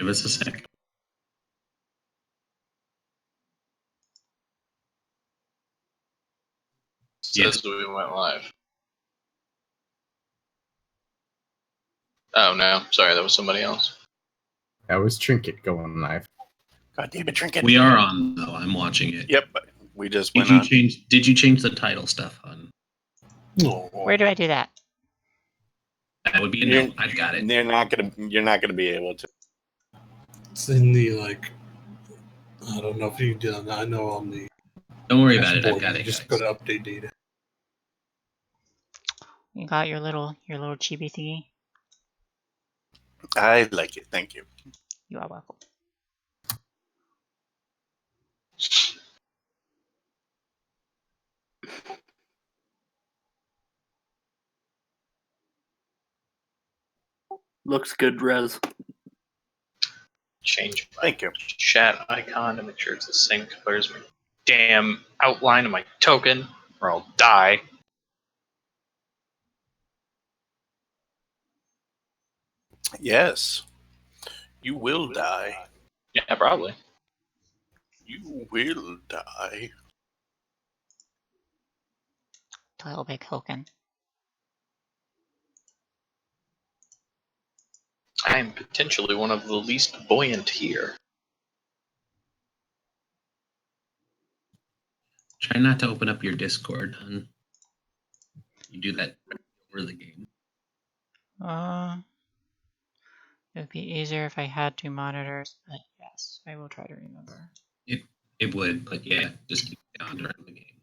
Give us a sec. Says we went live. Oh no, sorry, that was somebody else. That was Trinket going live. God damn it, Trinket. We are on though. I'm watching it. Yep, we just Did went you on. change? Did you change the title stuff on? Where do I do that? That would be a no. I've got it. You're not gonna be able to. It's in the I don't know if you did on that. I know on the. Don't worry about it. I've dashboard, got you it. Just guys. go to update data. You got your little chibi thingy? I like it. Thank you. You are welcome. Looks good, Rez. Change my Thank you. chat icon to make sure it's the same color as my damn outline of my token, or I'll die. Yes, you will die. Yeah, probably. You will die. Tile by Hoken. I am potentially one of the least buoyant here. Try not to open up your Discord, hun. You do that over the game. It would be easier if I had two monitors, but yes, I will try to remember. It would, but yeah, just keep it on during the game.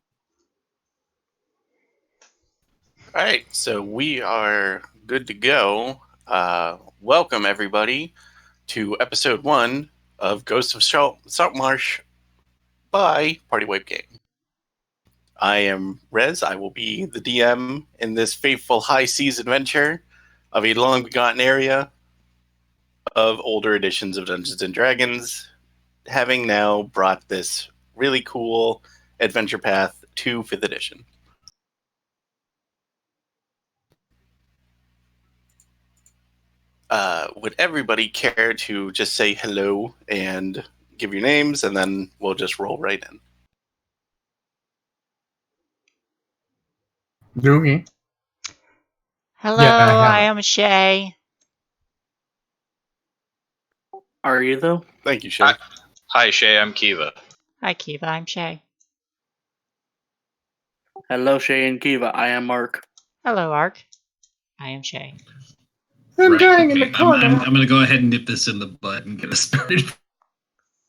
All right, so we are good to go. Welcome everybody to episode 1 of Ghosts of Saltmarsh by PartyWipeGames. I am Rez. I will be the DM in this faithful high seas adventure of a long begotten area of older editions of Dungeons and Dragons, having now brought this really cool adventure path to 5th edition. Would everybody care to just say hello and give your names, and then we'll just roll right in? Doogie. Hello, Yeah, I have I it. am Shay. Are you, though? Thank you, Shay. Hi, Shay, I'm Kiva. Hi, Kiva, I'm Shay. Hello, Shay and Kiva. I am Mark. Hello, Ark. I am Shay. I'm Right, dying in okay. the corner. I'm going to go ahead and nip this in the bud and get us started.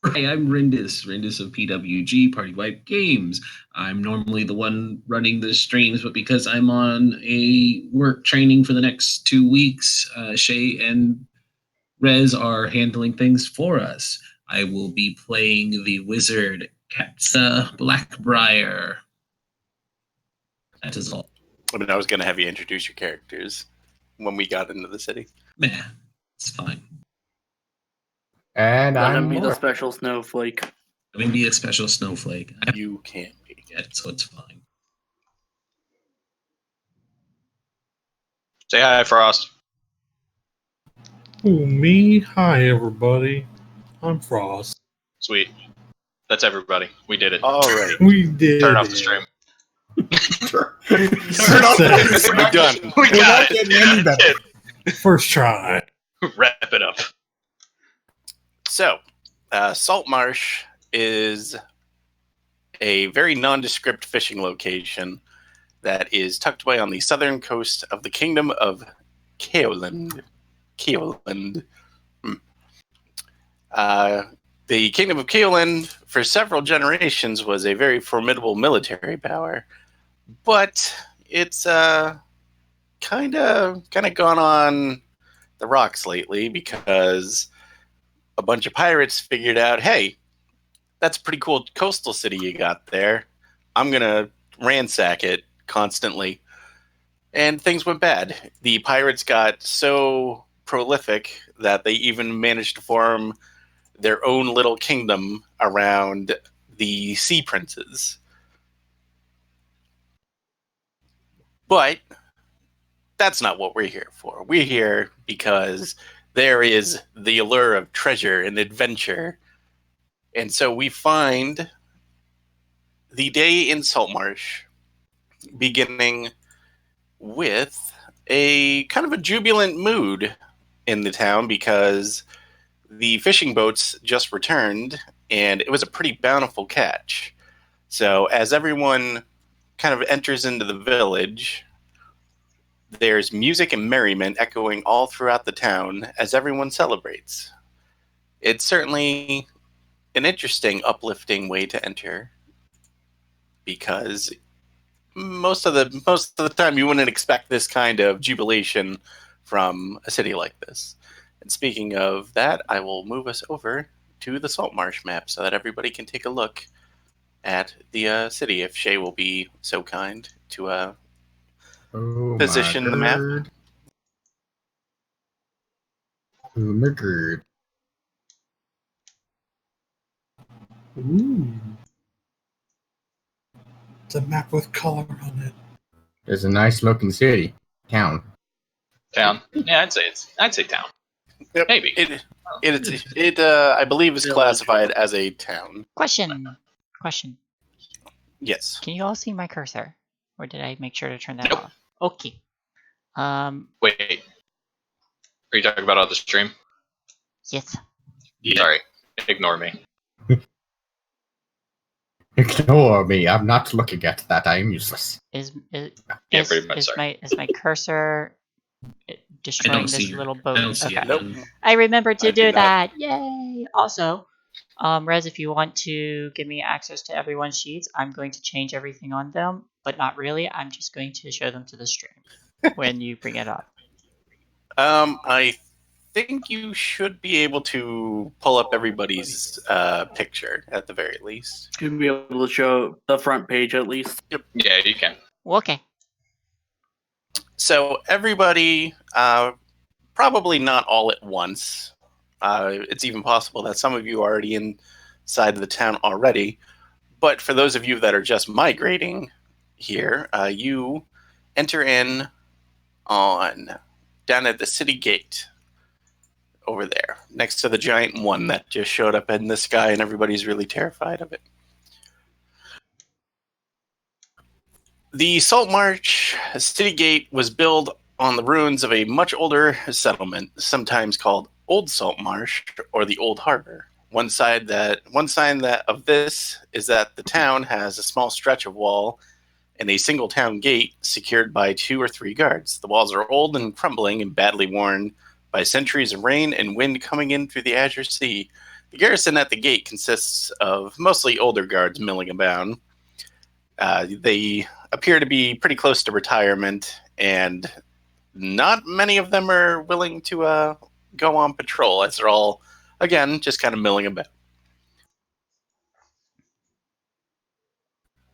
Hi, I'm Rindis of PWG, PartyWipeGames. I'm normally the one running the streams, but because I'm on a work training for the next 2 weeks, Shay and Rez are handling things for us. I will be playing the wizard Katza Blackbriar. That is all. I mean, I was going to have you introduce your characters when we got into the city. Nah, it's fine. And Let I'm him be the Mark. special snowflake. Let me be a special snowflake. I haven't You can't be. yet, so it's fine. Say hi, Frost. Ooh, me? Hi, everybody. I'm Frost. Sweet. That's everybody. We did it. All right. We did Turn off it. the stream. Turn off the We're done. We We're got not it. getting any better. First try. Wrap it up. So, Saltmarsh is a very nondescript fishing location that is tucked away on the southern coast of the kingdom of Keoland. The kingdom of Keoland, for several generations, was a very formidable military power, but it's kind of gone on the rocks lately because a bunch of pirates figured out, hey, that's a pretty cool coastal city you got there. I'm going to ransack it constantly. And things went bad. The pirates got so prolific that they even managed to form their own little kingdom around the sea princes. But that's not what we're here for. We're here because there is the allure of treasure and adventure. And so we find the day in Saltmarsh beginning with a kind of a jubilant mood in the town because the fishing boats just returned and it was a pretty bountiful catch. So as everyone kind of enters into the village, there's music and merriment echoing all throughout the town as everyone celebrates. It's certainly an interesting, uplifting way to enter because most of the time you wouldn't expect this kind of jubilation from a city like this. And speaking of that, I will move us over to the Saltmarsh map so that everybody can take a look at the city, if Shay will be so kind to position the map. Oh my god. Ooh. It's a map with color on it. There's a nice looking city. Town. Town. Yeah, I'd say town. Yep. Maybe. It I believe is classified as a town. Question. Yes. Can you all see my cursor? Or did I make sure to turn that Nope. off? Okay. Wait. Are you talking about on the stream? Yes. Yeah. Sorry. Ignore me. Ignore me. I'm not looking at that. I am useless. Is pretty much, sorry. my cursor destroying see this your- little boat? I don't see Okay. it. Nope. I remembered to I do do not. that. Yay! Also, Rez, if you want to give me access to everyone's sheets, I'm going to change everything on them, but not really. I'm just going to show them to the stream when you bring it up. I think you should be able to pull up everybody's picture at the very least. You'll be able to show the front page at least. Yeah, you can. Okay. So everybody, probably not all at once. It's even possible that some of you are already inside of the town already. But for those of you that are just migrating here, you enter in down at the city gate over there, next to the giant one that just showed up in the sky and everybody's really terrified of it. The Saltmarsh city gate was built on the ruins of a much older settlement, sometimes called Old Saltmarsh or the Old Harbor. One sign of this is that the town has a small stretch of wall and a single town gate secured by 2 or 3 guards. The walls are old and crumbling and badly worn by centuries of rain and wind coming in through the azure sea. The garrison at the gate consists of mostly older guards milling about. They appear to be pretty close to retirement, and not many of them are willing to go on patrol, as they're all, again, just kind of milling about.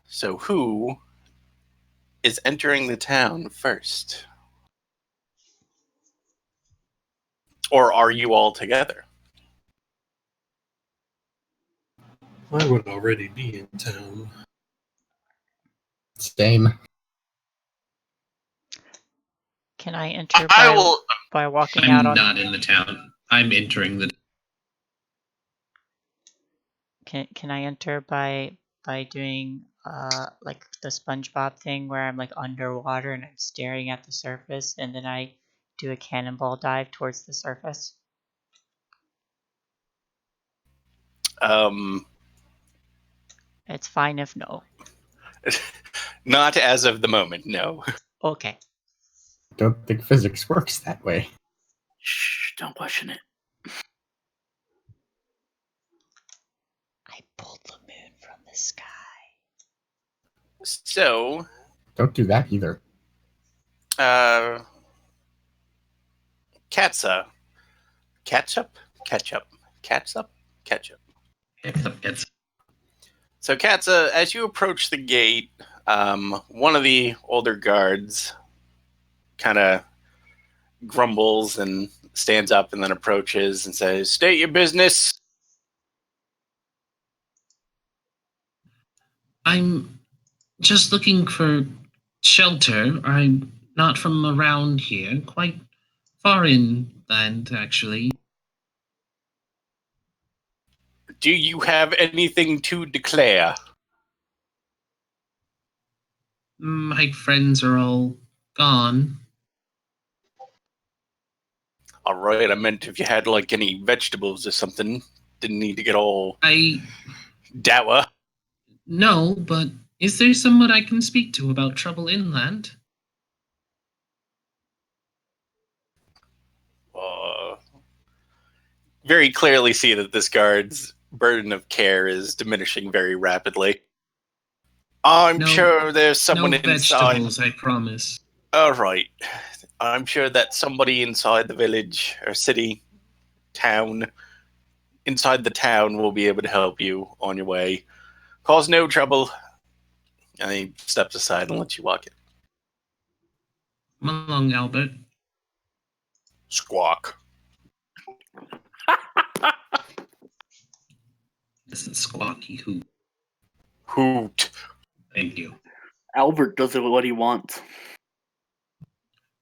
So who is entering the town first? Or are you all together? I would already be in town. Same. Can I enter I will. by walking out I'm on? not in the town. I'm entering the. Can I enter by doing like the SpongeBob thing where I'm like underwater and I'm staring at the surface and then I do a cannonball dive towards the surface? It's fine if no. Not as of the moment, no. Okay. Don't think physics works that way. Shh, don't question it. I pulled the moon from the sky. So, Don't do that either. Katsa. Ketchup? So, Katsa, as you approach the gate, one of the older guards kind of grumbles and stands up and then approaches and says, "State your business." I'm just looking for shelter. I'm not from around here. Quite foreign land, actually. Do you have anything to declare? My friends are all gone. All right, I meant if you had like any vegetables or something, didn't need to get all dour. No, but is there someone I can speak to about trouble inland? Very clearly see that this guard's burden of care is diminishing very rapidly. I'm sure there's someone no inside. Vegetables, I promise. All right. I'm sure that somebody inside the village or city, town, inside the town will be able to help you on your way. Cause no trouble. And he steps aside and lets you walk in. Come along, Albert. Squawk. This is Squawky Hoot. Hoot. Thank you. Albert does it what he wants.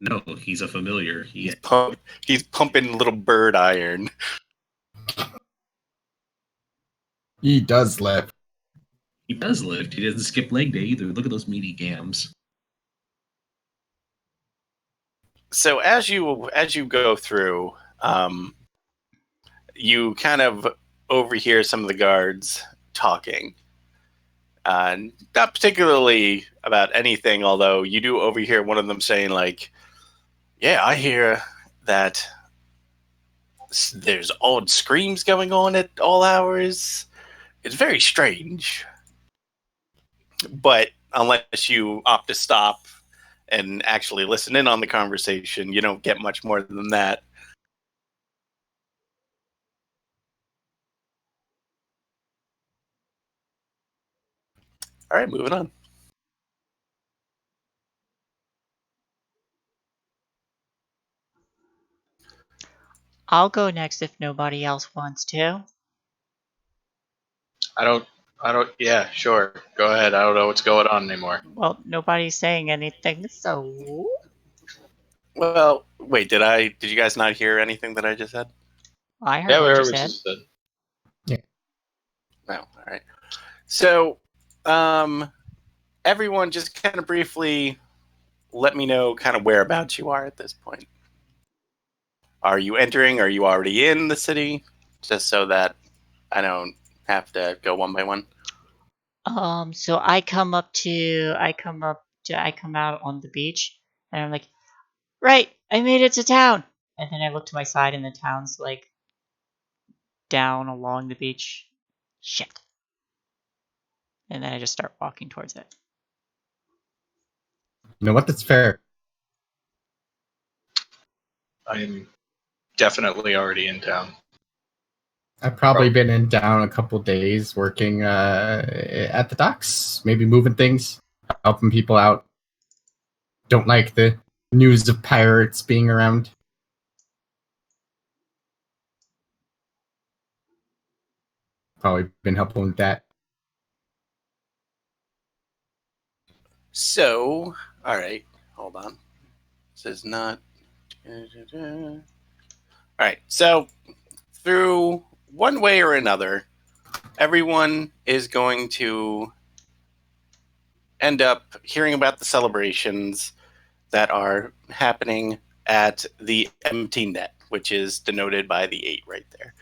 No, he's a familiar. He's pumping little bird iron. He does live. He does lift. He doesn't skip leg day either. Look at those meaty gams. So as you go through, you kind of overhear some of the guards talking. Not particularly about anything, although you do overhear one of them saying, like, yeah, I hear that there's odd screams going on at all hours. It's very strange. But unless you opt to stop and actually listen in on the conversation, you don't get much more than that. All right, moving on. I'll go next if nobody else wants to. I don't. Yeah, sure. Go ahead. I don't know what's going on anymore. Well, nobody's saying anything, so. Well, wait. Did you guys not hear anything that I just said? I heard Yeah, we what heard you what you said. said. No. All right. So, everyone, just kind of briefly let me know kind of whereabouts you are at this point. Are you entering? Are you already in the city? Just so that I don't have to go one by one. So I come out on the beach, and I'm like, right, I made it to town. And then I look to my side, and the town's like down along the beach. Shit. And then I just start walking towards it. You know what? That's fair. I'm definitely already in town. I've probably been in town a couple days working at the docks, maybe moving things, helping people out. Don't like the news of pirates being around. Probably been helping with that. So, all right, hold on. This is not. All right, so through one way or another, everyone is going to end up hearing about the celebrations that are happening at the empty net, which is denoted by the 8 right there.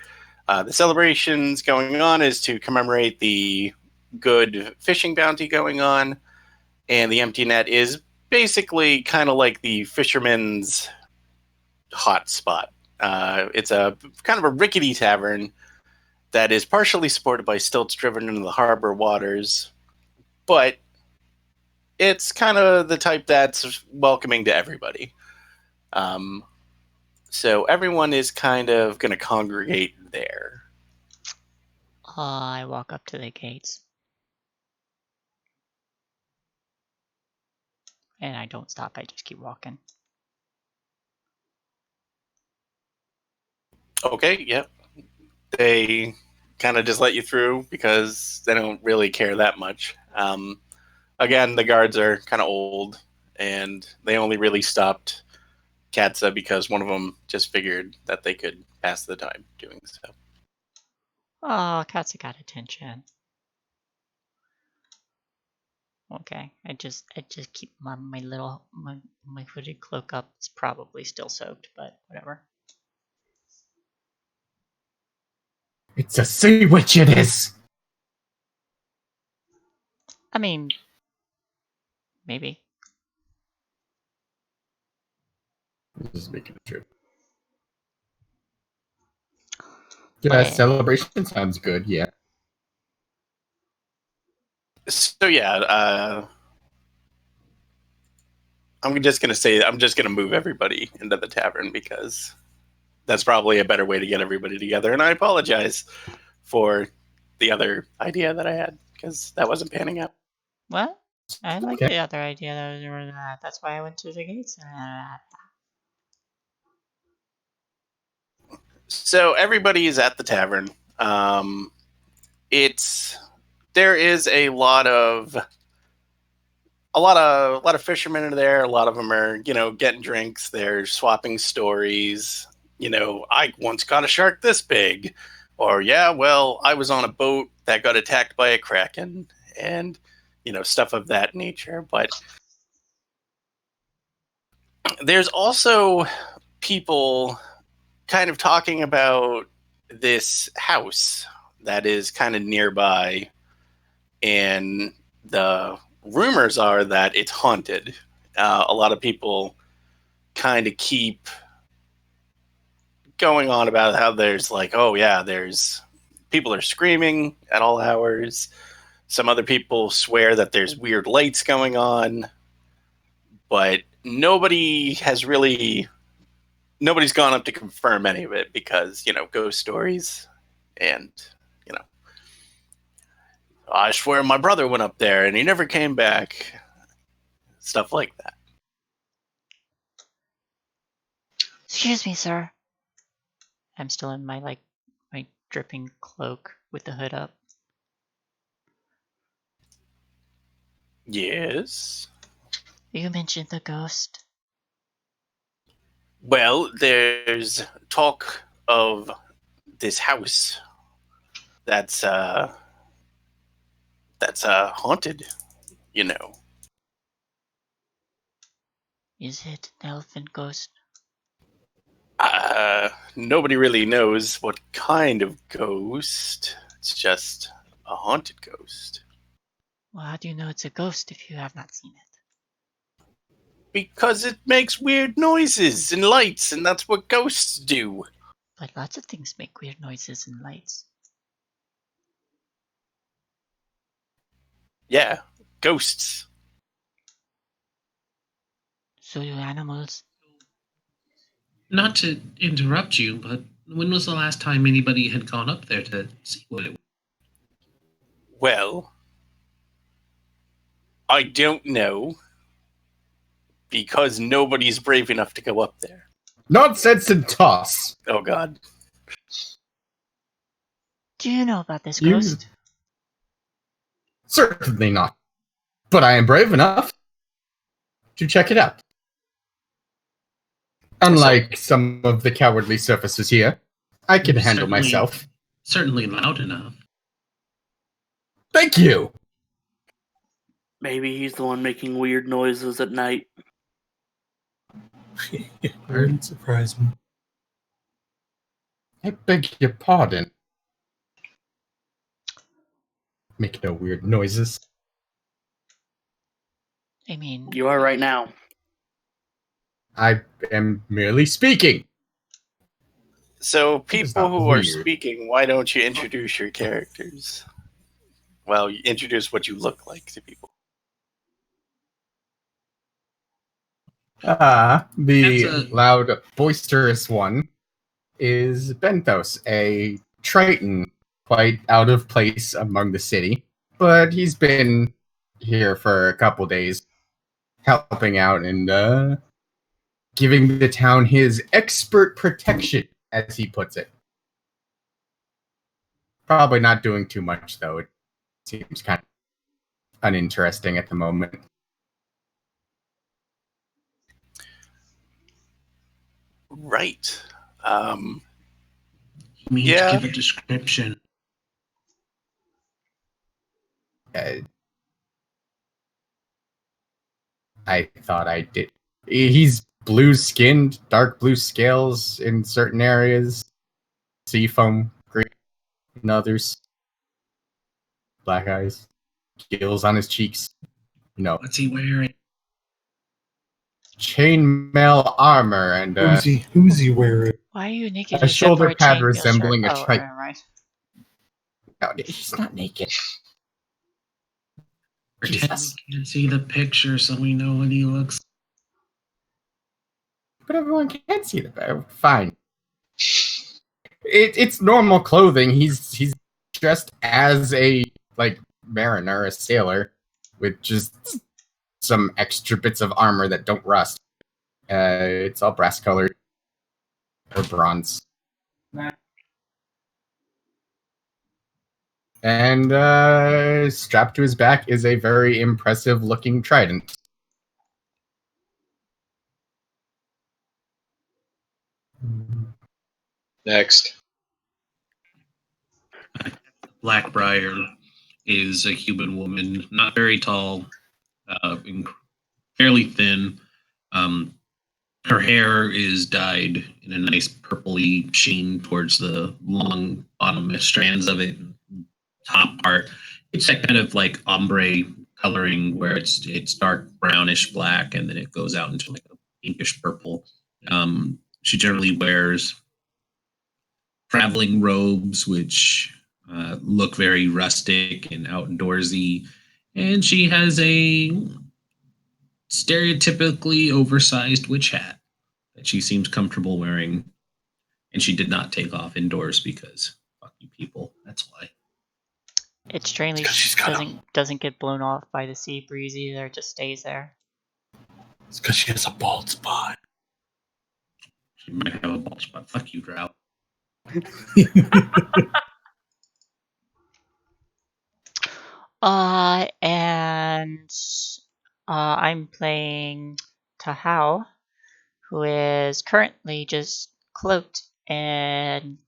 The celebrations going on is to commemorate the good fishing bounty going on, and the empty net is basically kind of like the fisherman's hot spot. It's a kind of a rickety tavern that is partially supported by stilts driven into the harbor waters, but it's kind of the type that's welcoming to everybody. So everyone is kind of going to congregate there. I walk up to the gates. And I don't stop, I just keep walking. Okay, yep. They kind of just let you through because they don't really care that much. Again, the guards are kind of old, and they only really stopped Katza because one of them just figured that they could pass the time doing so. Oh, Katsu got attention. Okay, I just keep my hooded cloak up. It's probably still soaked, but whatever. It's a sea witch, it is! I mean, maybe. Just making a joke. But Celebration sounds good, yeah. So yeah, I'm just gonna move everybody into the tavern because that's probably a better way to get everybody together. And I apologize for the other idea that I had because that wasn't panning out. well, I like Okay. the other idea. That's why I went to the gates. So everybody is at the tavern. There is a lot of fishermen in there. A lot of them are, getting drinks. They're swapping stories. I once caught a shark this big, or yeah, well, I was on a boat that got attacked by a kraken, and stuff of that nature. But there's also people kind of talking about this house that is kind of nearby, and the rumors are that it's haunted. A lot of people kind of keep going on about how there's there's people are screaming at all hours. Some other people swear that there's weird lights going on, but nobody's gone up to confirm any of it because, ghost stories and, I swear my brother went up there and he never came back. Stuff like that. Excuse me, sir. I'm still in my dripping cloak with the hood up. Yes. You mentioned the ghost. Well, there's talk of this house that's haunted, Is it an elephant ghost? Nobody really knows what kind of ghost. It's just a haunted ghost. Well, how do you know it's a ghost if you have not seen it? Because it makes weird noises and lights, and that's what ghosts do. But lots of things make weird noises and lights. Yeah, ghosts. So do animals. Not to interrupt you, but when was the last time anybody had gone up there to see what it was? Well, I don't know. Because nobody's brave enough to go up there. Nonsense and toss! Oh, God. Do you know about this ghost? Certainly not. But I am brave enough to check it out. Unlike some of the cowardly surfaces here, I can handle myself. Certainly loud enough. Thank you! Maybe he's the one making weird noises at night. It wouldn't surprise me. I beg your pardon. Make no weird noises. I mean... You are right now. I am merely speaking. So, people who are weird. speaking, why don't you introduce your characters? Well, you introduce what you look like to people. The loud, boisterous one is Benthos, a Triton, quite out of place among the city, but he's been here for a couple days, helping out and giving the town his expert protection, as he puts it. Probably not doing too much, though. It seems kind of uninteresting at the moment. Right. You mean Yeah. to give a description? I thought I did. He's blue-skinned, dark blue scales in certain areas, seafoam green in others, black eyes, gills on his cheeks. What's he wearing? Chainmail armor and Who's he wearing? Why are you naked a except for shoulder a pad chainmail resembling shirt? a Oh, trike. never mind. No, he's not naked. Pretend Jesus. we can't see the picture so we know what he looks. But everyone can see the fine. It's normal clothing. He's dressed as a mariner, a sailor, with just some extra bits of armor that don't rust. It's all brass colored or bronze. And strapped to his back is a very impressive looking trident. Next. Blackbriar is a human woman, not very tall, fairly thin. Her hair is dyed in a nice purpley sheen towards the long bottom strands of it. Top part, it's that kind of like ombre coloring where it's dark brownish black and then it goes out into like a pinkish purple. She generally wears traveling robes, which look very rustic and outdoorsy, and she has a stereotypically oversized witch hat that she seems comfortable wearing, and she did not take off indoors because fuck you people. That's why. It strangely 'Cause she's got doesn't get blown off by the sea breeze either. It just stays there. It's because she has a bald spot. She might have a bald spot. Fuck you, Drought. And I'm playing Tahao, who is currently just cloaked and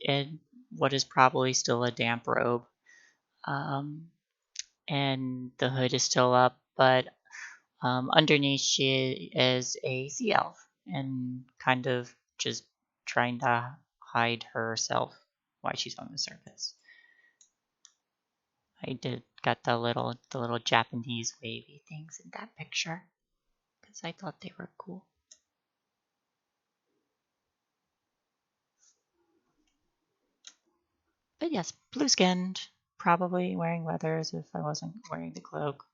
in what is probably still a damp robe. And the hood is still up, but underneath she is a sea elf and kind of just trying to hide herself while she's on the surface. I got the little Japanese wavy things in that picture because I thought they were cool. But yes, blue skinned, probably wearing leathers if I wasn't wearing the cloak.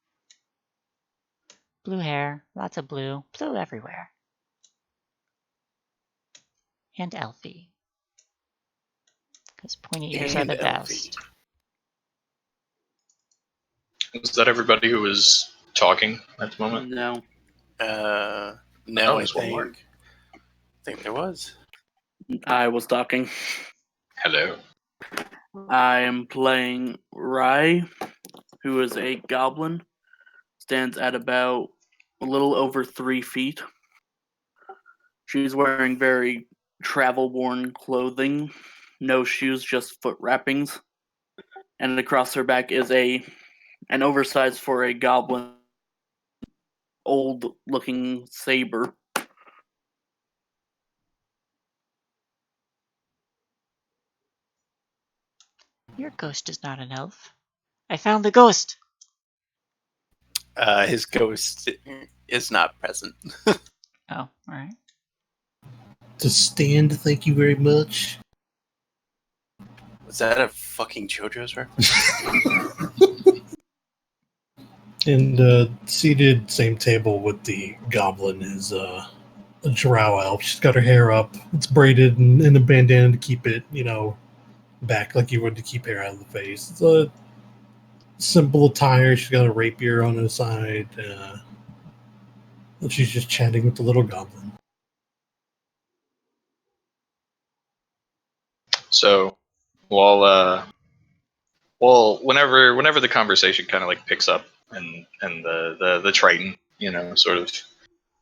Blue hair, lots of blue everywhere. And elfie. Because pointy ears are And the elfie. best. Was that everybody who was talking at the moment? No. No, I there's one more. think there was. I was talking. Hello. I am playing Rai, who is a goblin. Stands at about a little over 3 feet. She's wearing very travel-worn clothing. No shoes, just foot wrappings. And across her back is an oversized for a goblin, old-looking saber. Your ghost is not an elf. I found the ghost! His ghost is not present. Oh, alright. To stand, thank you very much. Was that a fucking JoJo's reference? And seated same table with the goblin is a drow elf. She's got her hair up. It's braided and in a bandana to keep it, back like you would to keep hair out of the face. It's a simple attire. She's got a rapier on her side. And she's just chatting with the little goblin. So, whenever the conversation kind of like picks up and the Triton, sort of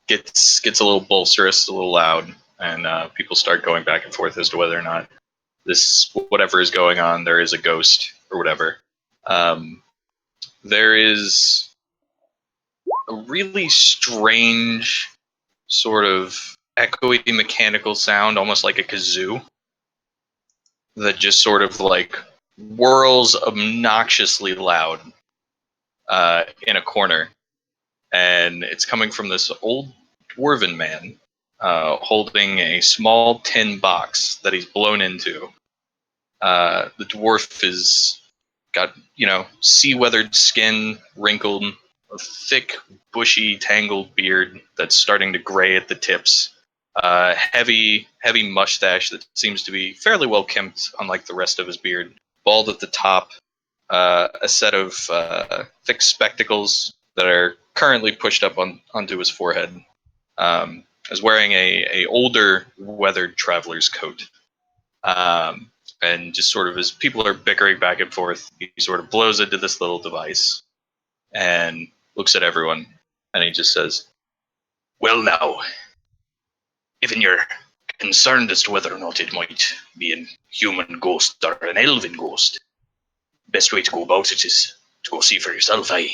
gets a little bolsterous, a little loud, and people start going back and forth as to whether or not this whatever is going on, there is a ghost or whatever. There is a really strange sort of echoey mechanical sound, almost like a kazoo, that just sort of like whirls obnoxiously loud in a corner, and it's coming from this old dwarven man holding a small tin box that he's blown into. The dwarf is got, sea-weathered skin, wrinkled, a thick, bushy, tangled beard that's starting to gray at the tips. Heavy mustache that seems to be fairly well kempt, unlike the rest of his beard. Bald at the top. A set of thick spectacles that are currently pushed up onto his forehead. Is wearing a older, weathered traveler's coat. And just sort of as people are bickering back and forth, he sort of blows into this little device and looks at everyone, and he just says, "Well now, if you're concerned as to whether or not it might be a human ghost or an elven ghost, best way to go about it is to go see for yourself, eh?"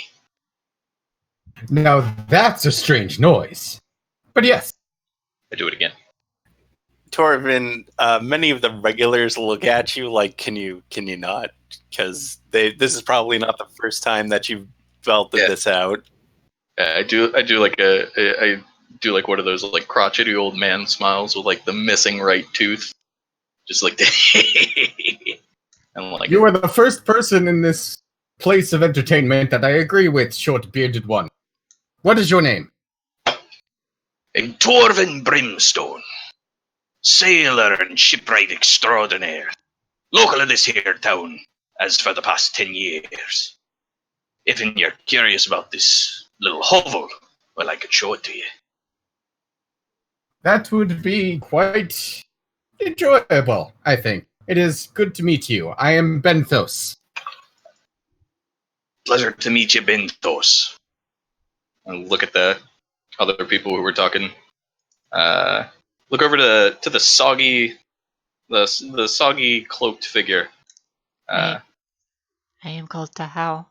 Now that's a strange noise. But yes. I do it again. Torvin, many of the regulars look at you like, can you not? Because this is probably not the first time that you've felt this out. I do like one of those like crotchety old man smiles with like the missing right tooth, just like and like You are the first person in this place of entertainment that I agree with, short bearded one. What is your name? Torvin Brimstone, sailor and shipwright extraordinaire, local of this here town, as for the past 10 years. If you're curious about this little hovel, well, I could show it to you. That would be quite enjoyable, I think. It is good to meet you. I am Benthos. Pleasure to meet you, Benthos. And look at the other people who were talking. Look over to the soggy cloaked figure. I am called Tahao.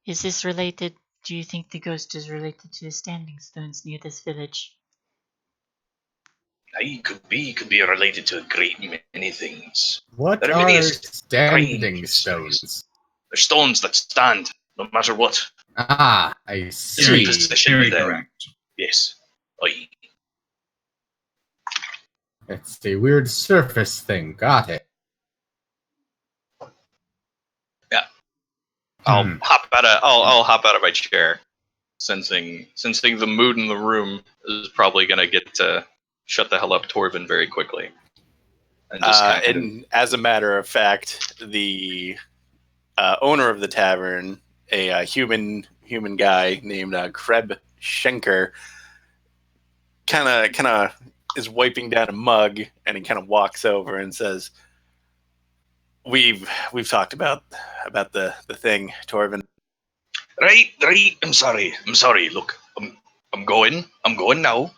Is this related? Do you think the ghost is related to the standing stones near this village? He could be related to a great many things. What There are many standing strange stones? They're stones that stand, no matter what. Ah, I see. Very correct. Yes. Aye. It's a weird surface thing. Got it. Yeah. I'll hop out of my chair, sensing the mood in the room is probably gonna get to shut the hell up Torvin very quickly. And just and as a matter of fact, the owner of the tavern, a human guy named Kreb Schenker, kind of is wiping down a mug, and he kind of walks over and says, "We've talked about the thing, Torvin." Right. I'm sorry. Look, I'm going now.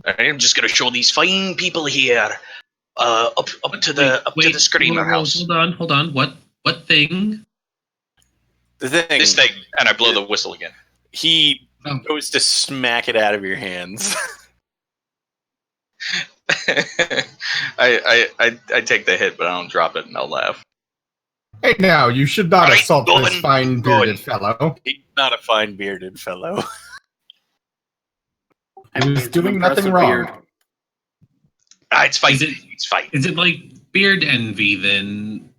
I'm just gonna show these fine people here up to the Screamer house. Hold on. What thing? The thing. This thing, and I blow the whistle again. He goes to smack it out of your hands. I take the hit, but I don't drop it, and I'll laugh. Hey, now, you should not assault this fine bearded fellow. He's not a fine bearded fellow. He's doing nothing wrong. It's fine. It's fine. Is it like beard envy then,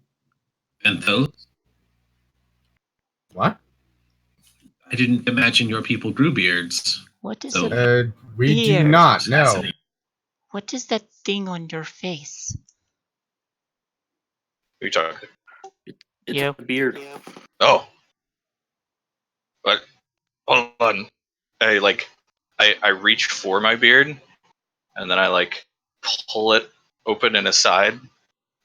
Benthos? What? I didn't imagine your people grew beards. What is So- it? We do not know. What is that thing on your face? Who are you talking? It's Yep. a beard. Oh. But hold on. I reach for my beard, and then I like pull it open and aside,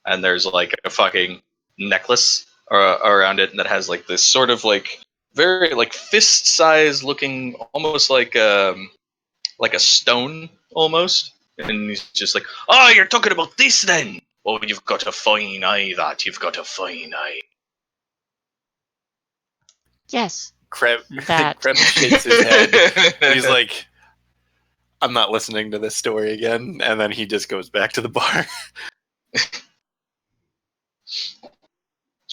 and there's like a fucking necklace around it that has like this sort of like very like fist size looking, almost like like a stone almost, and he's just like, "Oh, you're talking about this then? Well, you've got a fine eye. You've got a fine eye." Yes, Kreb, that. Kreb shakes his head. He's like, I'm not listening to this story again. And then he just goes back to the bar.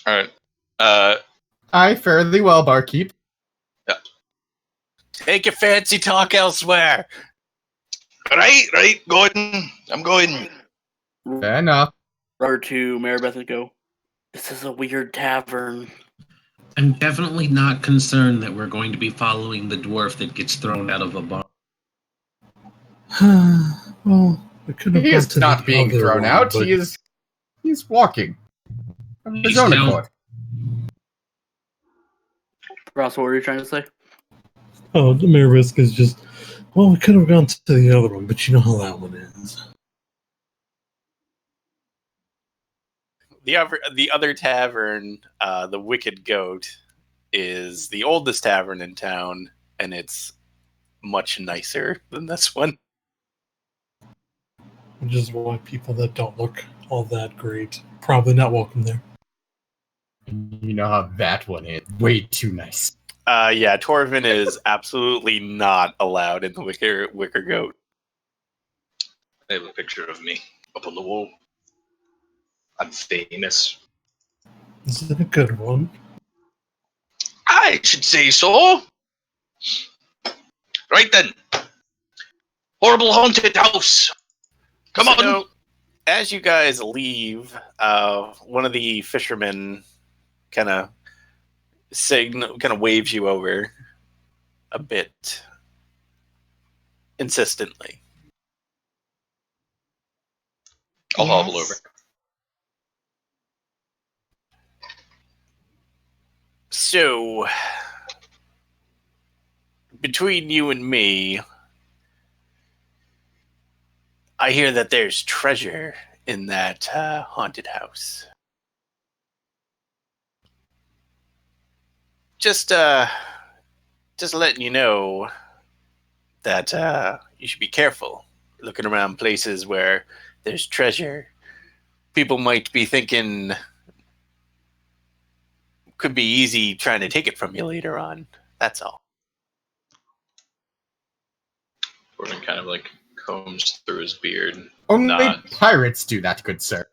All right. I fairly well, barkeep. Take your fancy talk elsewhere. Right, going. I'm going. Fair enough. Or to Maribeth and go, "This is a weird tavern." I'm definitely not concerned that we're going to be following the dwarf that gets thrown out of a bar. Well, we could have He gone is to not the being other thrown one, out. but He's walking. Of his He's own down. accord. Ross, what were you trying to say? oh, the Maribeth is just. Well, we could have gone to the other one, but you know how that one is. The other tavern, the Wicked Goat, is the oldest tavern in town, and it's much nicer than this one. Which is why people that don't look all that great probably not welcome there. You know how that one is. Way too nice. Yeah, Torvin is absolutely not allowed in the Wicker Goat. I have a picture of me up on the wall. I'm famous. This is a good one. I should say so. Right then. Horrible haunted house. Come So, on. as you guys leave, one of the fishermen kind of waves you over a bit insistently. I'll hobble over. So, between you and me, I hear that there's treasure in that haunted house. Just letting you know that you should be careful looking around places where there's treasure. People might be thinking could be easy trying to take it from you later on. That's all. Corbin kind of like combs through his beard. Only Nods. pirates do that, good sir.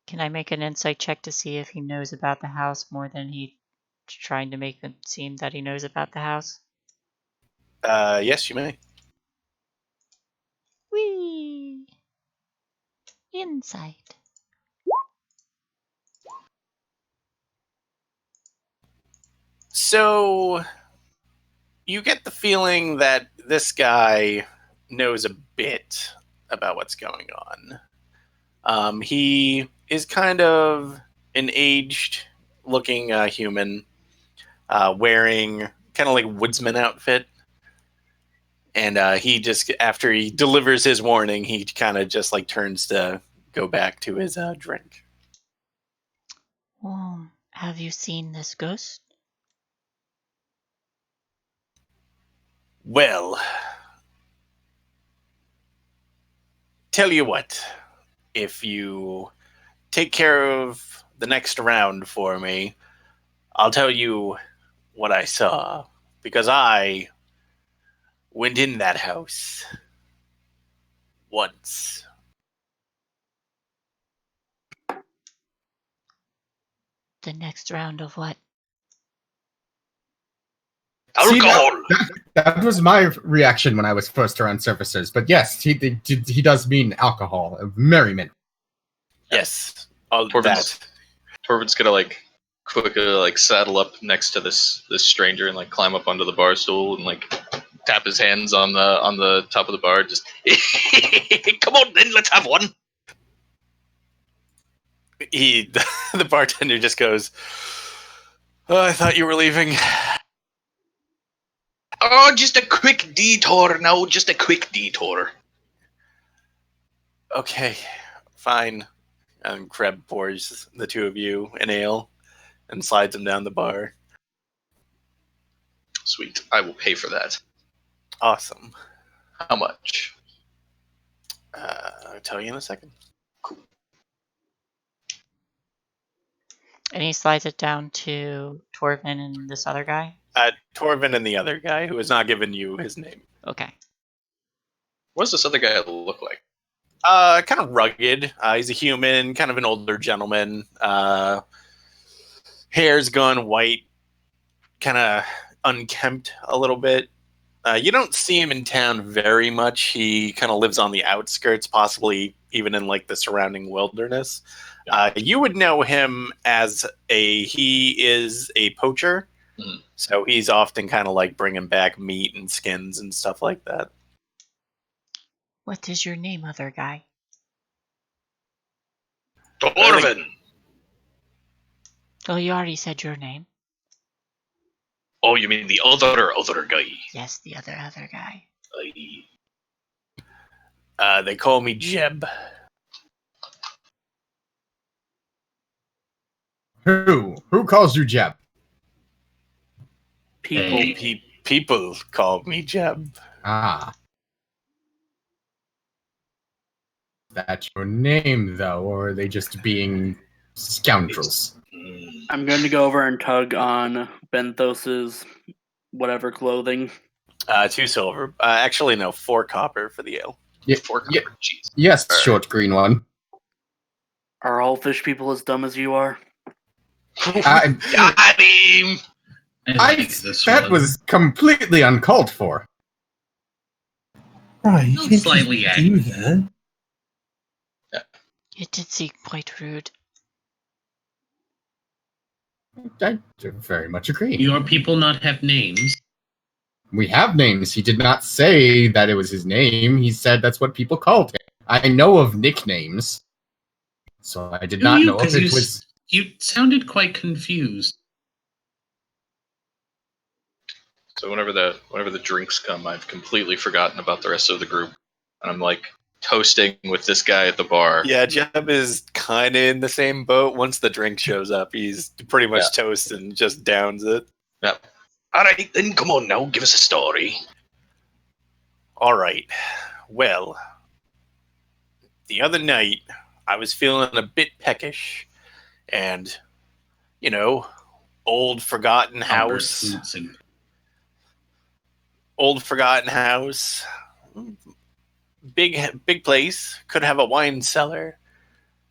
Can I make an insight check to see if he knows about the house more than he trying to make it seem that he knows about the house? Yes, you may. Whee! Insight. So, you get the feeling that this guy knows a bit about what's going on. He is kind of an aged-looking human, wearing kind of like woodsman outfit. And he just, after he delivers his warning, he kind of just like turns to go back to his drink. Have you seen this ghost? Well, tell you what, if you take care of the next round for me, I'll tell you what I saw, because I went in that house once. The next round of what? Alcohol. That was my reaction when I was first around surfacers. But yes, he does mean alcohol, merriment. Yes, all Torvin's, that. Torvin's gonna like quickly like saddle up next to this stranger and like climb up onto the bar stool and like tap his hands on the top of the bar. Just come on then, let's have one. The bartender just goes, "Oh, I thought you were leaving." Oh, just a quick detour now, just a quick detour. Okay, fine. And Kreb pours the two of you an ale and slides them down the bar. Sweet, I will pay for that. Awesome. How much? I'll tell you in a second. And he slides it down to Torvin and this other guy. Torvin and the other guy who has not given you his name. Okay. What does this other guy look like? Kind of rugged. He's a human, kind of an older gentleman. Hair's gone white, kind of unkempt a little bit. You don't see him in town very much. He kind of lives on the outskirts, possibly even in like the surrounding wilderness. You would know him as he is a poacher. Mhm. So he's often kind of like bringing back meat and skins and stuff like that. What is your name, other guy? Torvin! Oh, you already said your name. Oh, you mean the other guy? Yes, the other guy. They call me Jeb. Who calls you Jeb? People. Hey. People call me Jeb. Ah. That's your name, though, or are they just being scoundrels? I'm going to go over and tug on Benthos's whatever clothing. 2 silver. Actually, no, 4 copper for the ale. Yeah, 4 yeah. copper. Jeez. Yes, Alright. short green one. Are all fish people as dumb as you are? I, Got him! that was completely uncalled for. Right, you Not can't slightly just do that. It did seem quite rude. I very much agree. Your people not have names. We have names. He did not say that it was his name. He said that's what people called him. I know of nicknames, so I did not know if it was. You sounded quite confused. So whenever the drinks come, I've completely forgotten about the rest of the group. And I'm like toasting with this guy at the bar. Yeah, Jeb is kind of in the same boat. Once the drink shows up, he's pretty much toast and just downs it. Yep. Alright, then come on now, give us a story. All right. Well, the other night, I was feeling a bit peckish. And, old forgotten house. Old forgotten house. Big place. Could have a wine cellar.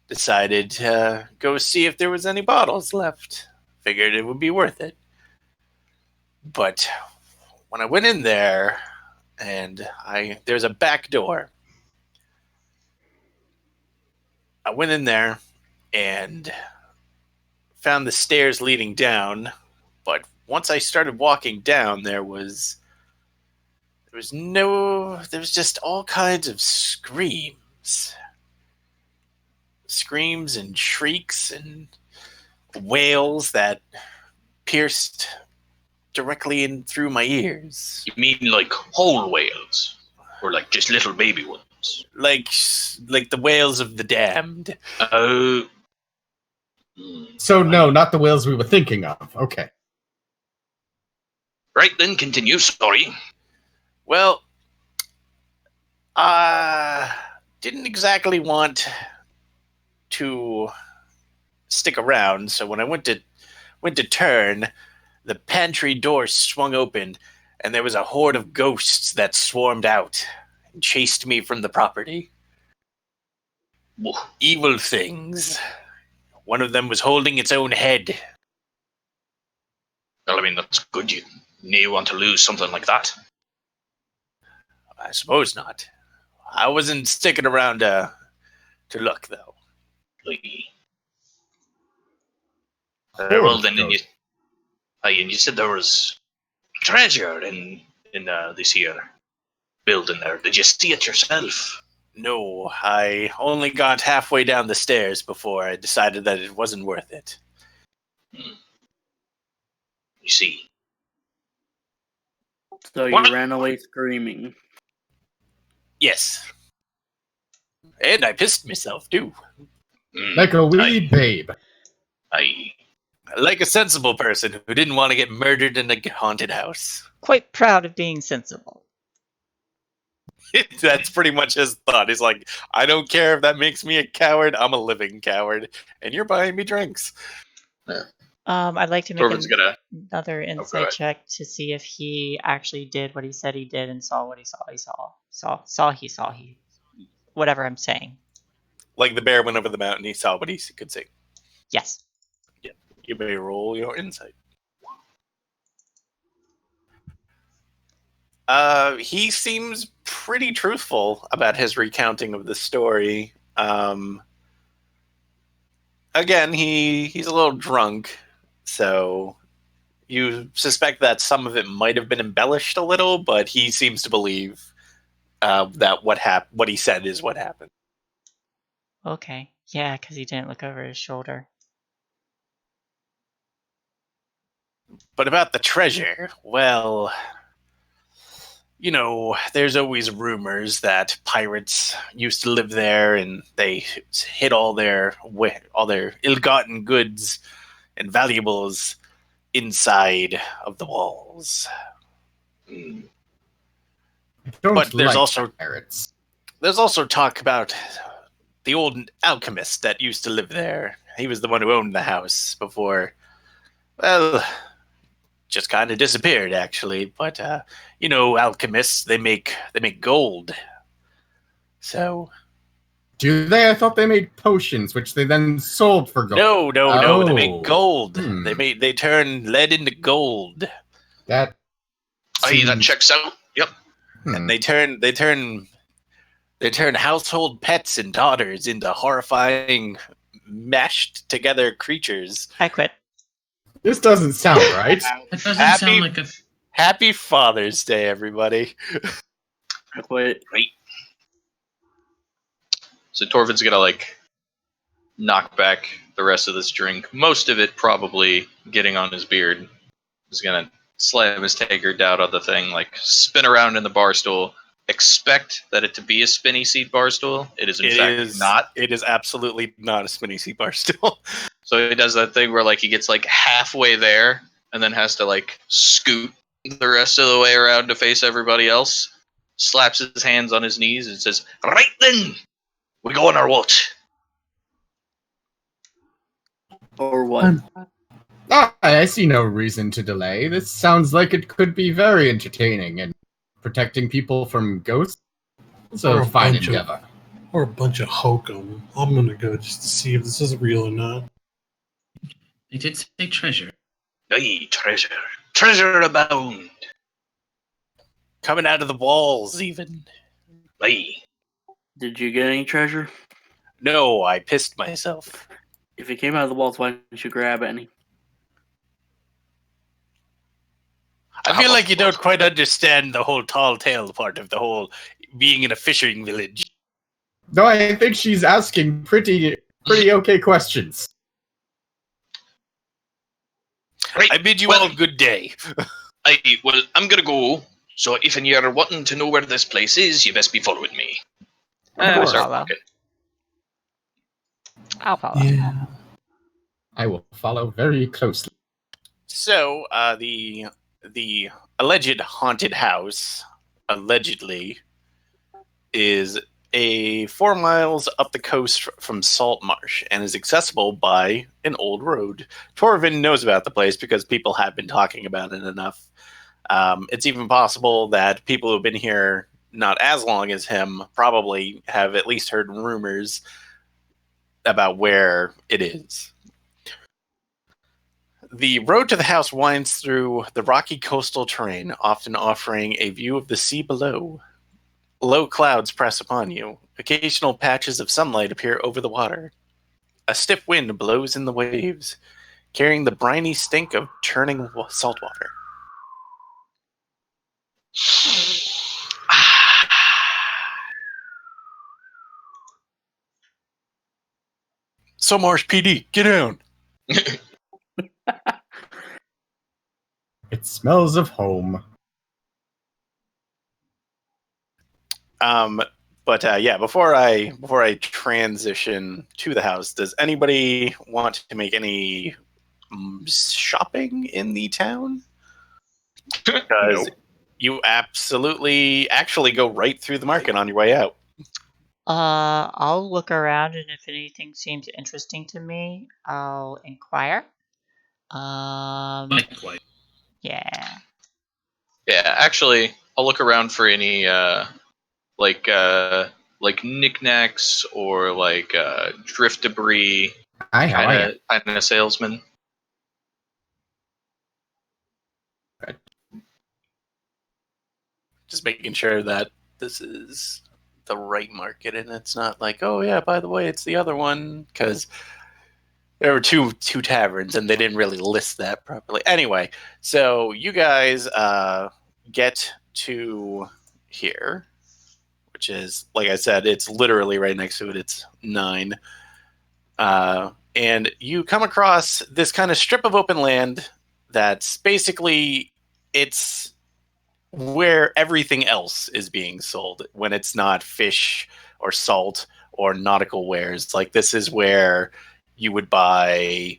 Decided to go see if there was any bottles left. Figured it would be worth it. But when I went in there, and there's a back door. I went in there and found the stairs leading down, but once I started walking down, there was just all kinds of screams and shrieks and wails that pierced directly in through my ears. You mean like whole whales? Or like just little baby ones? Like the wails of the damned. Oh. So no, not the whales we were thinking of. Okay. Right then, continue. Sorry. Well, didn't exactly want to stick around, so when I went to turn, the pantry door swung open, and there was a horde of ghosts that swarmed out and chased me from the property. Whoa. Evil things. One of them was holding its own head. Well, I mean, that's good. You want to lose something like that? I suppose not. I wasn't sticking around to look, though. Well, then, and you said there was treasure in this here building there. Did you see it yourself? No, I only got halfway down the stairs before I decided that it wasn't worth it. You see. So you What? ran away screaming. Yes. And I pissed myself, too. Like a wee babe. Like a sensible person who didn't want to get murdered in a haunted house. Quite proud of being sensible. That's pretty much his thought. He's like, I don't care if that makes me a coward. I'm a living coward, and you're buying me drinks. I'd like to make Torvin's gonna. another insight ahead. check to see if he actually did what he said he did and saw what he saw. He whatever I'm saying. Like the bear went over the mountain, he saw what he could see. Yes. You may roll your insight. He seems pretty truthful about his recounting of the story. Again, he's a little drunk, so you suspect that some of it might have been embellished a little, but he seems to believe that what he said is what happened. Okay. Yeah, because he didn't look over his shoulder. But about the treasure, well, you know, there's always rumors that pirates used to live there and they hid all their ill-gotten goods and valuables inside of the walls. But there's also pirates. There's also talk about the old alchemist that used to live there. He was the one who owned the house before, well, just kind of disappeared actually. But you know, alchemists they make gold. So do they? I thought they made potions, which they then sold for gold. No. They make gold. They turn lead into gold. That checks out. Yep. And they turn household pets and daughters into horrifying, mashed together creatures. I quit. This doesn't sound right. That doesn't sound like a... Happy Father's Day, everybody. I quit. Right. So Torvin's gonna knock back the rest of this drink. Most of it probably getting on his beard. He's gonna slam his tankard down on the thing, spin around in the bar stool. Expect that it to be a spinny seat bar stool. It is in fact not. It is absolutely not a spinny seat bar stool. So he does that thing where he gets halfway there and then has to scoot the rest of the way around to face everybody else. Slaps his hands on his knees and says, "Right then, we go on our watch." Or what? I see no reason to delay. This sounds like it could be very entertaining and protecting people from ghosts. It's a fine endeavor. Or a bunch of hokum. I'm gonna go just to see if this is real or not. They did say treasure. Aye, treasure. Treasure abound. Coming out of the walls, even. Aye. Did you get any treasure? No, I pissed myself. If it came out of the walls, why didn't you grab any? I feel like you don't quite understand the whole tall tale part of the whole being in a fishing village. No, I think she's asking pretty okay questions. Right. I bid you all good day. Well, I'm gonna go. So if you're wanting to know where this place is, you best be following me. I'll Start follow. walking. I'll follow. Yeah. I will follow very closely. So, the alleged haunted house, allegedly, is 4 miles up the coast from Saltmarsh and is accessible by an old road. Torvin knows about the place because people have been talking about it enough. It's even possible that people who've been here not as long as him probably have at least heard rumors about where it is. The road to the house winds through the rocky coastal terrain, often offering a view of the sea below. Low clouds press upon you. Occasional patches of sunlight appear over the water. A stiff wind blows in the waves, carrying the briny stink of churning salt water. Saltmarsh PD, get down! It smells of home. Before I transition to the house, does anybody want to make any shopping in the town? Because You absolutely actually go right through the market on your way out. I'll look around, and if anything seems interesting to me, I'll inquire. Likewise. Yeah. Yeah, actually, I'll look around for any like knickknacks or like drift debris Hi, how are you? kind of salesman. Just making sure that this is the right market and it's not like, oh yeah, by the way, it's the other one, because there were two taverns and they didn't really list that properly. Anyway, so you guys get to here, which is, like I said, it's literally right next to it. It's 9. And you come across this kind of strip of open land that's basically, it's where everything else is being sold when it's not fish or salt or nautical wares. Like, this is where you would buy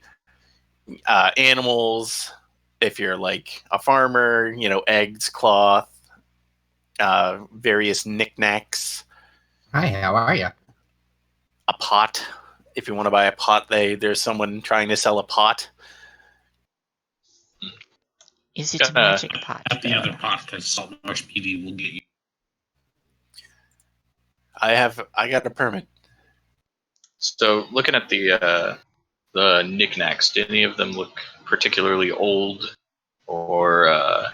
animals if you're like a farmer, eggs, cloth, various knickknacks. Hi, how are you? A pot. If you want to buy a pot, there's someone trying to sell a pot. Is it a magic pot? At the other pot, because Saltmarsh PD will get you. I got a permit. So, looking at the knickknacks, do any of them look particularly old or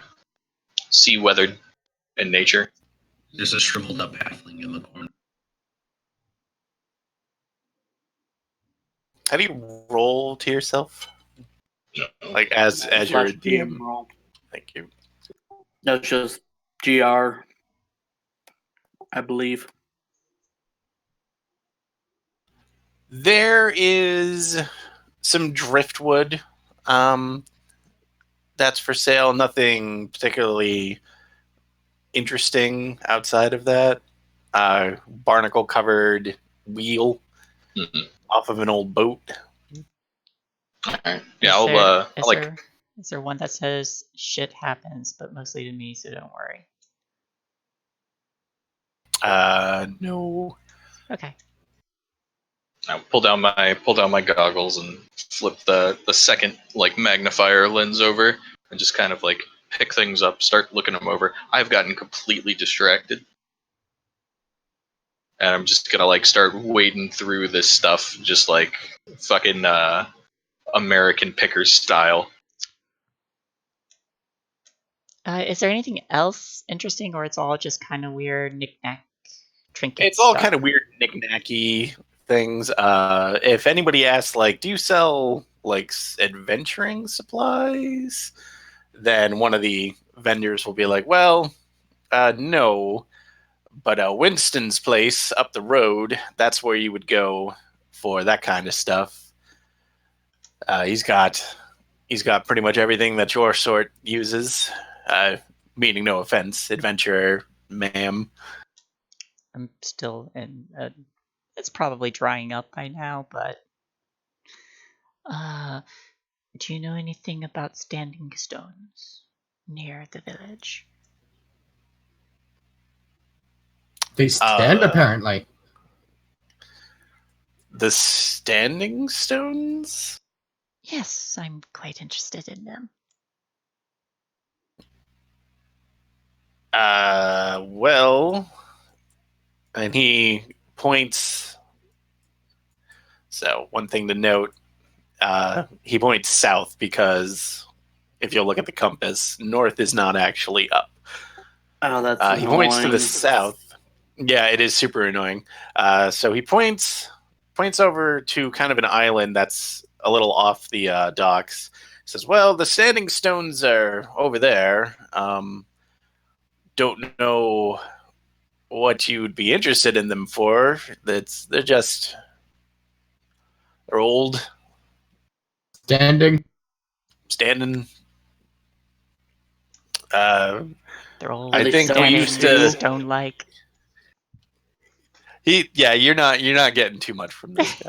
sea weathered in nature? There's a shriveled up halfling in the corner. How do you roll to yourself? No. Like as you're a DM. Roll. Thank you. That's just GR, I believe. There is some driftwood that's for sale. Nothing particularly interesting outside of that. Barnacle covered wheel off of an old boat. All right. Yeah, Is there one that says shit happens, but mostly to me, so don't worry? No. Okay. I pull down my goggles and flip the second like magnifier lens over and just kind of like pick things up, start looking them over. I've gotten completely distracted. And I'm just gonna like start wading through this stuff just like fucking American pickers style. Is there anything else interesting, or it's all just kind of weird knick-knack trinkets? It's all kind of weird knick-knacky things. If anybody asks, like, do you sell like adventuring supplies? Then one of the vendors will be like, well, no, but Winston's place up the road, that's where you would go for that kind of stuff. He's got pretty much everything that your sort uses. Meaning no offense, adventurer, ma'am. I'm still in. It's probably drying up by now, but do you know anything about standing stones near the village? They stand, apparently. The standing stones? Yes, I'm quite interested in them. Well, and he points. So one thing to note, he points south because if you look at the compass, north is not actually up. Oh, that's he points to the south. Yeah, it is super annoying. So he points over to kind of an island that's a little off the docks. He says, well, the standing stones are over there. Don't know what you'd be interested in them for. They're old. Standing. They're old. I think he used to stone-like. You're not getting too much from this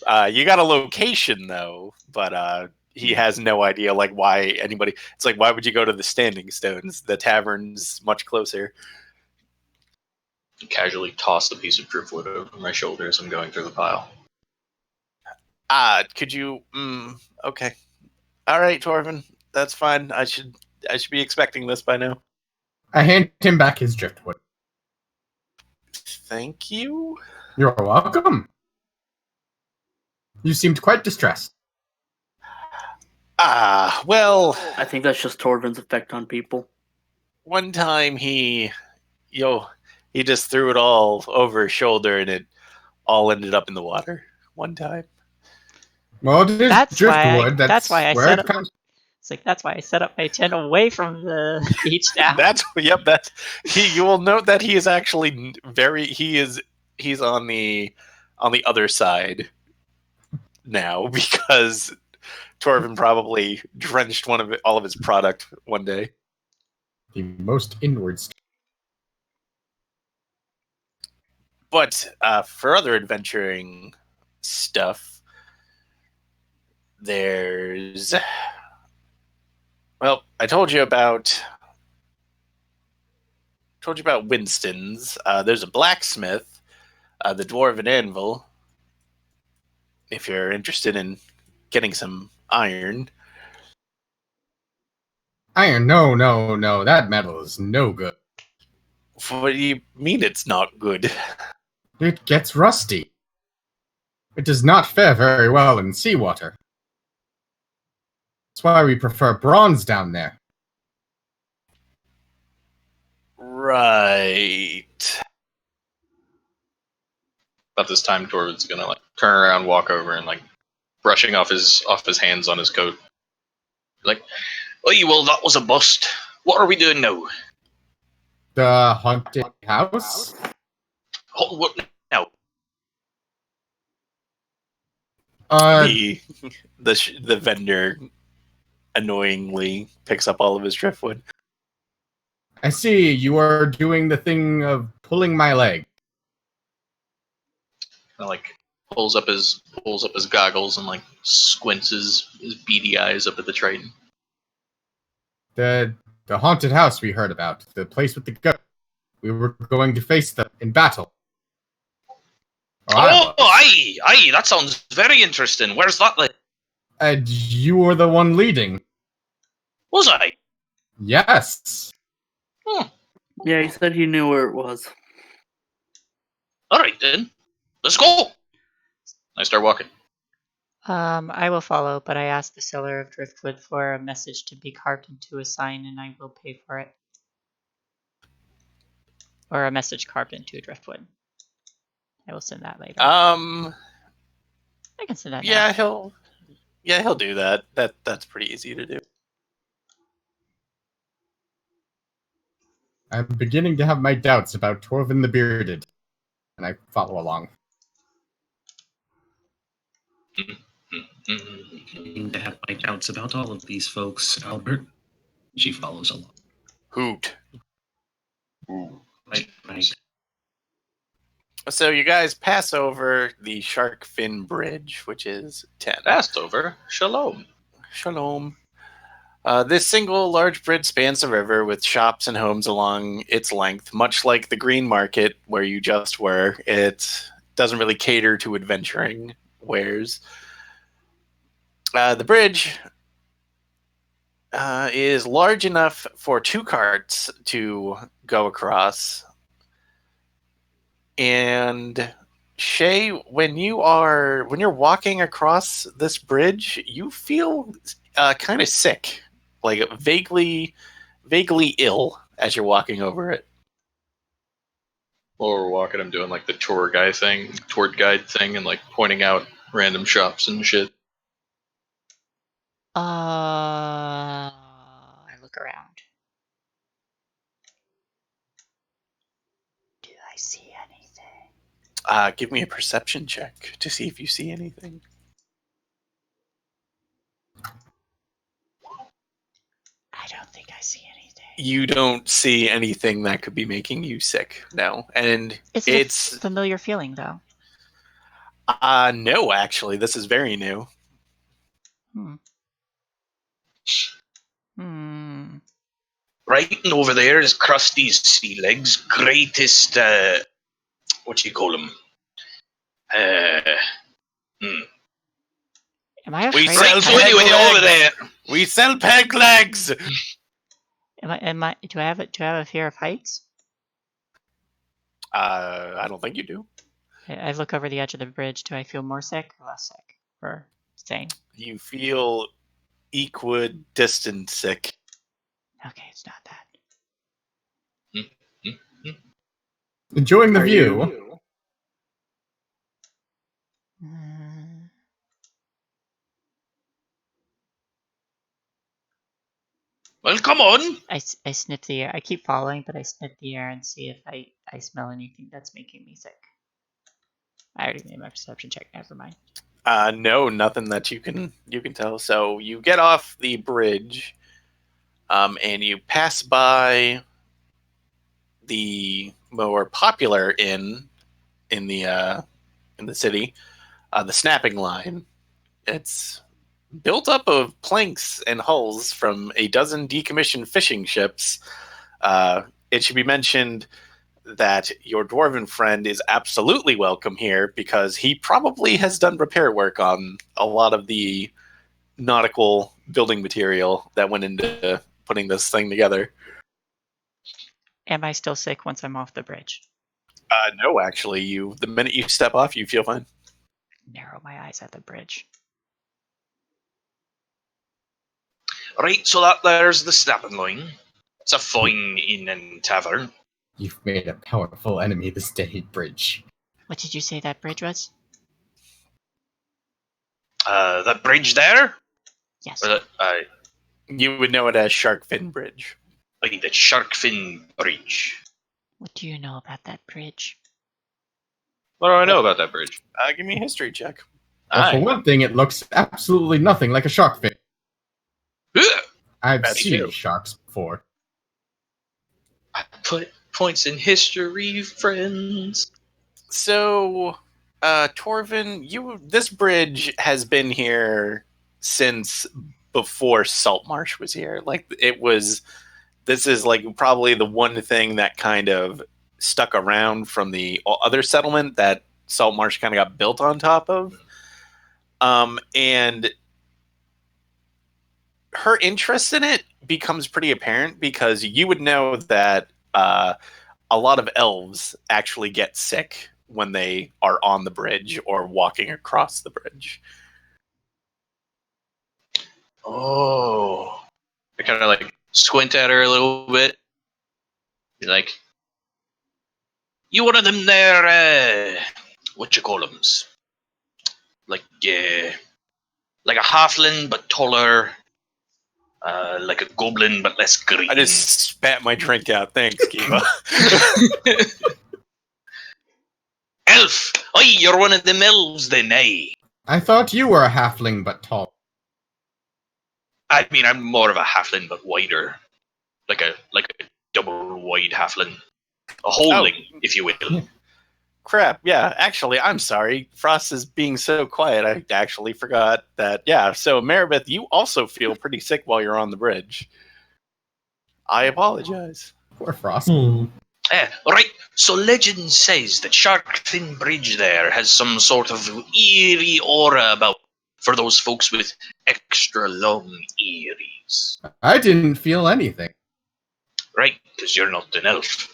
guy. You got a location though, but he has no idea like why anybody. It's like, why would you go to the Standing Stones? The tavern's much closer. Casually toss the piece of driftwood over my shoulder as I'm going through the pile. Could you? Okay. All right, Torvin. That's fine. I should be expecting this by now. I hand him back his driftwood. Thank you. You're welcome. You seemed quite distressed. Well, I think that's just Torvin's effect on people. one time he just threw it all over his shoulder and it all ended up in the water. One time. Well, it is That's driftwood. that's why I where set it up. comes. It's like that's why I set up my tent away from the beach now. You will note that he is actually he's on the other side now because Torvin probably drenched all of his product one day. The most inward. But for other adventuring stuff, there's... Well, I told you about Winston's. There's a blacksmith, the Dwarven Anvil, if you're interested in getting some iron. Iron? No. That metal is no good. What do you mean it's not good? It gets rusty. It does not fare very well in seawater. That's why we prefer bronze down there. Right. About this time, Torvin's gonna like turn around, walk over, and like brushing off his hands on his coat. Like, oh, well, that was a bust. What are we doing now? The haunted house? Oh, what now? The vendor annoyingly picks up all of his driftwood. I see you are doing the thing of pulling my leg. And, like pulls up his goggles and like squints his beady eyes up at the Triton. The haunted house we heard about. The place with the goat. We were going to face them in battle. Aye, that sounds very interesting. Where's that then? And you were the one leading. Was I? Yes. Yeah, he said he knew where it was. Alright then. Let's go. I start walking. I will follow, but I asked the seller of driftwood for a message to be carved into a sign, and I will pay for it. Or a message carved into a driftwood. I will send that later. I can send that. Yeah, now. he'll do that. That's pretty easy to do. I'm beginning to have my doubts about Torvin the Bearded, and I follow along. Beginning to have my doubts about all of these folks, Albert. She follows along. Hoot. Right. So you guys pass over the Shark Fin Bridge, which is 10. Passed over. Shalom. Shalom. This single large bridge spans the river with shops and homes along its length. Much like the Green Market where you just were, it doesn't really cater to adventuring wares. The bridge is large enough for 2 carts to go across. And Shay, when you're walking across this bridge, you feel kind of sick, like vaguely ill as you're walking over it. While we're walking, I'm doing like the tour guide thing, and like pointing out random shops and shit. I look around. Do I see anything? Give me a perception check to see if you see anything. I don't think I see anything. You don't see anything that could be making you sick, no. And It's a familiar feeling, though. No, actually, this is very new. Hmm. Right, and over there is Krusty's sea legs, greatest, what do you call them? Am I We afraid sell of So heights? peg anyway, over there. legs. We sell peg legs. Do I have a fear of heights? I don't think you do. I look over the edge of the bridge. Do I feel more sick or less sick? Or same? You feel equidistant sick. Okay, it's not that. Enjoying the Are view. Mm, Well, come on. I sniff the air. I keep following, but I sniff the air and see if I smell anything that's making me sick. I already made my perception check. Never mind. No, nothing that you can tell. So you get off the bridge, and you pass by the more popular inn in the city, the Snapping Line. It's built up of planks and hulls from a dozen decommissioned fishing ships. It should be mentioned that your dwarven friend is absolutely welcome here because he probably has done repair work on a lot of the nautical building material that went into putting this thing together. Am I still sick once I'm off the bridge? No, actually, the minute you step off, you feel fine. Narrow my eyes at the bridge. Right, so that there's the Snapping Line. It's a fine inn and tavern. You've made a powerful enemy this day, Bridge. What did you say that bridge was? The bridge there? Yes. Or You would know it as Shark Fin Bridge. the Shark Fin Bridge. What do you know about that bridge? What do I know about that bridge? Give me a history check. Well, for Aye. one thing, it looks absolutely nothing like a shark fin. I've That's seen true. sharks before. I put points in history, friends. So, Torvin, this bridge has been here since before Saltmarsh was here. This is like probably the one thing that kind of stuck around from the other settlement that Saltmarsh kind of got built on top of. And her interest in it becomes pretty apparent because you would know that a lot of elves actually get sick when they are on the bridge or walking across the bridge. Oh. I kind of like squint at her a little bit. Be like, you one of them there, what you call them? Like a halfling but taller, like a goblin but less green. I just spat my drink out. Thanks, Kiva. Elf! Oi, you're one of them elves then, eh? I thought you were a halfling but tall. I mean, I'm more of a halfling but wider. Like a double wide halfling. A holding, if you will. Crap, yeah, actually, I'm sorry. Frost is being so quiet, I actually forgot that. Yeah, so Maribeth, you also feel pretty sick while you're on the bridge. I apologize. Poor Frost. Right, so legend says that Shark Fin Bridge there has some sort of eerie aura about for those folks with extra long ears. I didn't feel anything. Right, because you're not an elf.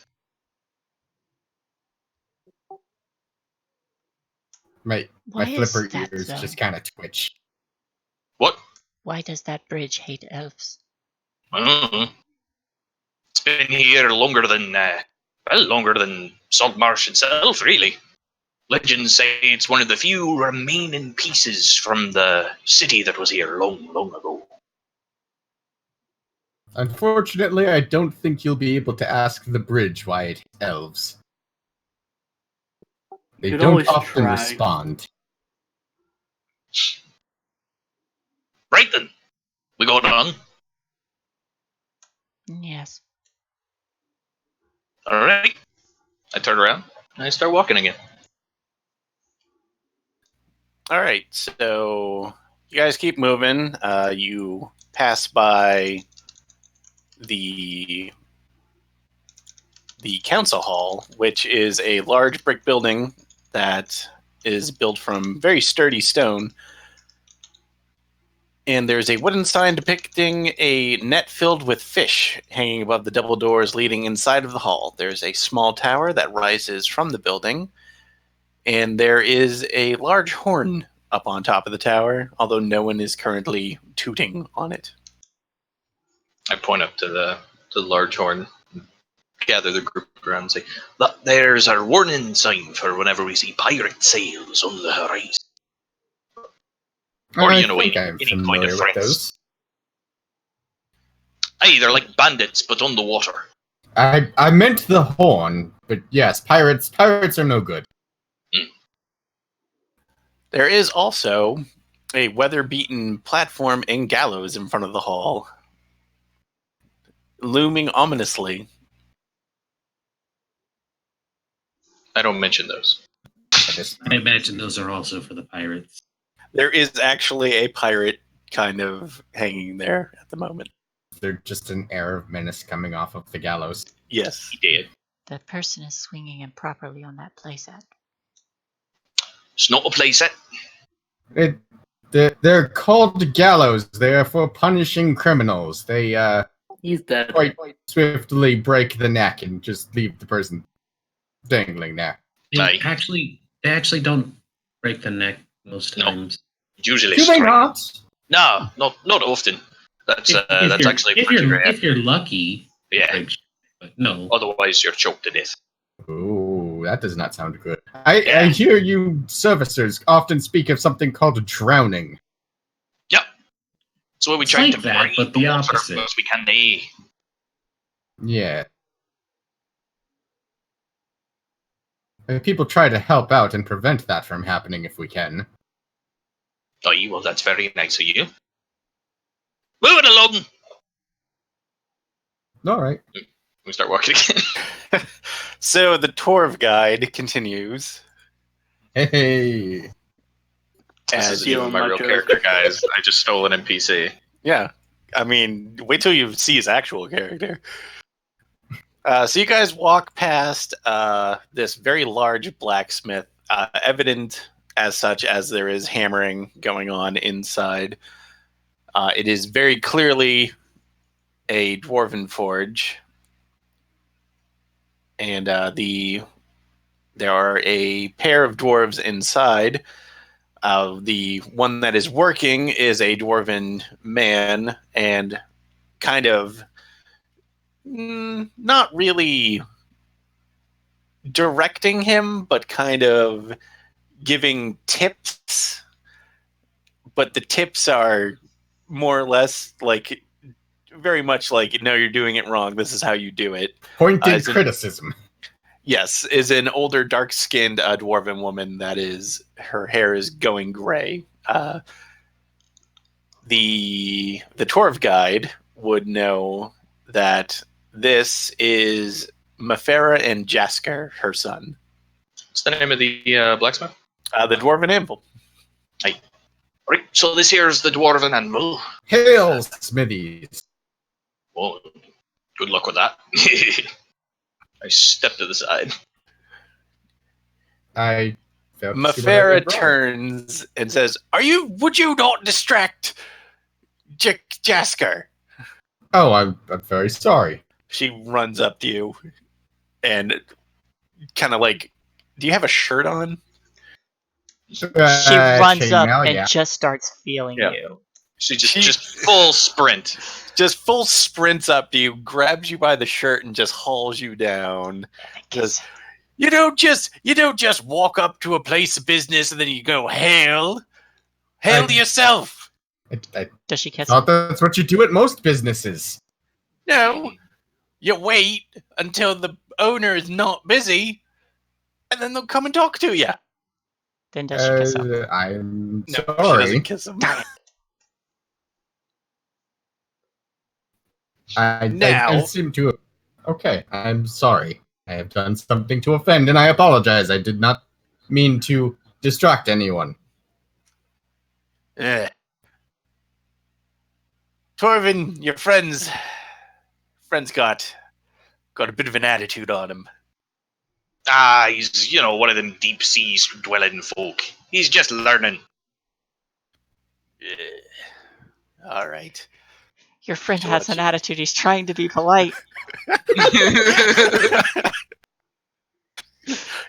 My Why flipper is that, ears though? just kind of twitch. What? Why does that bridge hate elves? I don't know. It's been here longer than Saltmarsh itself, really. Legends say it's one of the few remaining pieces from the city that was here long, long ago. Unfortunately, I don't think you'll be able to ask the bridge why it hates elves. They Could don't always often try. respond. Right then, we going on? Yes. Alright. I turn around and I start walking again. All right, so You guys keep moving. You pass by the council hall, which is a large brick building that is built from very sturdy stone. And there's a wooden sign depicting a net filled with fish hanging above the double doors leading inside of the hall. There's a small tower that rises from the building, and there is a large horn up on top of the tower, although no one is currently tooting on it. I point up to the large horn, gather the group around and say, "That there's our warning sign for whenever we see pirate sails on the horizon." Or, I you know, think any I'm kind of familiar with threats. those. Aye, they're like bandits, but on the water. I meant the horn, but yes, pirates are no good. There is also a weather-beaten platform and gallows in front of the hall, looming ominously. I don't mention those. I imagine those are also for the pirates. There is actually a pirate kind of hanging there at the moment. They're just an air of menace coming off of the gallows. Yes. He did. That person is swinging improperly on that playset. It's not a playset. They're called gallows. They are for punishing criminals. They He's dead. quite swiftly break the neck and just leave the person dangling there. They actually don't break the neck most No. times. Usually Do they straight. not? No, not often. That's actually if pretty rare. you're lucky. Yeah. breaks, but no. Otherwise, you're choked to death. Ooh, that does not sound good. I hear you servicers often speak of something called drowning. Yep. So we It's try like to that, break but the water opposite. as we can. They Yeah. People try to help out and prevent that from happening if we can. Oh, well, that's very nice of you. Move it along. All right. We start walking again. So the Torv guide continues. Hey. This As isn't even feeling my like real character, guys. I just stole an NPC. Yeah. I mean, wait till you see his actual character. So you guys walk past this very large blacksmith, evident as such as there is hammering going on inside. It is very clearly a dwarven forge. And there are a pair of dwarves inside. The one that is working is a dwarven man and kind of not really directing him, but kind of giving tips. But the tips are more or less like very much like, no, you're doing it wrong. This is how you do it. Pointed criticism. Yes, is an older, dark-skinned dwarven woman that is, her hair is going gray. The Torv guide would know that this is Mafera and Jasker, her son. What's the name of the blacksmith? The Dwarven Anvil. Right, so this here's the dwarven anvil. Hail, Smithies. Well, good luck with that. I step to the side. I failed to see Mafera that I turns and says, would you not distract Jasker? Oh, I'm very sorry. She runs up to you and kind of like, do you have a shirt on? She runs up chainmail, and yeah. just starts feeling Yeah. you. She just full sprint. Just full sprints up to you, grabs you by the shirt, and just hauls you down. Just, you don't just walk up to a place of business and then you go, hail to yourself. I Does she kiss thought him? that's what you do at most businesses. No, you wait until the owner is not busy, and then they'll come and talk to you. Then does she kiss him? I'm No, she sorry. doesn't kiss him. I seem to. Okay, I'm sorry. I have done something to offend, and I apologize. I did not mean to distract anyone. Torvin, your friend's got a bit of an attitude on him. Ah, he's, one of them deep sea dwelling folk. He's just learning. All right. Your friend So has what's an your- attitude. He's trying to be polite.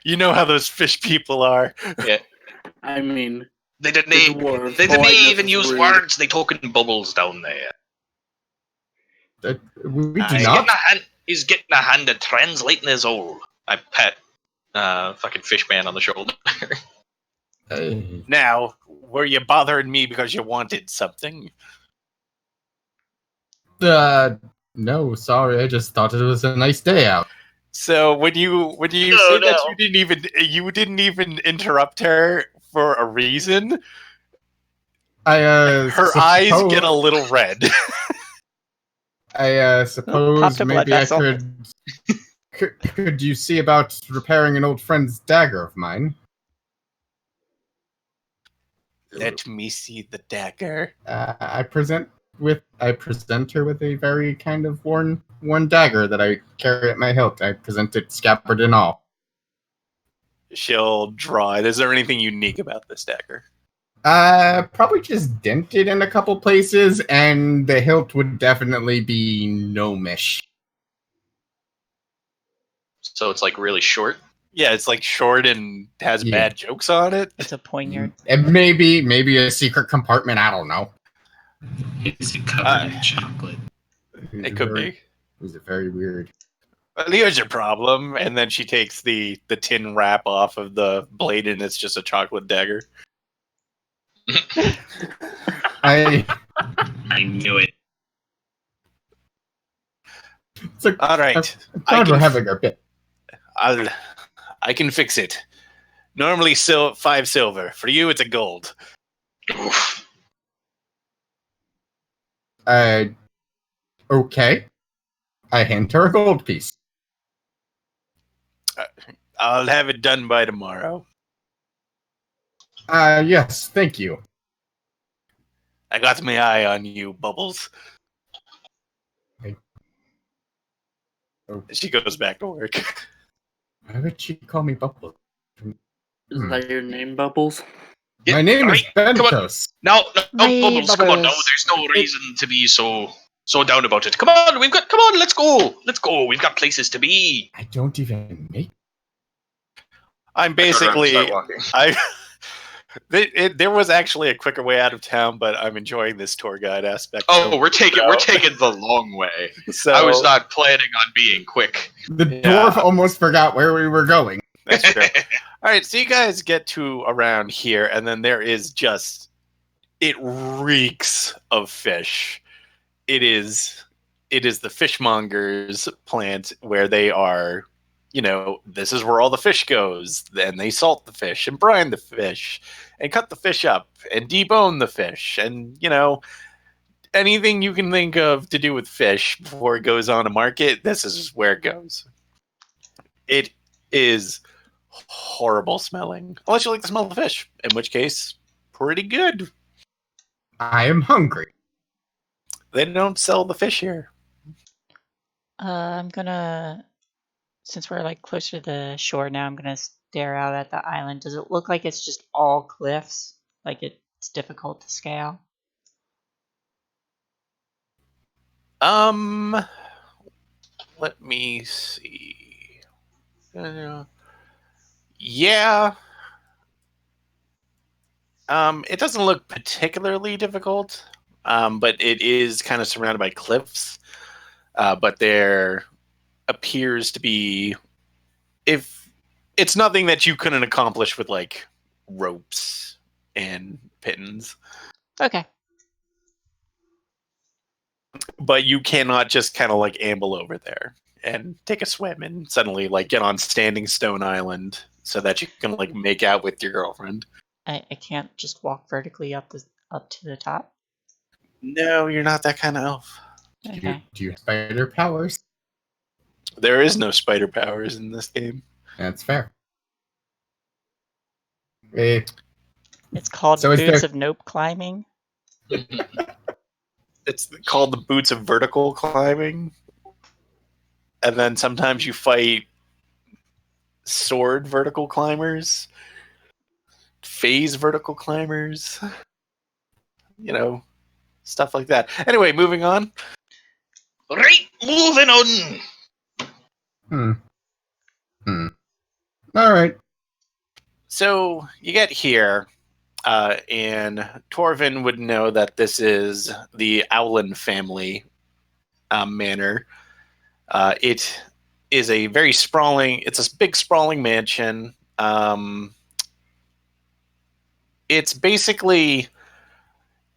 You know how those fish people are. Yeah. I mean, They didn't, the e- dwarves. they didn't politeness even is use rude. words. They talk in bubbles down there. We do I- not. He's getting a hand at translating his all. I pat fucking Fishman on the shoulder. Now, were you bothering me because you wanted something? No, sorry. I just thought it was a nice day out. So when you say that you didn't even interrupt her for a reason, I her eyes get a little red. I suppose Popped a blood maybe I vessel. could you see about repairing an old friend's dagger of mine? Let me see the dagger. I present her with a very kind of worn dagger that I carry at my hilt. I present it scabbard and all. She'll draw it. Is there anything unique about this dagger? Probably just dented in a couple places, and the hilt would definitely be gnomish. So it's like really short. Yeah, it's like short and has Yeah. bad jokes on it. It's a poignard. And maybe a secret compartment. I don't know. Is it covered in chocolate? It could be. It was very weird. Well, here's your problem. And then she takes the tin wrap off of the blade, and it's just a chocolate dagger. I knew it. All right. I'm glad we're having our bit. I can fix it. Normally 5 silver. For you, it's a gold. Oof. Okay. I hand her a gold piece. I'll have it done by tomorrow. Yes, thank you. I got my eye on you, Bubbles. Oh. She goes back to work. Why would she call me Bubbles? Isn't that your name, Bubbles? Yeah, My name is right, come on. Bentos. No, Hey, Bubbles, come on. No, Bubbles. there's no reason to be so down about it. Come on, let's go. We've got places to be. I don't even make. I'm basically... Start walking. There was actually a quicker way out of town, but I'm enjoying this tour guide aspect. Oh, we're taking the long way. So, I was not planning on being quick. The dwarf almost forgot where we were going. That's true. All right, so you guys get to around here, and then there is just... It reeks of fish. It is the fishmonger's plant where they are... this is where all the fish goes. Then they salt the fish and brine the fish and cut the fish up and debone the fish and, anything you can think of to do with fish before it goes on a market, this is where it goes. It is horrible smelling. Unless you like the smell of the fish, in which case, pretty good. I am hungry. They don't sell the fish here. I'm gonna, since we're like closer to the shore now, I'm gonna stare out at the island. Does it look like it's just all cliffs? Like it's difficult to scale? Let me see. Yeah. It doesn't look particularly difficult, but it is kind of surrounded by cliffs. But there appears to be, if it's nothing that you couldn't accomplish with like ropes and pittons. Okay. But you cannot just kind of like amble over there and take a swim and suddenly like get on Standing Stone Island so that you can like make out with your girlfriend. I can't just walk vertically up to the top. No, you're not that kind of elf. Okay. Do you have spider powers? There is no spider powers in this game. That's fair. It's called So is Boots there- of Nope Climbing. It's called the Boots of Vertical Climbing. And then sometimes you fight sword vertical climbers, phase vertical climbers, stuff like that. Anyway, moving on. Right, moving on. All right. So you get here, and Torvin would know that this is the Owlin family manor. It is a very sprawling. It's a big sprawling mansion. It's basically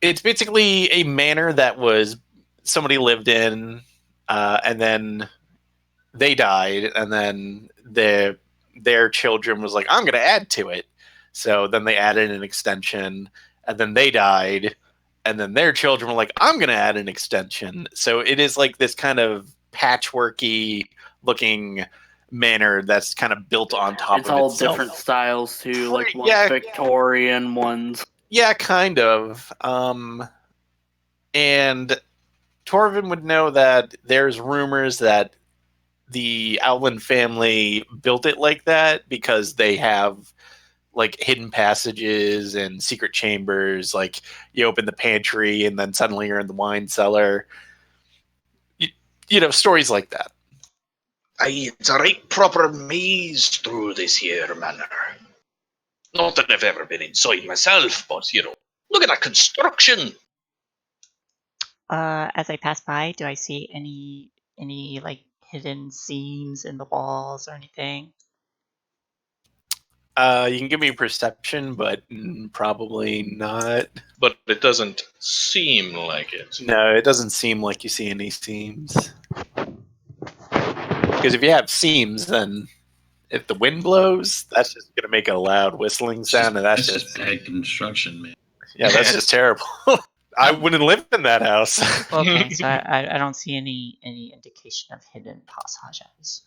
a manor that was somebody lived in, and then they died, and then their children was like, I'm going to add to it. So then they added an extension, and then they died, and then their children were like, I'm going to add an extension. So it is like this kind of patchworky looking manor that's kind of built on top It's of all itself. different styles too, like one's Yeah. Victorian, one's Yeah, kind of. And Torvin would know that there's rumors that the Owlin family built it like that because they have like hidden passages and secret chambers. Like you open the pantry and then suddenly you're in the wine cellar. Stories like that. Aye, it's a right proper maze through this here manor. Not that I've ever been inside myself, but, look at that construction. As I pass by, do I see any like hidden seams in the walls or anything? You can give me a perception, but probably not. But it doesn't seem like it. No, it doesn't seem like you see any seams. Because if you have seams, then if the wind blows, that's just going to make a loud whistling sound, and that's just bad construction, man. Yeah, that's just terrible. I wouldn't live in that house. Okay, so I don't see any indication of hidden passages.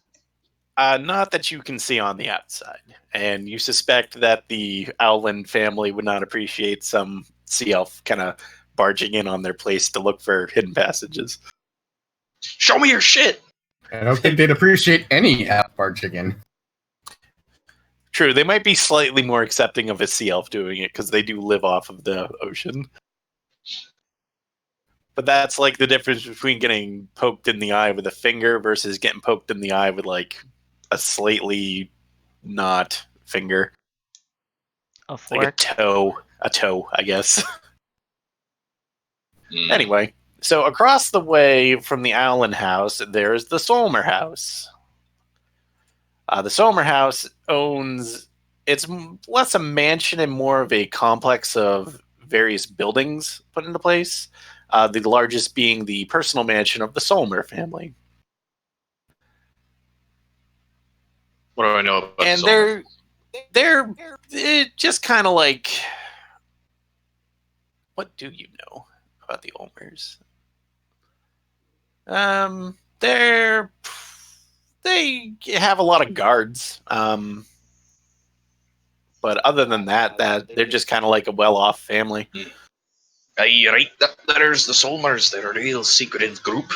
Not that you can see on the outside. And you suspect that the Owlin family would not appreciate some sea elf kind of barging in on their place to look for hidden passages. Show me your shit! I don't think they'd appreciate any app barging in. True, they might be slightly more accepting of a sea elf doing it because they do live off of the ocean. But that's like the difference between getting poked in the eye with a finger versus getting poked in the eye with like a slightly not finger. A fork? Like a toe, I guess. Anyway, so across the way from the Owlin house, there's the Solmer house. The Solmer house it's less a mansion and more of a complex of various buildings put into place. The largest being the personal mansion of the Solmer family. What do I know about And Solmer? they're just kind of like, what do you know about the Olmers? They have a lot of guards. But other than that they're just kind of like a well-off family. Aye, right. There's the Solmers. They're a real secretive group.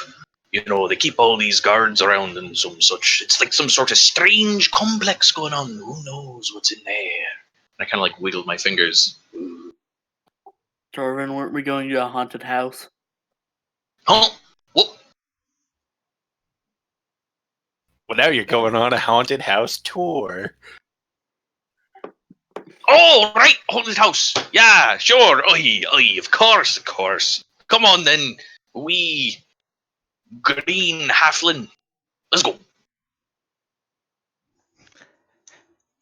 They keep all these guards around and some such. It's like some sort of strange complex going on. Who knows what's in there? And I kind of like wiggled my fingers. Torvin, weren't we going to a haunted house? Huh? What? Well, now you're going on a haunted house tour. Oh, right, haunted house. Yeah, sure. Aye, of course. Come on then, wee green halfling. Let's go.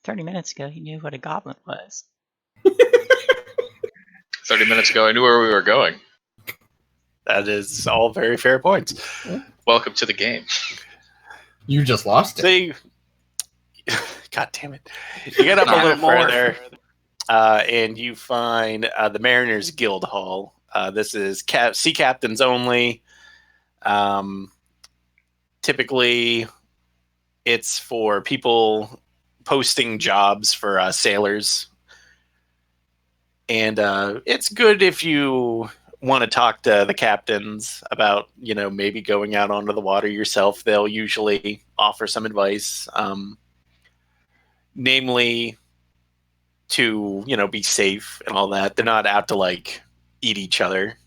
30 minutes ago, he knew what a goblin was. 30 minutes ago, I knew where we were going. That is all very fair points. Welcome to the game. You just lost it. God damn it. You get up a little further, and you find the Mariners Guild Hall. This is sea captains only. Typically, it's for people posting jobs for sailors. And it's good if you want to talk to the captains about, maybe going out onto the water yourself, they'll usually offer some advice, namely to, be safe and all that. They're not out to like eat each other.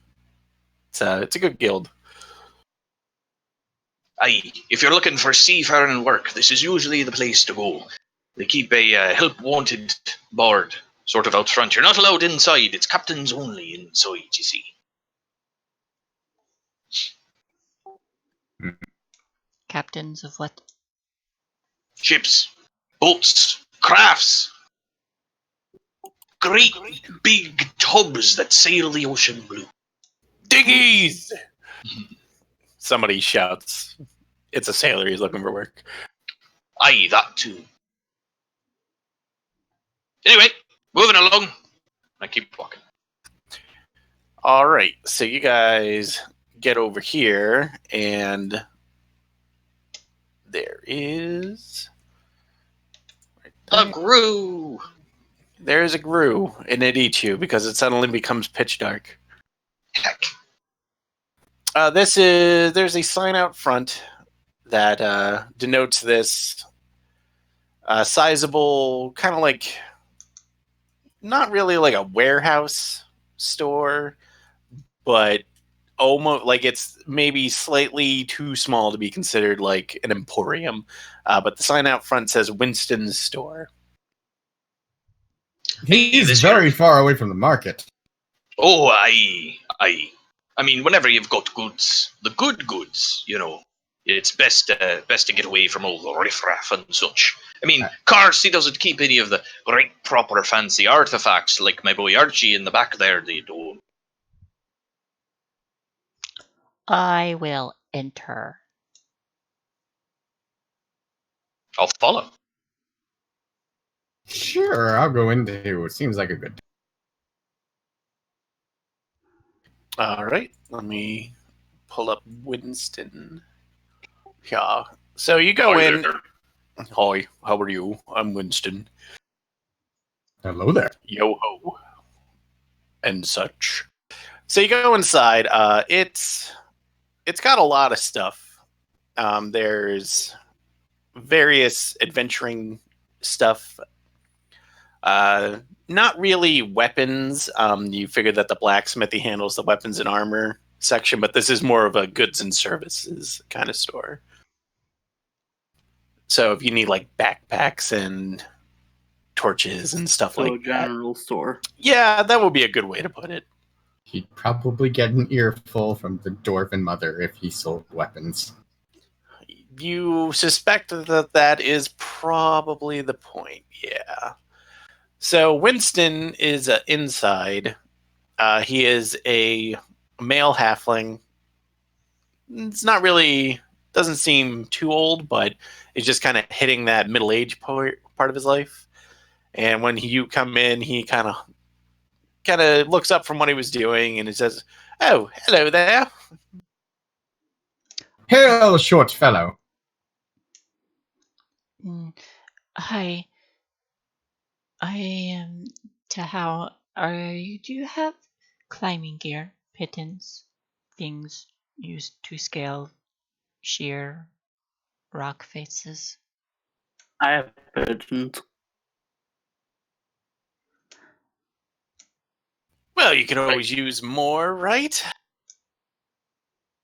It's a good guild. Aye, if you're looking for seafaring work, this is usually the place to go. They keep a help wanted board sort of out front. You're not allowed inside. It's captains only inside, you see. Captains of what? Ships, boats, crafts. Great big tubs that sail the ocean blue. Diggies! Somebody shouts. It's a sailor. He's looking for work. Aye, that too. Anyway, moving along. I keep walking. All right. So you guys get over here, and there is A grue. There's a grue, and it eats you because it suddenly becomes pitch dark. Heck. There's a sign out front that denotes this sizable, kind of like, not really like a warehouse store, but almost like it's maybe slightly too small to be considered like an emporium. But the sign out front says Winston's store. He's very far away from the market. Oh, aye. I mean, whenever you've got goods, the good goods, it's best to get away from all the riffraff and such. I mean, Carsey doesn't keep any of the great proper fancy artifacts like my boy Archie in the back there, they don't. I will enter. I'll follow. Sure, I'll go into it. Seems like a good. All right, let me pull up Winston. Yeah. So you go in. There. Hi, how are you? I'm Winston. Hello there. Yo ho. And such. So you go inside. It's got a lot of stuff. There's various adventuring stuff. Not really weapons. You figure that the blacksmithy handles the weapons and armor section, but this is more of a goods and services kind of store. So if you need like backpacks and torches and stuff like that. General store. Yeah, that would be a good way to put it. He'd probably get an earful from the dwarven mother if he sold weapons. You suspect that is probably the point, yeah. So Winston is inside. He is a male halfling. It's not really, doesn't seem too old, but it's just kind of hitting that middle-aged part of his life. And when you come in, he kind of looks up from what he was doing, and he says, "Oh, hello there." Hail, short fellow. Hi. I am Tahao. Do you have climbing gear, pittance, things used to scale sheer rock faces? I have pigeons. Well, you can always use more, right?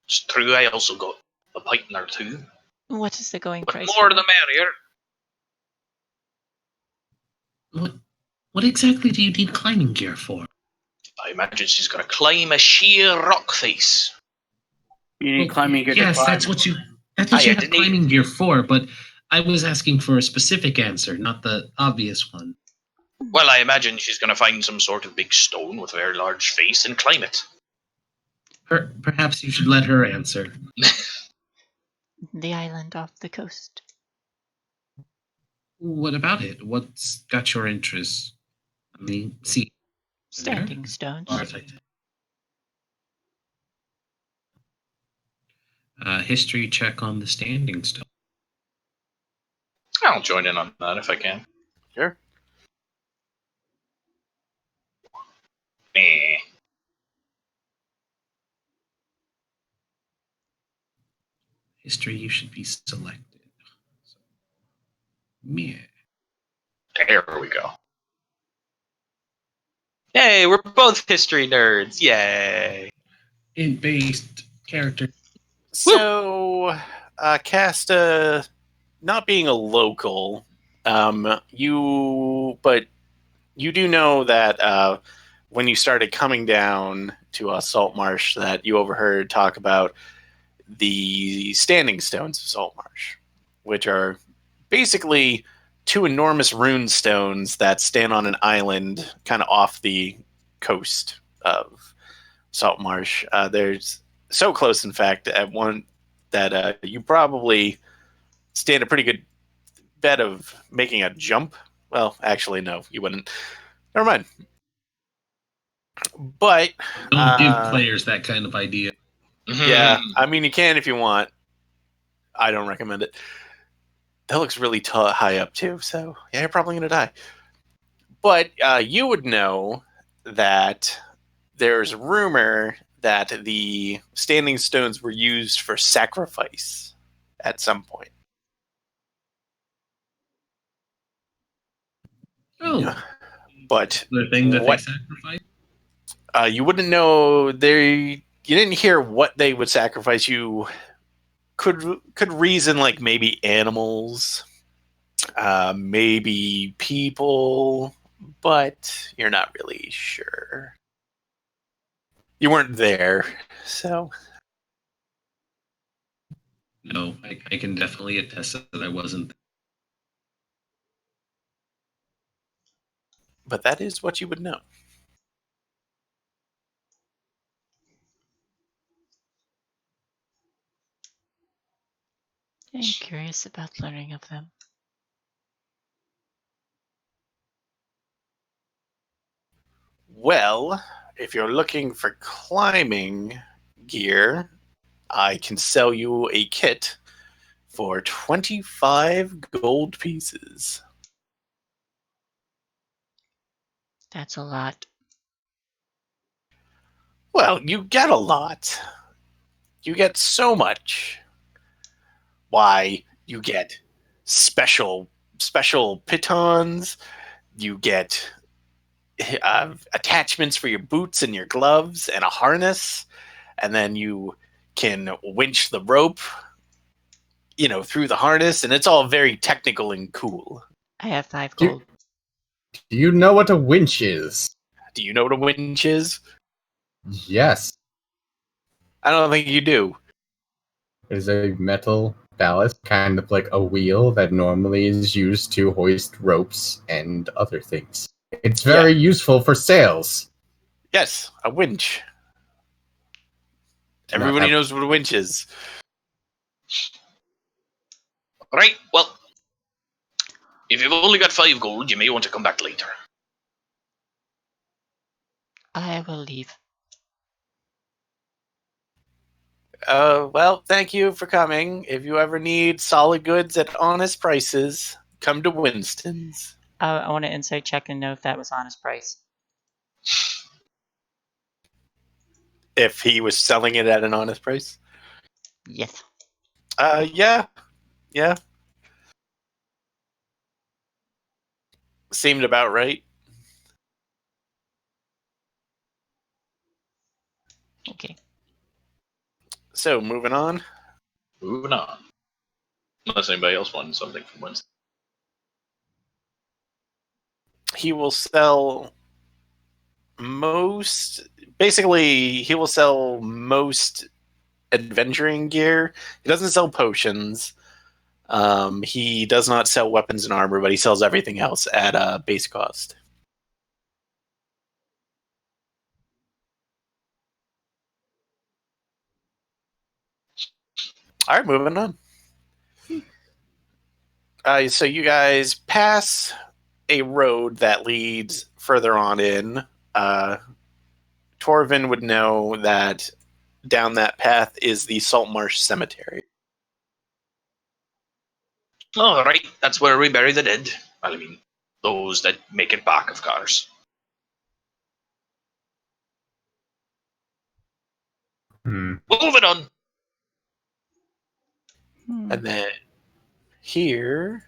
It's true, I also got a python or two. What is the going But price? more for the merrier. What exactly do you need climbing gear for? I imagine she's going to climb a sheer rock face. You need climbing gear to Yes, climb. that's what you have climbing gear for, but I was asking for a specific answer, not the obvious one. Well, I imagine she's going to find some sort of big stone with a very large face and climb it. Perhaps you should let her answer. The island off the coast. What about it? What's got your interest? I mean, see. Standing stones. History check on the standing stone. I'll join in on that if I can. Sure. history, you should be selected. So, yeah. There we go. Hey, we're both history nerds. Yay. Int-based character. So, Casta, not being a local, you do know that when you started coming down to Saltmarsh, that you overheard talk about the standing stones of Saltmarsh, which are basically two enormous rune stones that stand on an island kind of off the coast of Saltmarsh. There's so close, in fact, at one that you probably stand a pretty good bet of making a jump. Well, actually, no, you wouldn't. Never mind. But Don't give players that kind of idea. Yeah, I mean, you can if you want. I don't recommend it. That looks really high up too, so yeah, you're probably gonna die. But you would know that there's rumor that the standing stones were used for sacrifice at some point. Oh, but the thing that they sacrifice? You wouldn't know. You didn't hear what they would sacrifice. You could reason like maybe animals, maybe people, but you're not really sure. You weren't there, so. No, I can definitely attest that I wasn't. But that is what you would know. I'm curious about learning of them. Well, if you're looking for climbing gear, I can sell you a kit for 25 gold pieces. That's a lot. Well, you get a lot. You get so much. Why, you get special pitons. You get attachments for your boots and your gloves and a harness. And then you can winch the rope, through the harness. And it's all very technical and cool. I have 5 gold. Do you know what a winch is? Do you know what a winch is? Yes. I don't think you do. It's a metal ballast, kind of like a wheel that normally is used to hoist ropes and other things. It's very useful for sails. Yes, a winch. Everybody knows what a winch is. Right, well, if you've only got 5 gold, you may want to come back later. I will leave. Well, thank you for coming. If you ever need solid goods at honest prices, come to Winston's. I want to insight check and know if that was honest price. If he was selling it at an honest price? Yes. Yeah. Seemed about right. Okay. So, moving on. Unless anybody else wanted something from Winston. He will sell most adventuring gear. He doesn't sell potions. He does not sell weapons and armor, but he sells everything else at base cost. All right, moving on. So you guys pass a road that leads further on in. Torvin would know that down that path is the Saltmarsh Cemetery. All right, that's where we bury the dead. Well, I mean, those that make it back, of course. Moving on. And then here,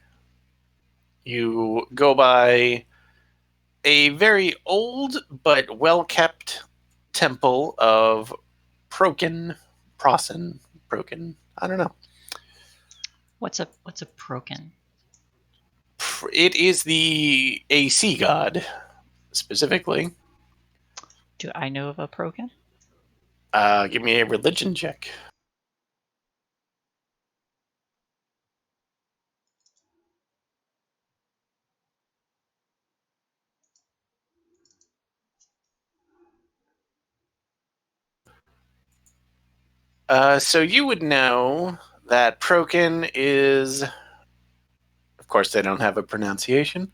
you go by a very old but well-kept temple of Prokin. I don't know. What's a Prokin? It is the AC god, specifically. Do I know of a Prokin? Give me a religion check. So you would know that Prokin is, of course, they don't have a pronunciation.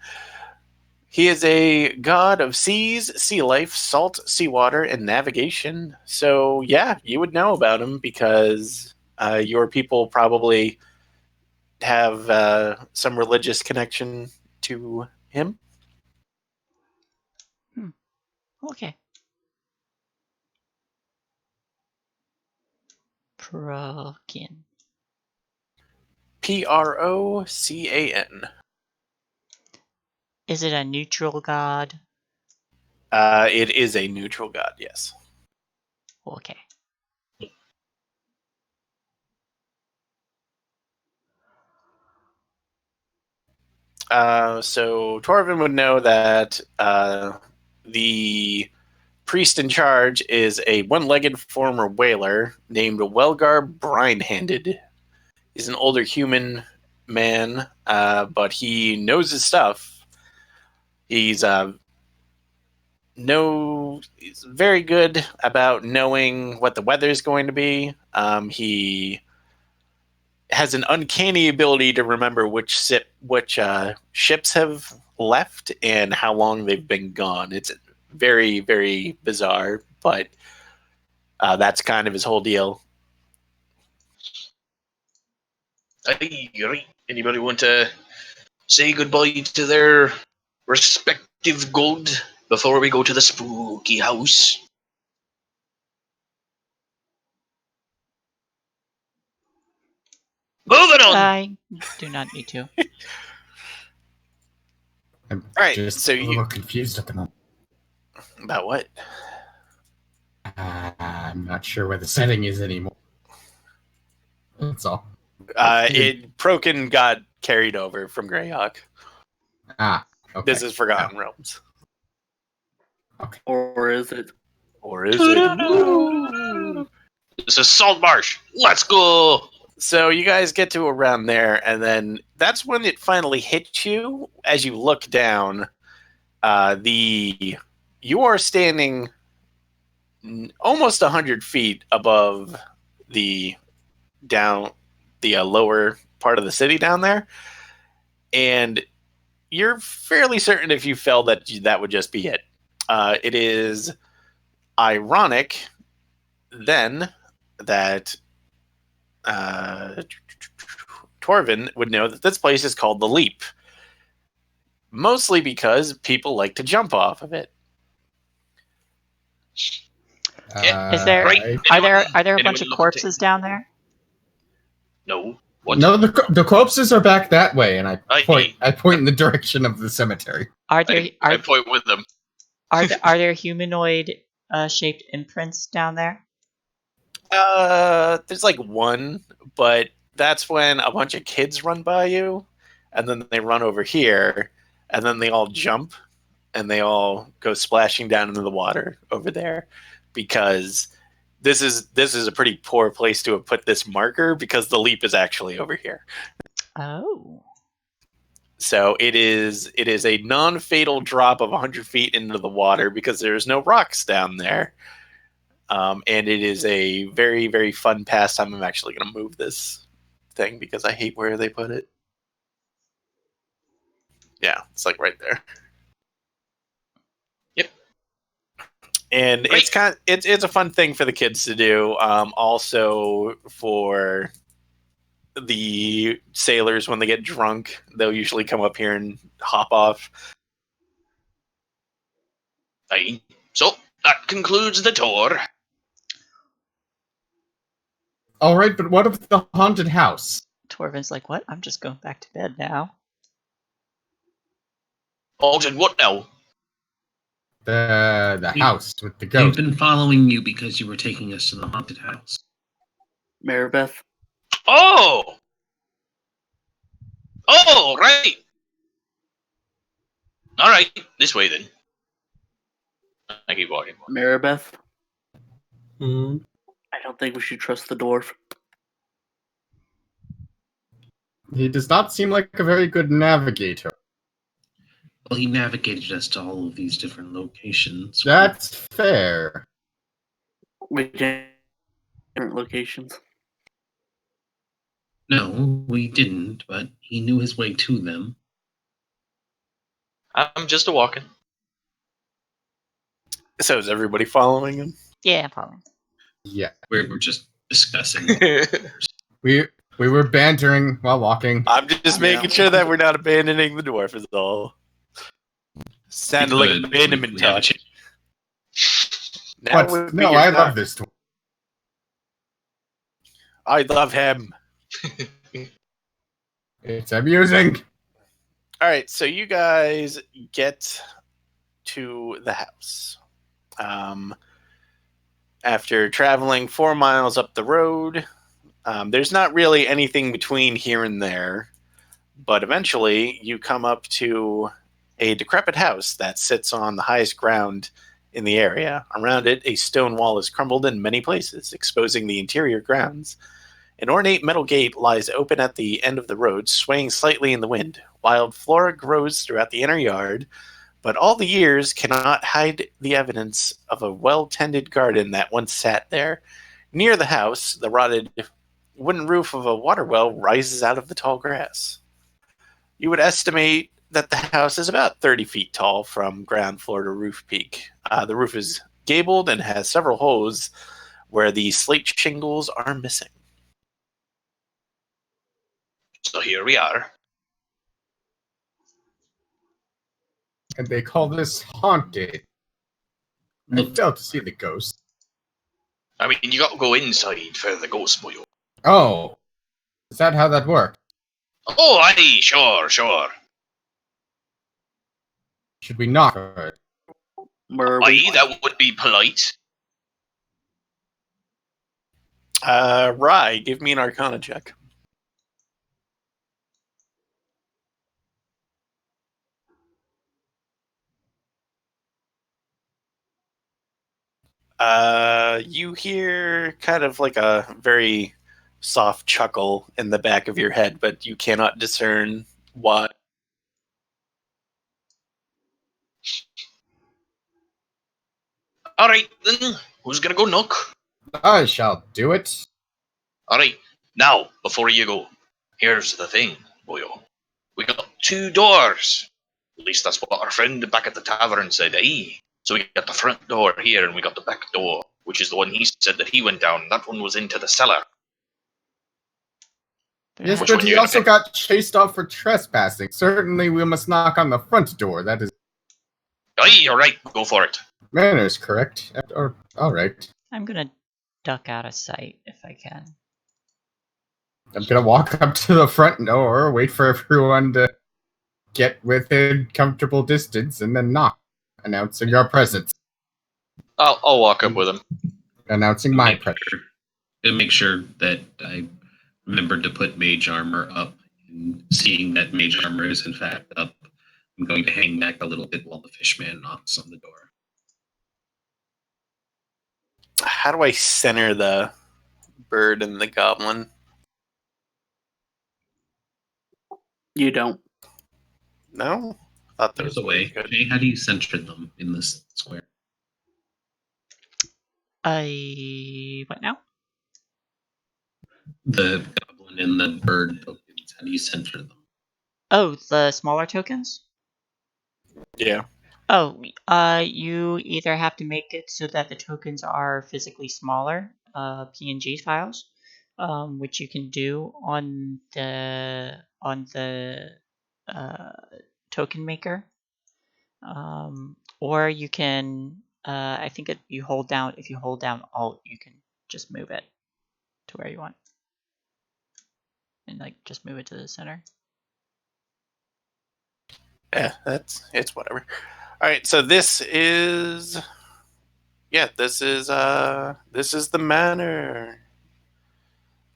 He is a god of seas, sea life, salt, seawater, and navigation. So yeah, you would know about him because your people probably have some religious connection to him. Okay. Prokin. Procan. Is it a neutral god? It is a neutral god, yes. Okay. So Torvin would know that the priest in charge is a one-legged former whaler named Welgar Brinehanded. He's an older human man, but he knows his stuff. He's he's very good about knowing what the weather is going to be. He has an uncanny ability to remember which ships have left and how long they've been gone. It's very, very bizarre, but that's kind of his whole deal. Anybody want to say goodbye to their respective god before we go to the spooky house? Moving on! I do not need to. I'm Right, just so a little confused at the moment. About what? I'm not sure where the setting is anymore. That's all. Prokin got carried over from Greyhawk. Okay. This is Forgotten Realms. Okay. Or is it? Or is it? This is Saltmarsh. Let's go! So you guys get to around there, and then that's when it finally hits you as you look down. You are standing almost 100 feet above the lower part of the city down there, and you're fairly certain if you fell that would just be it. It is ironic then that Torvin would know that this place is called the Leap, mostly because people like to jump off of it. Is there Right. are there a bunch Anyone of look at corpses down there? No. What? No, the corpses are back that way, and I I- point in the direction of the cemetery. Are there I point with them. are there humanoid shaped imprints down there? There's like one, but that's when a bunch of kids run by you, and then they run over here, and then they all jump, and they all go splashing down into the water over there, because this is a pretty poor place to have put this marker, because the Leap is actually over here. Oh. So it is a non-fatal drop of 100 feet into the water because there's no rocks down there. And it is a very, very fun pastime. I'm actually going to move this thing because I hate where they put it. Yeah, it's like right there. Yep. And Great. it's a fun thing for the kids to do. Also for the sailors, when they get drunk, they'll usually come up here and hop off. Aye. So that concludes the tour. All right, but what of the haunted house? Torvin's like, what? I'm just going back to bed now. Oh, and what now? The house with the We've ghost. been following you because you were taking us to the haunted house. Maribeth. Oh! Oh, right! Alright, this way then. I keep walking. Maribeth. Hmm. I don't think we should trust the dwarf. He does not seem like a very good navigator. Well, he navigated us to all of these different locations. That's fair. We can different locations. No, we didn't, but he knew his way to them. I'm just a walking. So is everybody following him? Yeah, I'm following. Yeah. We're just discussing. We were bantering while walking. I'm just making sure that we're not abandoning the dwarf is all. Sounded like Good. abandonment We have a talk. But would be no, your I time. love this dwarf. I love him. It's amusing. All right, so you guys get to the house. After traveling 4 miles up the road, there's not really anything between here and there, but eventually you come up to a decrepit house that sits on the highest ground in the area. Around it, a stone wall is crumbled in many places, exposing the interior grounds. An ornate metal gate lies open at the end of the road, swaying slightly in the wind. Wild flora grows throughout the inner yard, but all the years cannot hide the evidence of a well-tended garden that once sat there. Near the house, the rotted wooden roof of a water well rises out of the tall grass. You would estimate that the house is about 30 feet tall from ground floor to roof peak. The roof is gabled and has several holes where the slate shingles are missing. So here we are. And they call this haunted. I Look, failed to see the ghost. I mean, you got to go inside for the ghost boy. Oh. Is that how that works? Oh, aye, sure. Should we knock on it? Where are Aye, we? that would be polite. Rye, give me an Arcana check. You hear kind of like a very soft chuckle in the back of your head, but you cannot discern why. Alright, then, who's gonna go knock? I shall do it. Alright, now, before you go, here's the thing, boyo. We got 2 doors. At least that's what our friend back at the tavern said, eh? So we got the front door here, and we got the back door, which is the one he said that he went down. That one was into the cellar. Yes, Which but one he you gonna also pick? got chased off for trespassing. Certainly we must knock on the front door. That is Aye, alright, go for it. manners, correct? Alright. I'm gonna duck out of sight if I can. I'm gonna walk up to the front door, wait for everyone to get within comfortable distance, and then knock, announcing your presence. I'll walk up with him. Announcing my presence. To make sure that I remembered to put mage armor up. And seeing that mage armor is in fact up, I'm going to hang back a little bit while the fishman knocks on the door. How do I center the bird and the goblin? You don't. No? Thought that There's was a way. good. Jay, how do you center them in this square? What now? The goblin and the bird tokens, how do you center them? Oh, the smaller tokens? Yeah. Oh, you either have to make it so that the tokens are physically smaller, PNG files, which you can do on the token maker, or you can. I think if you hold down Alt, you can just move it to where you want. and like just move it to the center. Yeah, it's whatever. All right, so this is the manor.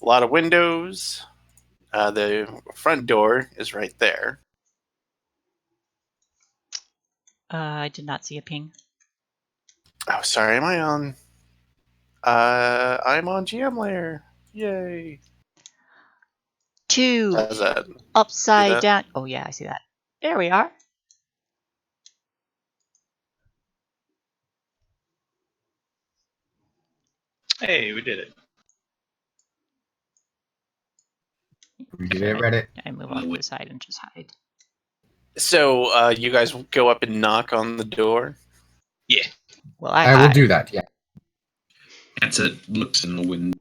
A lot of windows. The front door is right there. I did not see a ping. Oh, sorry. Am I on? I'm on GM layer. Yay! 2 How's that? upside that? down. Oh yeah, I see that. There we are. Hey, we did it. We did it, Reddit. I move off to the side and just hide. So you guys go up and knock on the door. Yeah. Well, I will do that. Yeah. That's it. Looks in the window.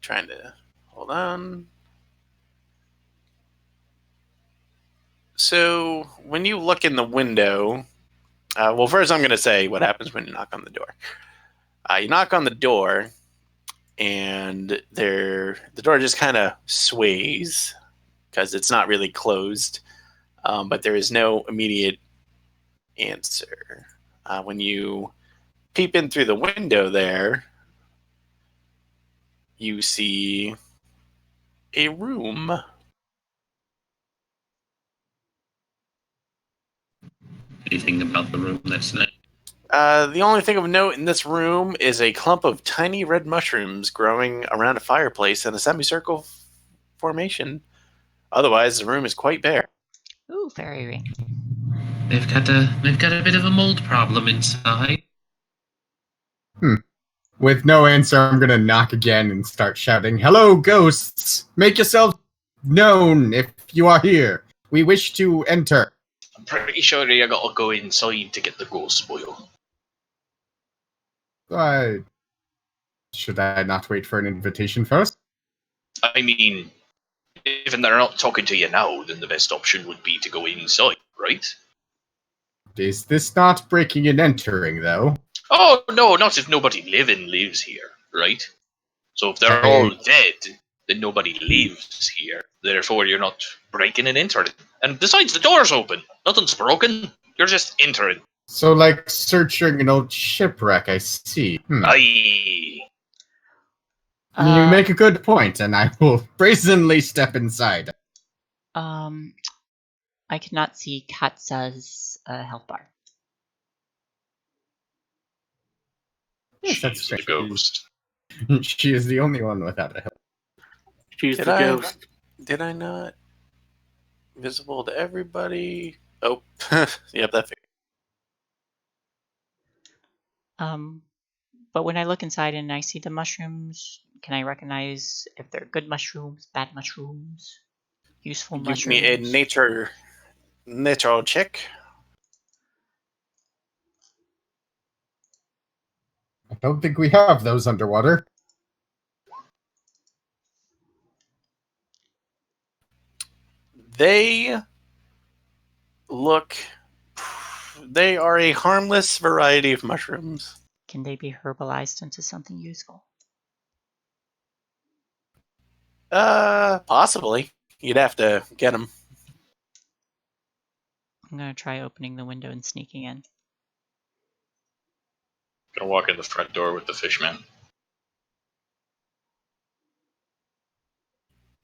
Trying to hold on. So when you look in the window, well, first I'm going to say what happens when you knock on the door. You knock on the door, and the door just kind of sways because it's not really closed, but there is no immediate answer. When you peep in through the window there, you see a room. Anything about the room that's nice? The only thing of note in this room is a clump of tiny red mushrooms growing around a fireplace in a semicircle formation. Otherwise, the room is quite bare. Ooh, fairy ring. They've got a bit of a mold problem inside. With no answer, I'm gonna knock again and start shouting, "Hello, ghosts! Make yourselves known if you are here. We wish to enter." I'm pretty sure you gotta go inside to get the ghost spoil. Should I not wait for an invitation first? I mean, if they're not talking to you now, then the best option would be to go inside, right? Is this not breaking and entering, though? Oh, no, not if nobody living lives here, right? So if they're all dead, then nobody lives here. Therefore, you're not breaking and entering. And besides, the door's open. Nothing's broken. You're just entering. So, like searching an old shipwreck, I see. Aye. You make a good point, and I will brazenly step inside. I cannot see Katsa's health bar. Yes, that's She's the strange. ghost. She is the only one without a health. She's the ghost. Did I not? Visible to everybody. Oh, yep, that figured. But when I look inside and I see the mushrooms, can I recognize if they're good mushrooms, bad mushrooms, useful mushrooms? Give me a nature check. I don't think we have those underwater. They are a harmless variety of mushrooms. Can they be herbalized into something useful? Possibly. You'd have to get them. I'm gonna try opening the window and sneaking in. Gonna walk in the front door with the fishman.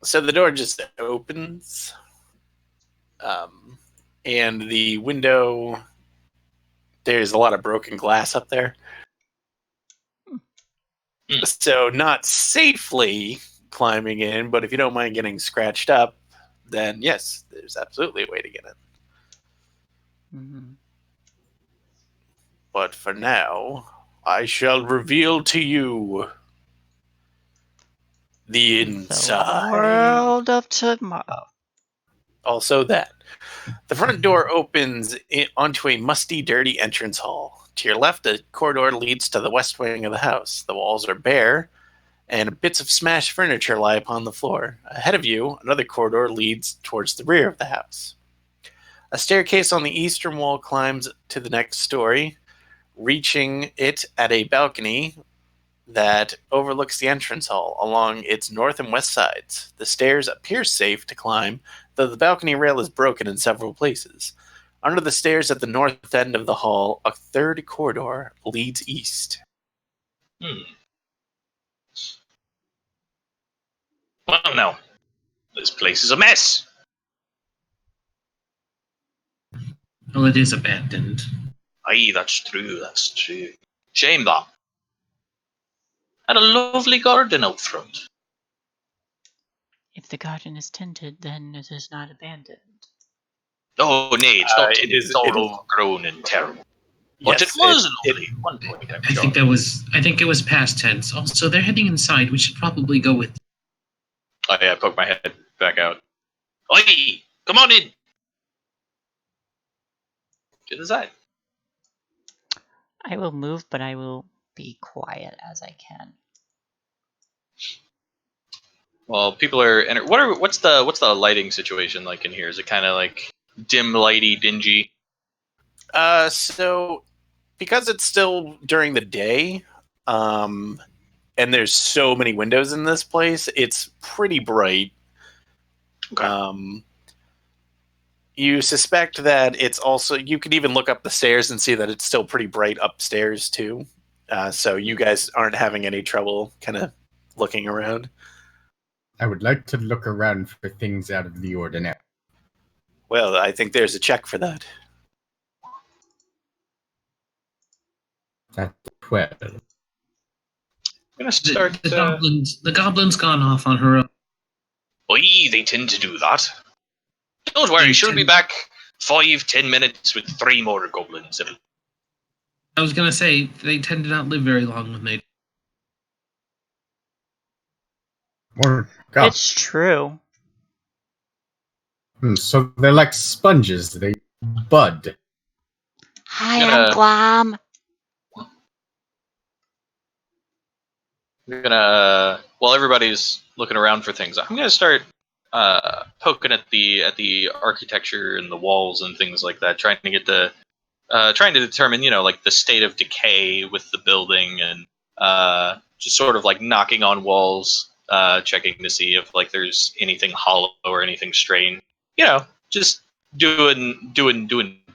So the door just opens. And the window, there's a lot of broken glass up there. So not safely climbing in, but if you don't mind getting scratched up, then yes, there's absolutely a way to get in. Mm-hmm. But for now, I shall reveal to you the inside. The world of tomorrow. Also that. The front door opens onto a musty, dirty entrance hall. To your left, a corridor leads to the west wing of the house. The walls are bare, and bits of smashed furniture lie upon the floor. Ahead of you, another corridor leads towards the rear of the house. A staircase on the eastern wall climbs to the next story, reaching it at a balcony that overlooks the entrance hall along its north and west sides. The stairs appear safe to climb, though the balcony rail is broken in several places. Under the stairs at the north end of the hall, a third corridor leads east. Well, no. This place is a mess. Oh, it is abandoned. Aye, that's true. Shame that. Had a lovely garden out front. If the garden is tended, then it is not abandoned. Oh, nay, it's not. It is- It's all it is- overgrown and terrible. But it Yes, was lovely at one point, I'm I sure. think it was past tense. Also, they're heading inside. We should probably go with. Oh, yeah, I poked my head back out. Oi! Come on in! To the side. I will move, but I will be quiet as I can. Well, people are. What's the lighting situation like in here? Is it kind of like dim, lighty, dingy? So because it's still during the day, and there's so many windows in this place, it's pretty bright. Okay. You suspect that it's also. You could even look up the stairs and see that it's still pretty bright upstairs too. So you guys aren't having any trouble kind of looking around. I would like to look around for things out of the ordinary. Well, I think there's a check for that. At 12. I'm gonna start. The goblin's gone off on her own. Oi, they tend to do that. Don't worry, she'll be back 5-10 minutes with 3 more goblins. I was gonna say they tend to not live very long when they. Or God. It's true. So they're like sponges. They bud. Hi, Gonna- I'm Guam. I'm gonna, while everybody's looking around for things, I'm gonna start poking at the architecture and the walls and things like that, trying to determine, like the state of decay with the building, and just sort of like knocking on walls, checking to see if like there's anything hollow or anything strange. Just doing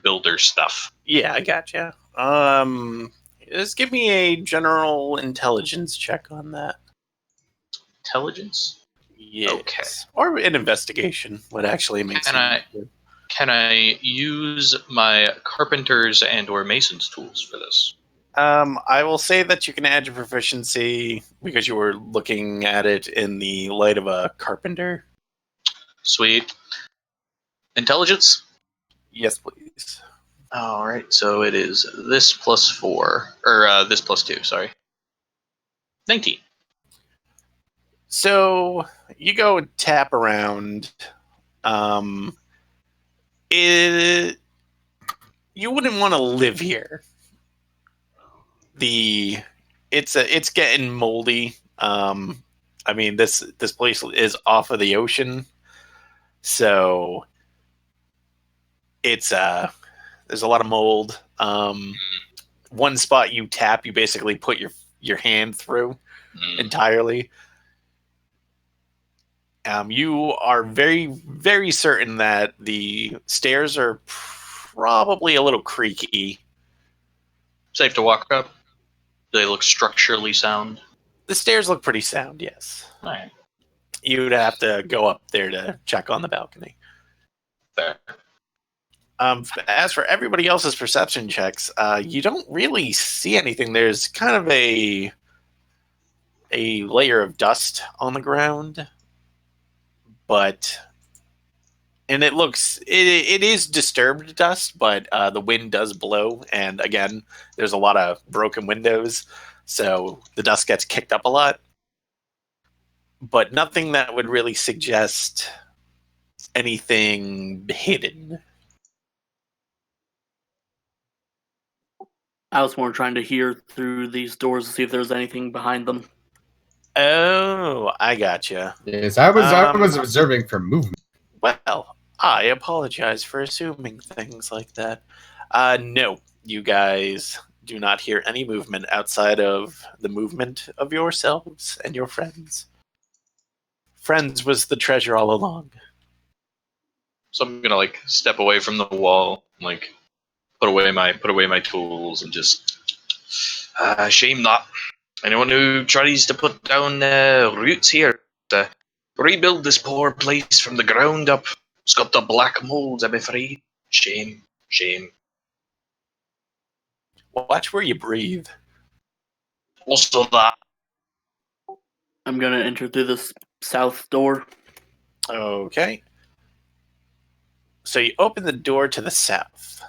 builder stuff. Yeah, I gotcha. Just give me a general intelligence check on that. Intelligence. Yes. Okay. Or an investigation would actually make sense. Can I use my carpenter's and/or mason's tools for this? I will say that you can add your proficiency because you were looking at it in the light of a carpenter. Sweet. Intelligence? Yes, please. All right, so it is this plus 4, or this plus 2, sorry. 19. So you go and tap around. You wouldn't want to live here. It's getting moldy. I mean this place is off of the ocean, so it's there's a lot of mold. One spot you tap, you basically put your hand through entirely. You are very, very certain that the stairs are probably a little creaky. Safe to walk up? Do they look structurally sound? The stairs look pretty sound, yes. All right. You would have to go up there to check on the balcony. Fair. As for everybody else's perception checks, you don't really see anything. There's kind of a layer of dust on the ground, and it is disturbed dust, but the wind does blow, and again, there's a lot of broken windows, so the dust gets kicked up a lot. But nothing that would really suggest anything hidden. I was more trying to hear through these doors to see if there's anything behind them. Oh, I gotcha. Yes, I was observing for movement. Well, I apologize for assuming things like that. No, you guys do not hear any movement outside of the movement of yourselves and your friends. Friends was the treasure all along. So I'm gonna like step away from the wall, like put away my tools, and just shame that anyone who tries to put down roots here to rebuild this poor place from the ground up. It's got the black mold, I'm afraid. Shame, shame. Watch where you breathe. Also that. I'm gonna enter through this south door. Okay. So you open the door to the south.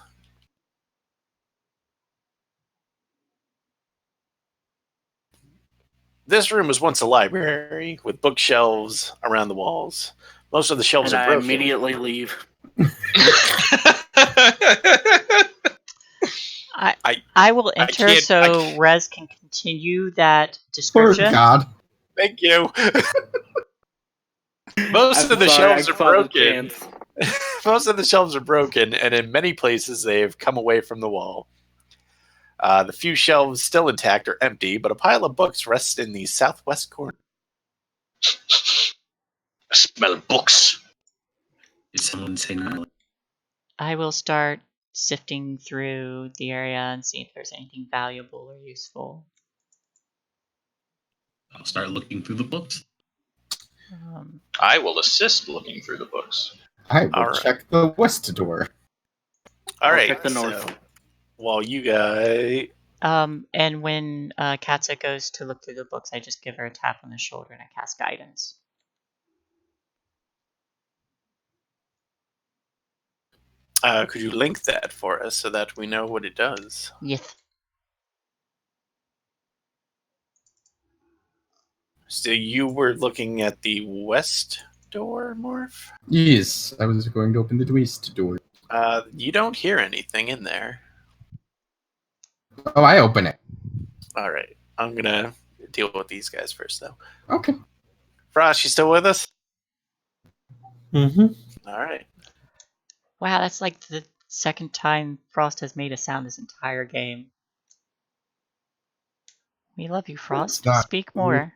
This room was once a library with bookshelves around the walls. Most of the shelves And are I broken. immediately leave. I will enter can't- so Rez can continue that Poor description. God. Thank you. Most of the shelves are broken. Most of the shelves are broken, and in many places they've come away from the wall. The few shelves still intact are empty, but a pile of books rests in the southwest corner. I smell books. Did someone say no? I will start sifting through the area and see if there's anything valuable or useful. I'll start looking through the books. I will assist looking through the books. I will All right. check the west door. All I'll right, check the north. so while you guys... And when Katza goes to look through the books, I just give her a tap on the shoulder and I cast guidance. could you link that for us so that we know what it does? Yes. So you were looking at the west door, Morph? Yes, I was going to open the west door. You don't hear anything in there. Oh, I open it. All right. I'm going to deal with these guys first, though. Okay. Frost, you still with us? Mm-hmm. All right. Wow, that's like the second time Frost has made a sound this entire game. We love you, Frost. not- Speak more.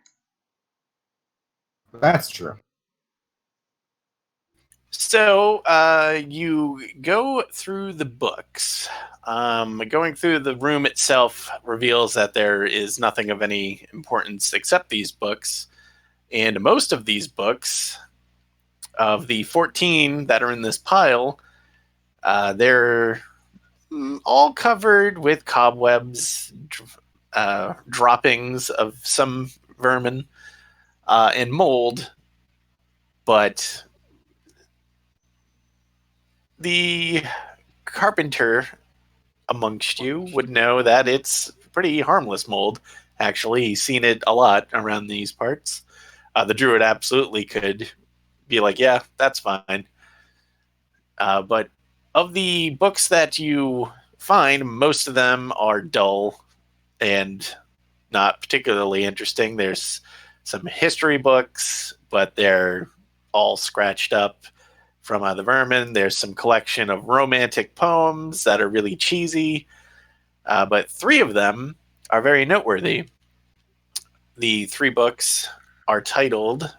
That's true. So you go through the books. Going through the room itself reveals that there is nothing of any importance except these books. And most of these books, of the 14 that are in this pile, they're all covered with cobwebs, droppings of some vermin, and mold. But the carpenter amongst you would know that it's pretty harmless mold. Actually, he's seen it a lot around these parts. The druid absolutely could be like, yeah, that's fine. But of the books that you find, most of them are dull and not particularly interesting. There's some history books, but they're all scratched up from the vermin. There's some collection of romantic poems that are really cheesy, but 3 of them are very noteworthy. The 3 books are titled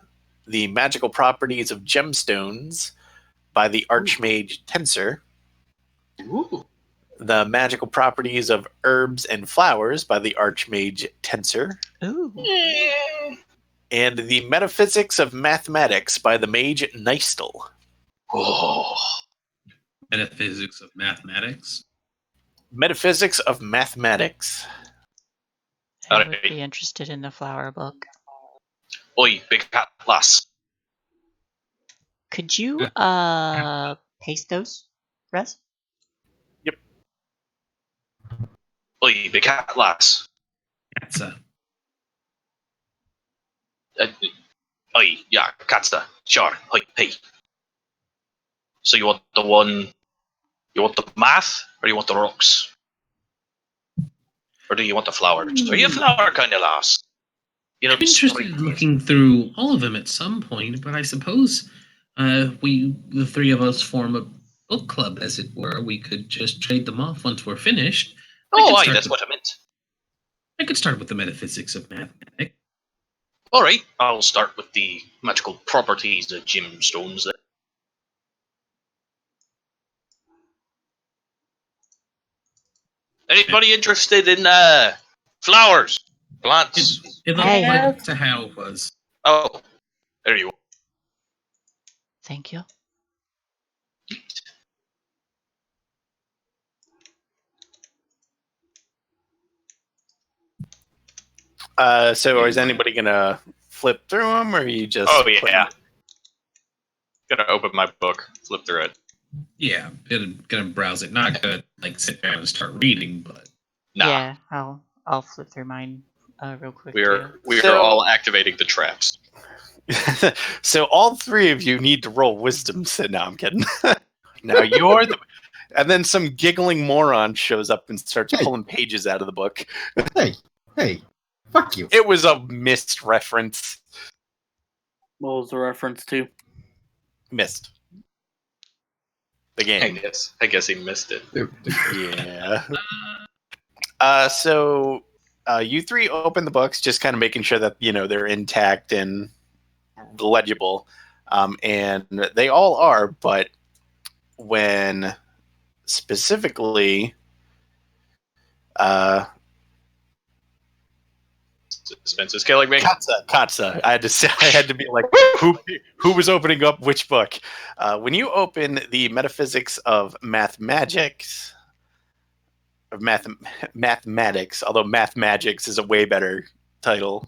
The Magical Properties of Gemstones by the Archmage Tensor, Ooh. The Magical Properties of Herbs and Flowers by the Archmage Tensor, Ooh. and The Metaphysics of Mathematics by the Mage Nystel. Oh. Metaphysics of mathematics. Metaphysics of Mathematics. I would Alright. be interested in the flower book. Oi, big cat lass. Could you paste those, Rez? Oi, big cat lass. That's Oi, yeah, catsta. Sure. Oi, hey. So you want the one? You want the math, or you want the rocks? Or do you want the flowers? Are you a flower kind of lass? You know, I'm interested in looking through all of them at some point, but I suppose The three of us, form a book club, as it were. We could just trade them off once we're finished. Oh, aye, that's what I meant. I could start with the metaphysics of mathematics. All right, I'll start with the magical properties of gemstones. Then. Anybody interested in flowers, plants? It Hey. looked like Sahau was. Oh, there you go. Thank you. So is anybody gonna flip through them, or are you just? Oh yeah. Gonna open my book, flip through it. Yeah, gonna browse it. Not gonna sit down and start reading, but Nah. Yeah, I'll flip through mine real quick. We are all activating the traps. So all three of you need to roll wisdom. No, I'm kidding. Now you're the. And then some giggling moron shows up and starts pulling pages out of the book. Hey, fuck you. It was a missed reference. What was the reference to? Missed. The game. I guess he missed it. Yeah. So you three open the books, just kind of making sure that they're intact and legible, and they all are. But when specifically, Suspense is killing me. Katsa. I had to be like, who was opening up which book? When you open the Metaphysics of Mathematics, although Mathematics is a way better title.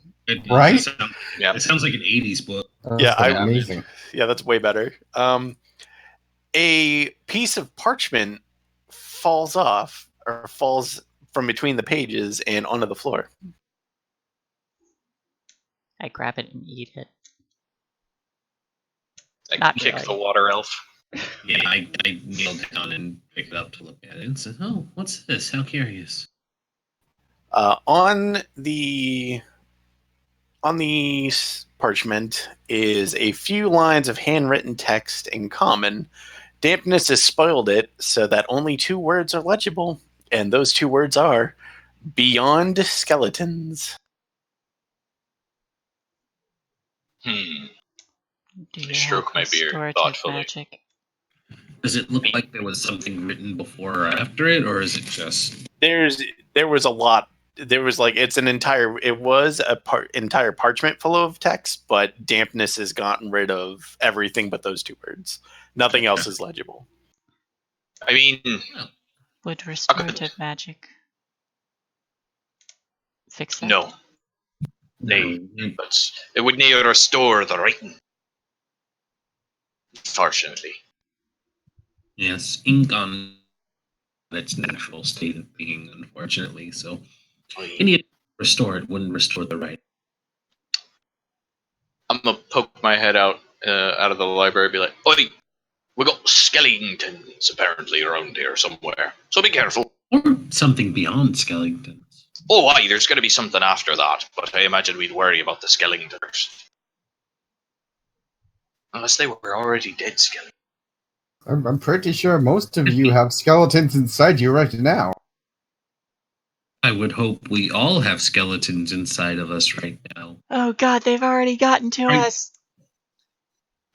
Right? It sounds like an 80s book. Amazing. Yeah, that's way better. A piece of parchment falls from between the pages and onto the floor. I grab it and eat it. I Not kick really. the water elf. Yeah, I kneel down and pick it up to look at it and say, "Oh, what's this? How curious." On the parchment is a few lines of handwritten text in common. Dampness has spoiled it so that only 2 words are legible, and those 2 words are "beyond skeletons." Do you Stroke my have beard restorative thoughtfully. magic? Does it look like there was something written before or after it, or is it just? There was a lot. There was it was a entire parchment full of text, but dampness has gotten rid of everything but those 2 words. Nothing else is legible. I mean, Would restorative magic fix that? no. But it would need to restore the writing. Unfortunately. Yes, ink on its natural state of being, unfortunately. So, any restore it wouldn't restore the right. I'm gonna poke my head out of the library and be like, "Oi, we got skeletons apparently around here somewhere. So be careful." Or something beyond skeletons. Oh, aye, there's going to be something after that, but I imagine we'd worry about the skeletons first. Unless they were already dead skeletons. I'm pretty sure most of you have skeletons inside you right now. I would hope we all have skeletons inside of us right now. Oh god, they've already gotten to us.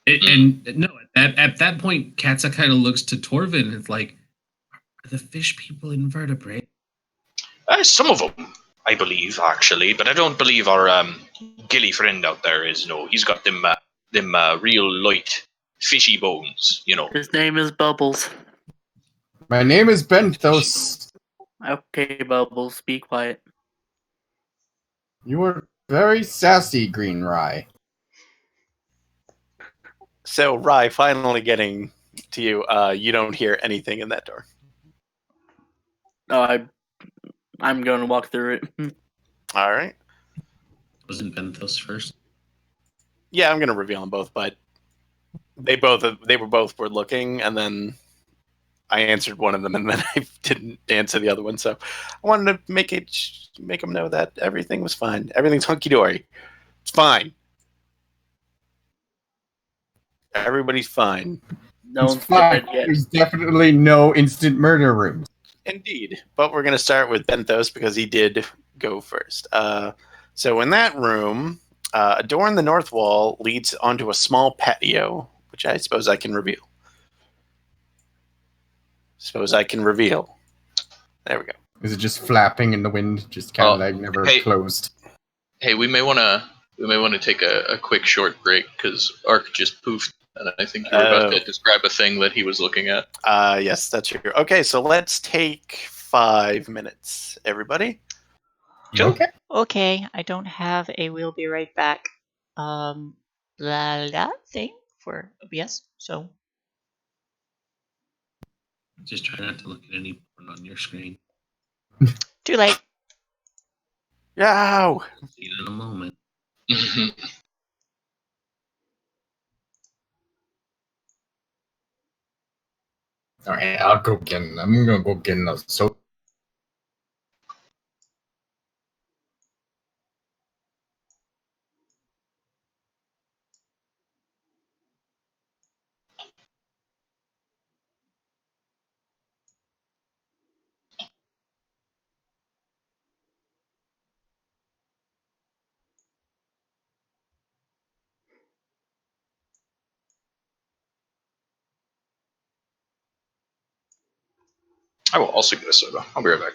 And no, at that point, Katsa kind of looks to Torvin and it's like, are the fish people invertebrate? Some of them, I believe, actually, but I don't believe our gilly friend out there is. No, he's got them real light fishy bones, His name is Bubbles. My name is Benthos. Okay, Bubbles, be quiet. You are very sassy, Green Rye. So, Rye, finally getting to you. You don't hear anything in that door. No, I'm going to walk through it. All right. Wasn't Benthos first? Yeah, I'm going to reveal them both, but they were both looking, and then I answered one of them, and then I didn't answer the other one. So I wanted to make them know that everything was fine. Everything's hunky dory. It's fine. Everybody's fine. No It's one's fine. dead yet. There's definitely no instant murder rooms. Indeed. But we're going to start with Benthos because he did go first. So in that room, a door in the north wall leads onto a small patio, which I suppose I can reveal. There we go. Is it just flapping in the wind, just kind of Oh, like never hey. closed? Hey, we may want to take a quick short break because Ark just poofed, and I think you were about to describe a thing that he was looking at. Yes, that's true. Okay, so let's take 5 minutes, everybody. Okay. Okay, I don't have a we'll be right back blah thing for OBS, so Just try not to look at any porn on your screen. too late. Yow! See it in a moment. All right, I'll go get. I'm gonna go get a soap. I will also get a soda. I'll be right back.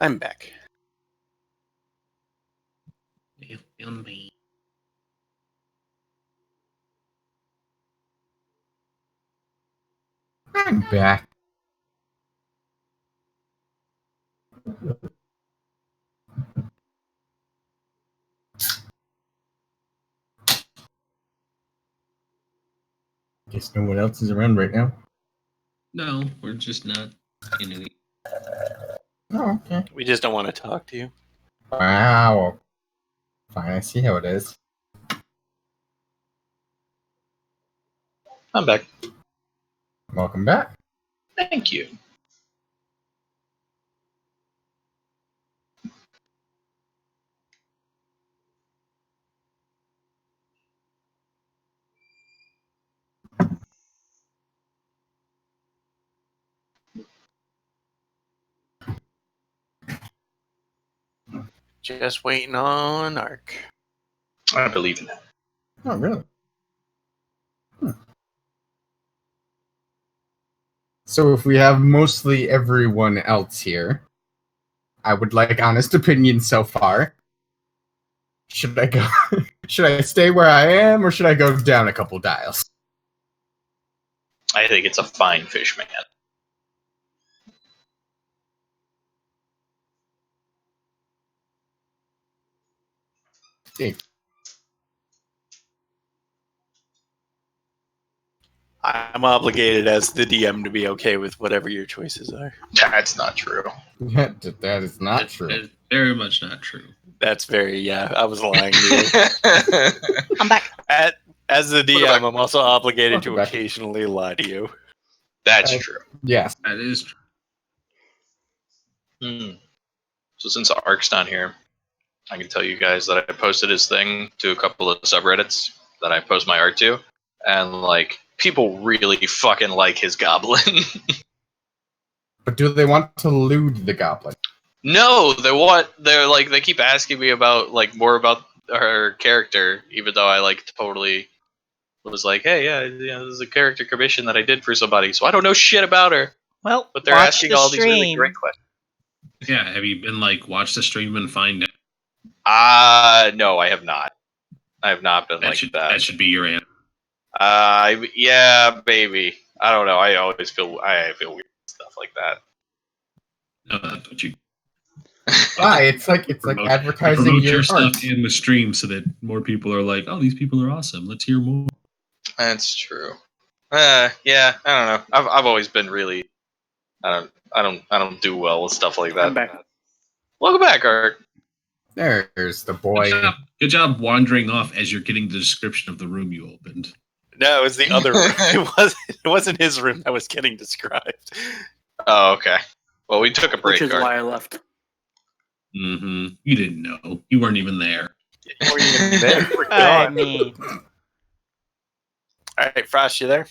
I'm back. Film me. I'm back. Guess no one else is around right now. No, we're just not in any. Oh, okay. We just don't want to talk to you. Wow. Fine, I see how it is. I'm back. Welcome back. Thank you. Just waiting on Ark. I believe in that. Oh, really? So if we have mostly everyone else here, I would like honest opinions so far. Should I go? Should I stay where I am, or should I go down a couple dials? I think it's a fine fish, man. Hey, I'm obligated as the DM to be okay with whatever your choices are. That's not true. that is not true. That is very much not true. That's I was lying to you. I'm back. As the DM, back. I'm also obligated Welcome to back. occasionally lie to you. That's true. Yes. That is true. So since Ark's not here, I can tell you guys that I posted his thing to a couple of subreddits that I post my art to, and like people really fucking like his goblin. But do they want to lewd the goblin? No, they keep asking me about like more about her character, even though I like totally was like, hey, yeah, this is a character commission that I did for somebody, so I don't know shit about her. Well, But they're watch asking the all these really stream. great questions. Yeah, have you been like watch the stream and find out? No, I have not. I have not been That like that. should be your answer. Yeah, maybe. I don't know. I always feel weird with stuff like that. No, that's what you It's like advertising promote your stuff art. in the stream so that more people are like, oh, these people are awesome. Let's hear more. That's true. Yeah, I don't know. I've always been really. I don't do well with stuff like that. I'm back. Welcome back, Art. There's the boy. Good job wandering off as you're getting the description of the room you opened. No, it was the other room. It wasn't his room that was getting described. Oh, okay. Well, we took a break, Which is Art. why I left. Mm-hmm. You didn't know. You weren't even there. Or even there. We're I gone. mean, All right, Frost, you there?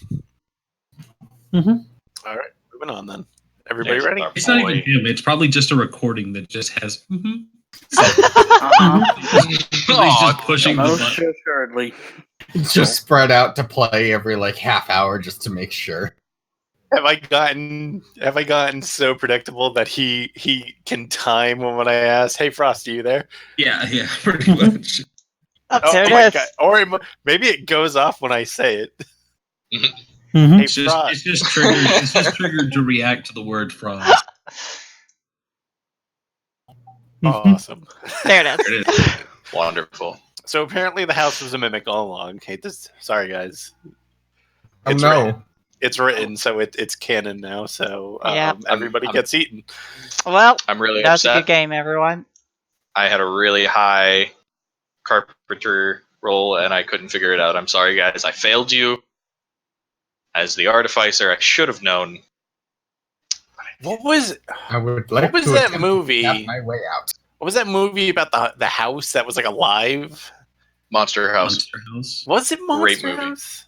Mm-hmm. All right, moving on then. Everybody Yes, ready? our It's not boy. even him. It's probably just a recording that just has. Mm-hmm. Uh-huh. He's just pushing the Most button. assuredly. Just spread out to play every like half hour just to make sure. Have I gotten so predictable that he can time when I ask, "Hey, Frost, are you there?" Yeah, pretty much. there it my is. God. Or maybe it goes off when I say it. Mm-hmm. Hey, It's just, Frost. it's just triggered. It's just triggered to react to the word frost. Awesome. There it There is. it is. Wonderful. So apparently the house was a mimic all along. Okay, sorry guys. Oh It's no. written. It's written, so it's canon now. So Yeah. everybody I'm- gets eaten. Well, I'm really that was a upset. good game, everyone. I had a really high carpenter roll and I couldn't figure it out. I'm sorry, guys. I failed you. As the artificer, I should have known. What was I would like was to that attempt to movie? tap my way out. what was that movie about the house that was like alive? Monster House. Monster House. Was it Great Monster movie. House?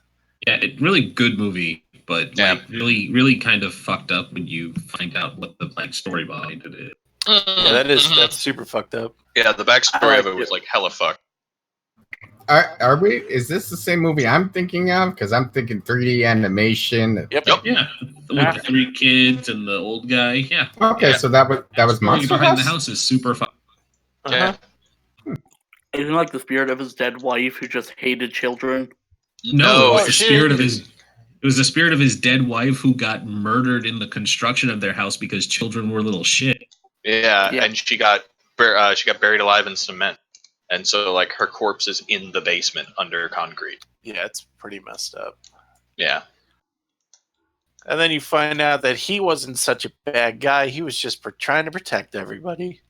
Yeah, really good movie, but Yeah. like really kind of fucked up when you find out what the like story behind it is. Yeah, that's super fucked up. Yeah, the backstory of it was like hella fucked. Are we? Is this the same movie I'm thinking of? Because I'm thinking 3D animation. Yep. Yeah, with the 3 kids and the old guy. Yeah, Okay, Yeah. so that was story Monster behind House. the house is super fun. Uh-huh. Isn't like the spirit of his dead wife who just hated children? No, it was Oh, the shit. spirit of his. It was the spirit of his dead wife who got murdered in the construction of their house because children were little shit. Yeah, Yeah. and she got buried alive in cement, and so like her corpse is in the basement under concrete. Yeah, it's pretty messed up. Yeah. And then you find out that he wasn't such a bad guy. He was just trying to protect everybody.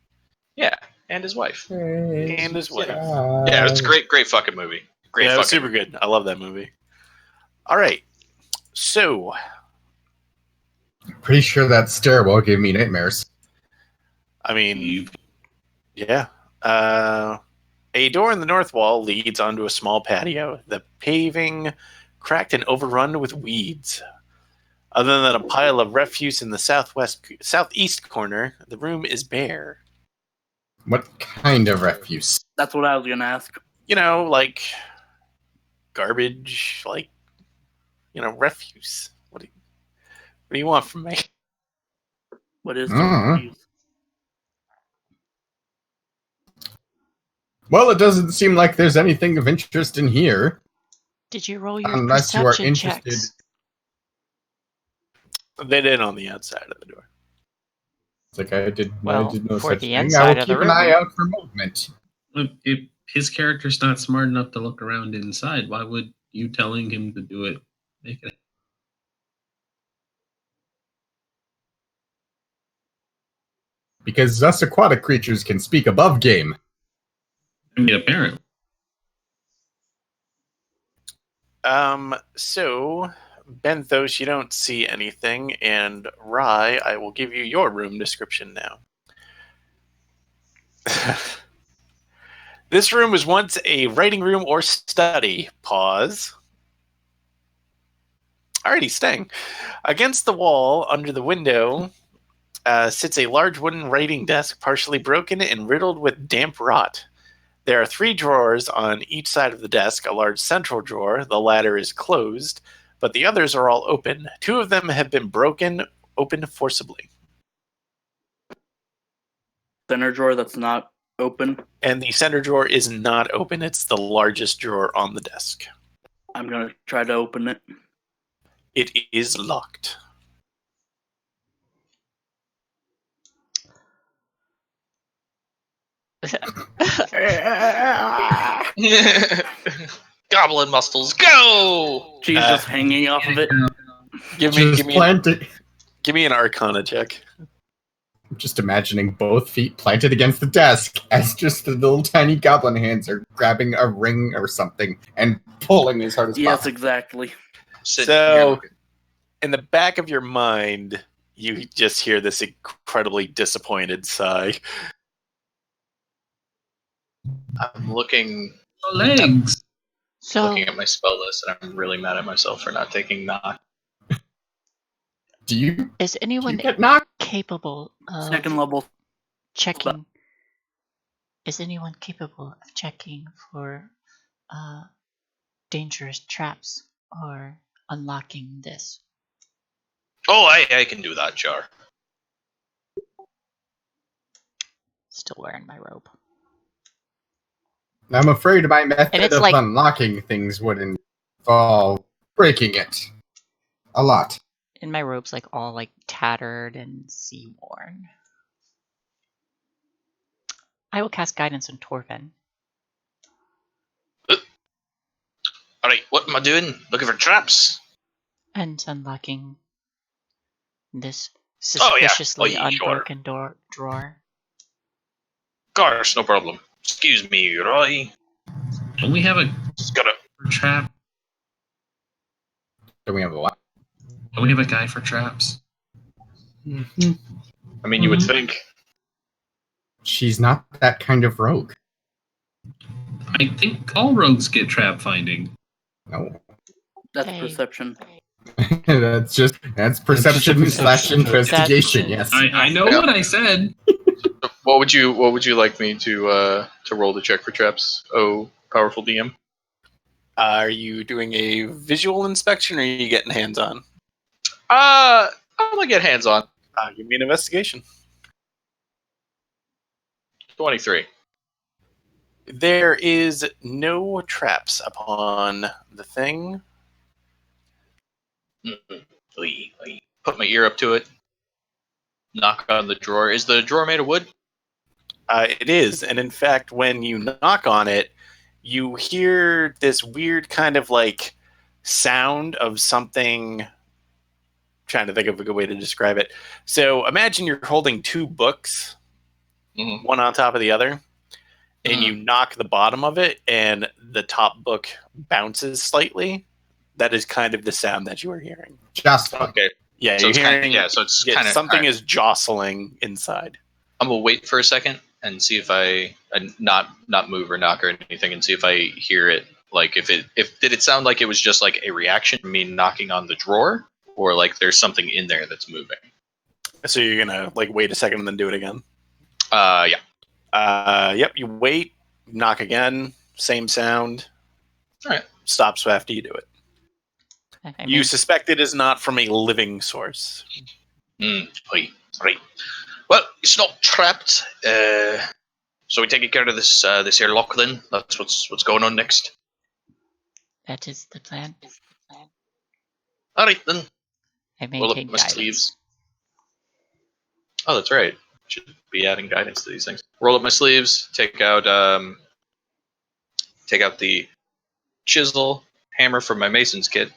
Yeah, and his wife. And his wife. Yeah, it's a great fucking movie. Great Yeah, it was fucking super good. I love that movie. All right. So, Pretty sure that stairwell gave me nightmares. I mean, yeah. A door in the north wall leads onto a small patio. The paving cracked and overrun with weeds. Other than a pile of refuse in the southeast corner, the room is bare. What kind of refuse? That's what I was gonna ask. You know, like garbage, like, refuse. What do you want from me? What is the Mhm. refuse? Well, it doesn't seem like there's anything of interest in here. Did you roll your Unless you are perception interested. checks? They did on the outside of the door. It's like I did Well, no for such the thing. I inside will of the keep an eye room. out for movement. If his character's not smart enough to look around inside, why would you telling him to do it make it? Because us aquatic creatures can speak above game. I mean, apparently. So, Benthos, you don't see anything, and Rye, I will give you your room description now. This room was once a writing room or study. Pause. Alrighty, staying. Against the wall, under the window, sits a large wooden writing desk, partially broken and riddled with damp rot. There are 3 drawers on each side of the desk, a large central drawer. The latter is closed, but the others are all open. 2 of them have been broken open forcibly. Center drawer that's not open. And the center drawer is not open. It's the largest drawer on the desk. I'm gonna try to open it. It is locked. Goblin muscles, go! She's just hanging off of it. Give Just me planted. give me an Arcana check. I'm just imagining both feet planted against the desk as just the little tiny goblin hands are grabbing a ring or something and pulling as hard as Yes, possible. exactly. So, in the back of your mind, you just hear this incredibly disappointed sigh. I'm looking Legs. So, at my spell list, and I'm really mad at myself for not taking knock. Do you is anyone get knocked? capable of Second level. checking? Is anyone capable of checking for dangerous traps or unlocking this? Oh, I can do that, Jar. Still wearing my robe. I'm afraid my And method it's of like- unlocking things would involve breaking it. A lot. And my robe's like all like tattered and sea-worn. I will cast guidance on Torvin. Alright, what am I doing? Looking for traps? And unlocking this Oh, yeah. suspiciously Oh, yeah, sure. unbroken drawer. Gosh, no problem. Excuse me, Roy. Don't we have a Just gotta. trap? Do we have a what? Don't we have a guy for traps? I mean, you would think. She's not that kind of rogue. I think all rogues get trap finding. No. That's Hey. perception. that's perception slash investigation. Yes. I know what I said. What would you like me to roll to check for traps? Oh, powerful DM. Are you doing a visual inspection, or are you getting hands-on? I'm gonna get hands on. Give me an investigation. 23. There is no traps upon the thing. I put my ear up to it. Knock on the drawer. Is the drawer made of wood? It is, and in fact, when you knock on it, you hear this weird kind of like sound of something. Trying to think of a good way to describe it. So imagine you're holding two books, one on top of the other, and you knock the bottom of it, and the top book bounces slightly. That is kind of the sound that you are hearing. Just Okay. Yeah, So you're it's hearing. so it's kind of something is jostling inside. I'm gonna wait for a second and see if I not move or knock or anything, and see if I hear it. Like if did it sound like it was just like a reaction to me knocking on the drawer, or like there's something in there that's moving. So you're gonna like wait a second and then do it again. Yeah. Yep. You wait, knock again, same sound. All right. Stops after you do it. I You mean, suspect it is not from a living source. Right. Well, it's not trapped. So we take care of this here lock then. That's what's going on next. that is the plan. All right then. I Roll up maintain my guidance. sleeves. Oh, that's right. Should be adding guidance to these things. Roll up my sleeves. Take out the chisel, hammer from my mason's kit.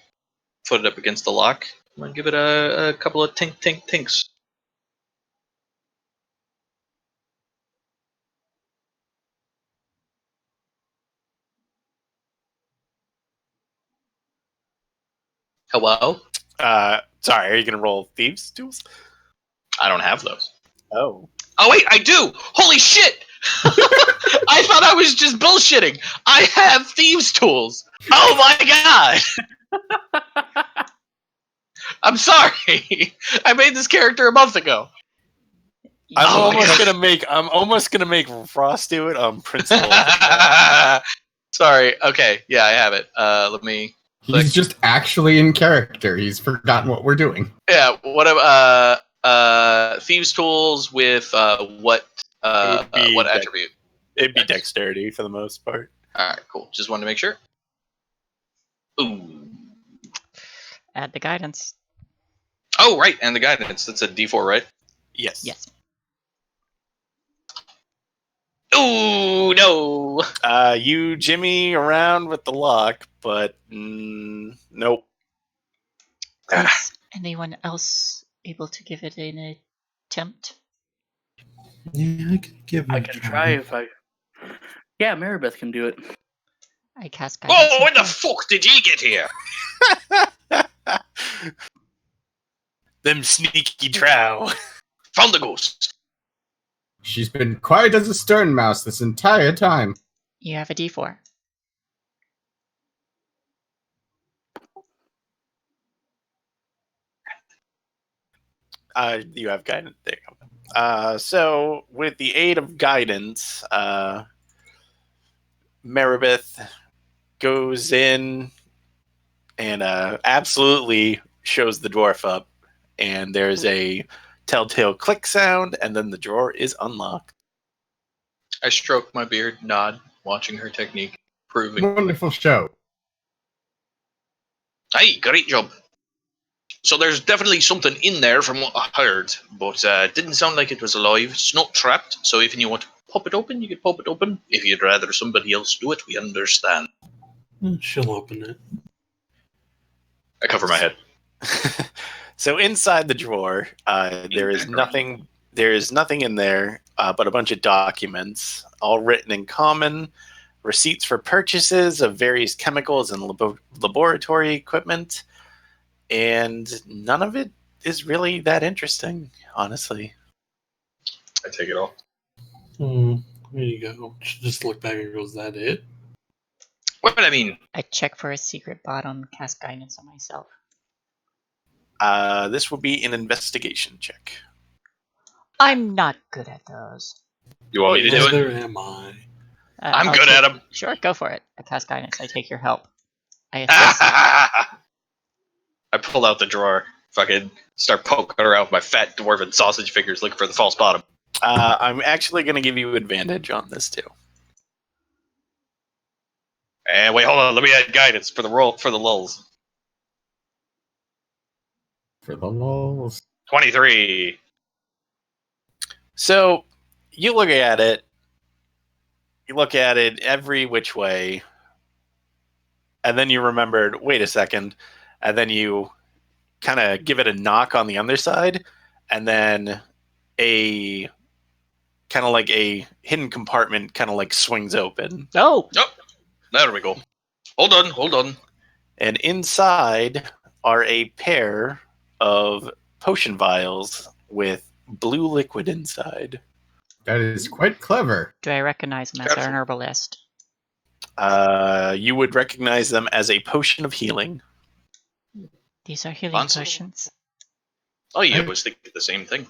Put it up against the lock. I'm gonna give it a couple of tinks. Hello? Sorry, are you gonna roll thieves tools? I don't have those. Oh. Oh wait, I do! Holy shit! I thought I was just bullshitting. I have thieves tools. Oh my god! I'm sorry. I made this character a month ago. I'm Oh my almost gonna make Frost do it on principle. Sorry. Okay. Yeah, I have it. Let me. He's just actually in character. He's forgotten what we're doing. Yeah. What? Thieves tools with what? What attribute? It'd be dexterity for the most part. All right. Cool. Just wanted to make sure. Ooh. Add the guidance. Oh, right. And the guidance. That's a D4, right? Yes. Yes. Ooh, no. You jimmy around with the lock, but nope. Is anyone else able to give it an attempt? Yeah, I can give it I a can try if I. Yeah, Maribeth can do it. I cast guidance. Whoa, when the fuck did you get here? Them sneaky drow. Found the ghost. She's been quiet as a stern mouse this entire time. You have a D4. You have guidance. There you go. So, with the aid of guidance, Maribeth goes in and absolutely shows the dwarf up. And there's a telltale click sound, and then the drawer is unlocked. I stroke my beard, nod, watching her technique, proving. Wonderful show. Hey, great job. So there's definitely something in there from what I heard, but didn't sound like it was alive. It's not trapped, so if you want to pop it open, you can pop it open. If you'd rather somebody else do it, we understand. She'll open it. I cover my head. So inside the drawer, there is nothing. There is nothing in there but a bunch of documents, all written in common, receipts for purchases of various chemicals and laboratory equipment, and none of it is really that interesting, honestly. I take it all. There you go. She just look back and goes, "Is that it?" Well, I mean, I check for a secret bottom, cast guidance on myself. This will be an investigation check. I'm not good at those. you want me to do it? Neither am I. I'm I'll good at them. Sure, go for it. I cast guidance. I take your help. I assist. I pull out the drawer, fucking start poking around with my fat dwarven sausage fingers looking for the false bottom. I'm actually going to give you advantage on this too. And wait, hold on. Let me add guidance for the lulls. For the lulls. 23. So you look at it. You look at it every which way, and then you remembered, wait a second, and then you kind of give it a knock on the underside, and then a kind of like a hidden compartment kind of like swings open. Oh! Oh, there we go. Hold on. And inside are a pair of potion vials with blue liquid inside. That is quite clever. Do I recognize him as Careful. an herbalist? You would recognize them as a potion of healing. These are healing Fancy. potions. Oh, yeah, I was thinking the same thing.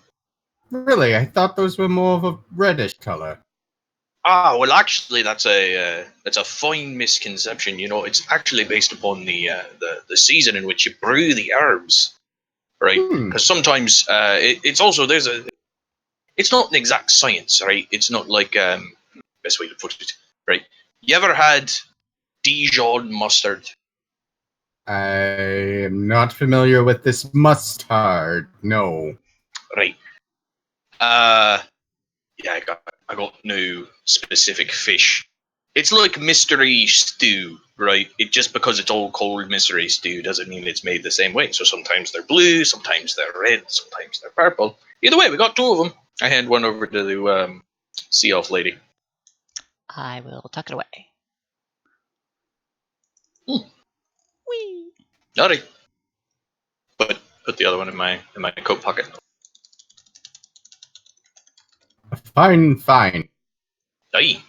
Really, I thought those were more of a reddish color. Ah, well, actually, that's a fine misconception. You know, it's actually based upon the season in which you brew the herbs, right? Because sometimes it's also it's not an exact science, right? It's not like best way to put it, right? You ever had Dijon mustard? I am not familiar with this mustard. No. Right. Yeah, I got no specific fish. It's like mystery stew, right? It just because it's all called mystery stew doesn't mean it's made the same way. So sometimes they're blue, sometimes they're red, sometimes they're purple. Either way, we got 2 of them. I hand one over to the sea elf lady. I will tuck it away. Hmm. Whee! Alright. But put the other one in my coat pocket. Fine. Aye.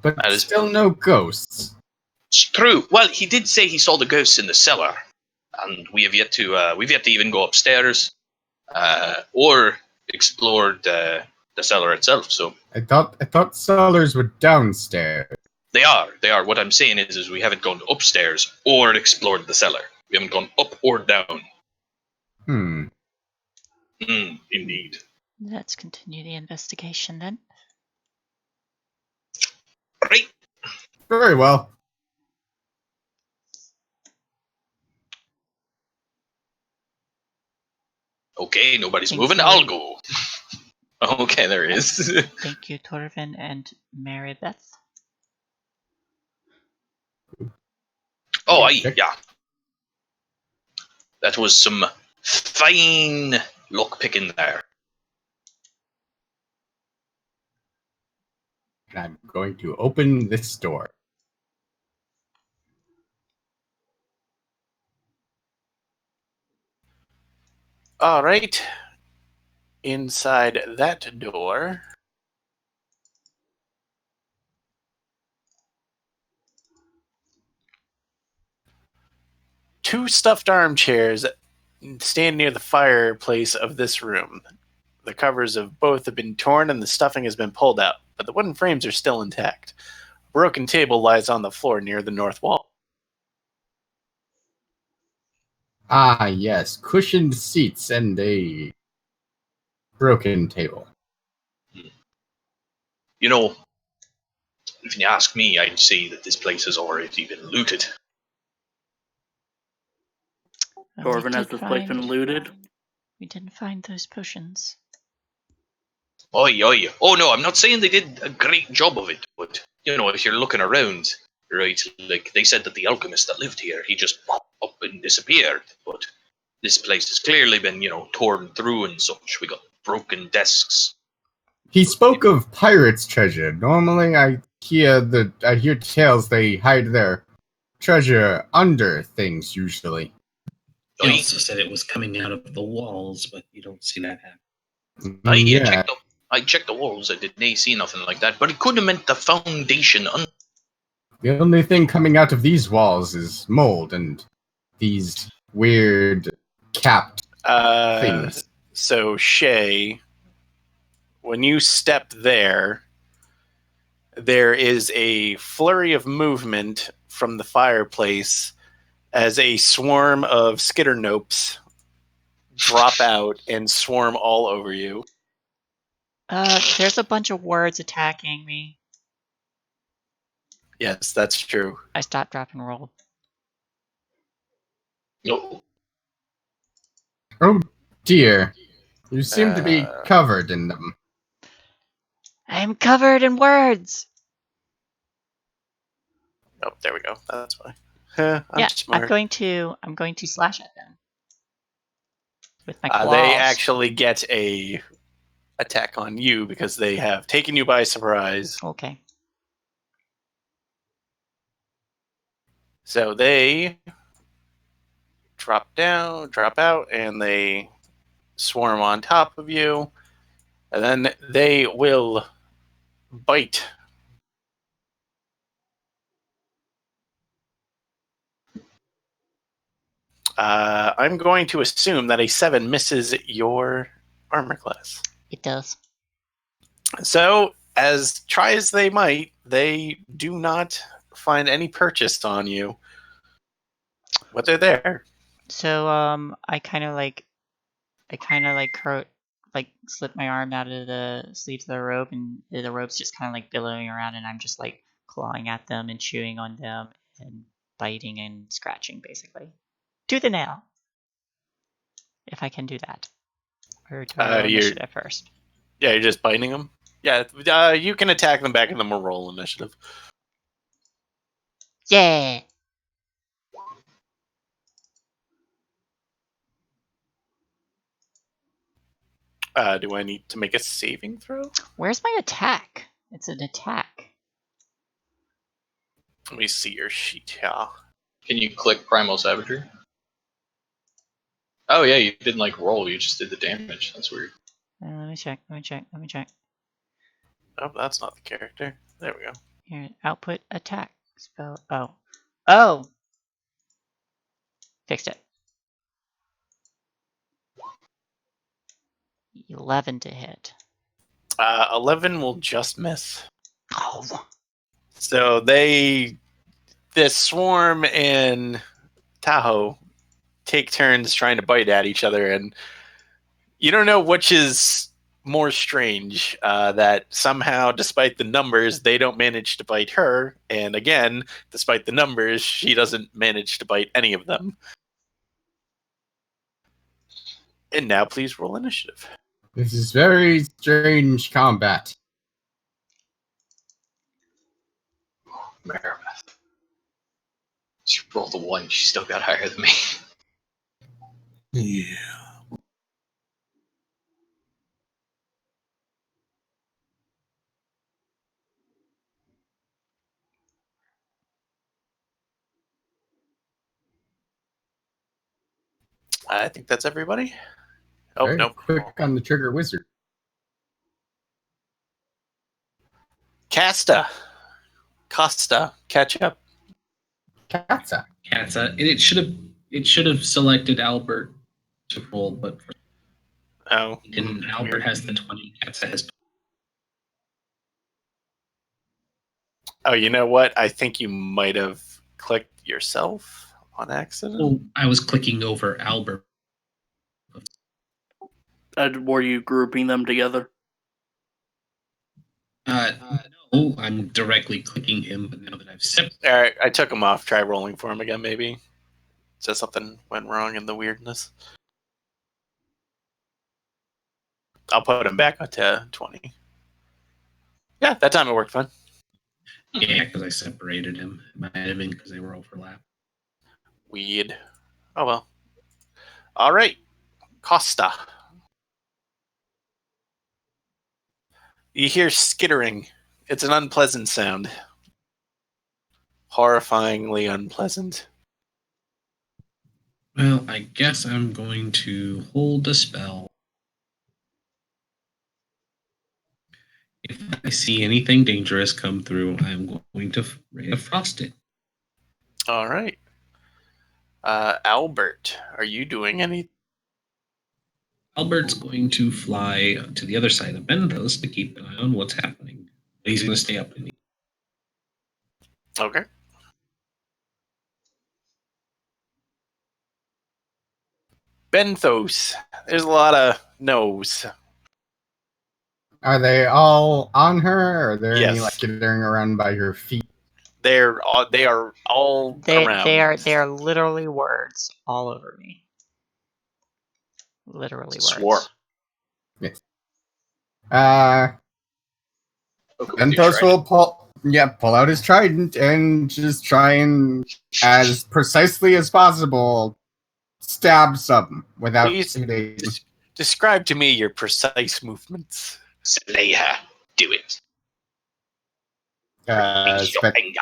But That is- still no ghosts. It's true. Well, he did say he saw the ghosts in the cellar, and we have yet to even go upstairs, or explored the cellar itself. So I thought cellars were downstairs. they are. What I'm saying is we haven't gone upstairs or explored the cellar. We haven't gone up or down. Indeed. Let's continue the investigation then. Right. Very well. Okay, nobody's Thank moving. you. I'll go. Okay, there is. Thank you, Torvin and Marybeth. Oh, aye, Check. yeah. That was some fine lock picking there. And I'm going to open this door. All right. Inside that door, two stuffed armchairs stand near the fireplace of this room. The covers of both have been torn and the stuffing has been pulled out, but the wooden frames are still intact. A broken table lies on the floor near the north wall. Ah, yes. Cushioned seats and a broken table. You know, if you ask me, I'd say that this place has already been looted. Well, we Torvin, has did this place been find- looted? We didn't find those potions. Oi. Oh no, I'm not saying they did a great job of it, but you know, if you're looking around, right, like they said that the alchemist that lived here, he just popped up and disappeared. But this place has clearly been, you know, torn through and such. We got broken desks. He spoke of pirates' treasure. Normally, I hear tales they hide their treasure under things. Usually, He Oi. also said it was coming out of the walls, but you don't see that happen. I checked the walls. I didn't see nothing like that, but it could have meant the foundation. The only thing coming out of these walls is mold and these weird capped things. So, Shay, when you step there, there is a flurry of movement from the fireplace as a swarm of skitternopes drop out and swarm all over you. There's a bunch of words attacking me. Yes, that's true. I stopped, drop, and roll. No. Oh dear, you seem to be covered in them. I'm covered in words! Oh, there we go. That's why. I'm smart. going to slash at them with my claws. They actually get a attack on you because they have taken you by surprise. Okay. So they drop out, and they swarm on top of you, and then they will bite. I'm going to assume that a 7 misses your armor class. It does. So, as try as they might, they do not find any purchase on you. But they're there. So I kind of slip my arm out of the sleeves of the robe, and the robe's just kind of like billowing around, and I'm just like clawing at them and chewing on them and biting and scratching, basically. Tooth and nail. If I can do that. Or do I roll initiative first? Yeah, you're just biting them? Yeah, you can attack them back, and then we'll roll initiative. Yeah! Do I need to make a saving throw? Where's my attack? It's an attack. Let me see your sheet here. Can you click Primal Savagery? Oh yeah, you didn't like roll, you just did the damage. That's weird. Let me check. Oh, that's not the character. There we go. Here, output attack. Spell. Oh! Fixed it. 11 to hit. 11 will just miss. Oh! So this Swarm and Tahoe take turns trying to bite at each other, and you don't know which is more strange. That somehow, despite the numbers, they don't manage to bite her, and again, despite the numbers, she doesn't manage to bite any of them. And now please roll initiative. This is very strange combat. Maribeth. She rolled a 1, she still got higher than me. Yeah. I think that's everybody. Oh, Very no. quick on the trigger wizard. Costa, catch up. Katza. And it should have selected Albert to roll, but Oh, Albert has the 20. Katza has. Oh, you know what? I think you might have clicked yourself on accident. Oh, I was clicking over Albert. Were you grouping them together? No, I'm directly clicking him, but now that I've separated. All right, I took him off. Try rolling for him again, maybe. So something went wrong in the weirdness. I'll put him back to 20. Yeah, that time it worked fine. Yeah, because I separated him. It might have been because they were overlapped. Weird. Oh well. All right, Costa. You hear skittering. It's an unpleasant sound. Horrifyingly unpleasant. Well, I guess I'm going to hold a spell. If I see anything dangerous come through, I'm going to Ray of Frost it. All right. Albert, are you doing anything? Albert's going to fly to the other side of Benthos to keep an eye on what's happening. He's going to stay up in the. Okay. Benthos. There's a lot of no's. Are they all on her? Or are there any Yes. like skittering around by her feet? They are all around. They are literally words all over me. Literally words. Swarm. Benthos will pull Yeah, pull out his trident and just try and, as precisely as possible, stab some without Please intimidating. describe to me your precise movements. Slay her. Do it. Uh, Release your spend, anger.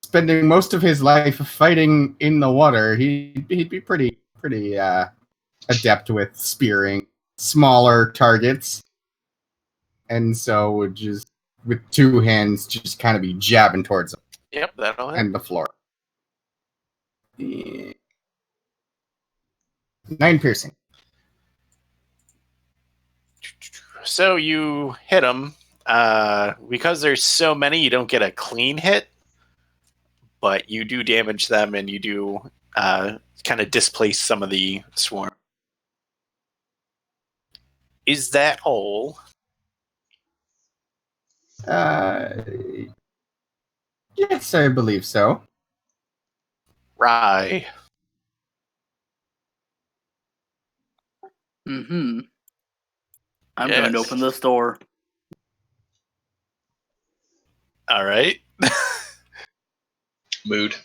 spending most of his life fighting in the water, he'd be pretty adept with spearing smaller targets, and so would just with two hands just kind of be jabbing towards him Yep, that'll hit. and the floor. Yeah. 9 piercing. So you hit him. Because there's so many, you don't get a clean hit, but you do damage them, and you do kind of displace some of the swarm. Is that all? Yes, I believe so. Right. Mm-hmm. I'm going to Yes. open this door. All right. Mood.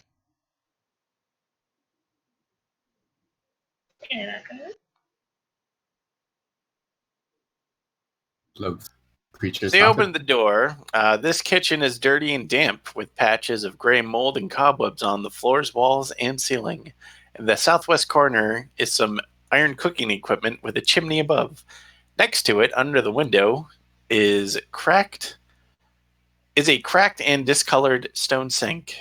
Loads of creatures. They haunted. open the door. This kitchen is dirty and damp, with patches of gray mold and cobwebs on the floors, walls, and ceiling. In the southwest corner is some iron cooking equipment with a chimney above. Next to it, under the window, is a cracked and discolored stone sink.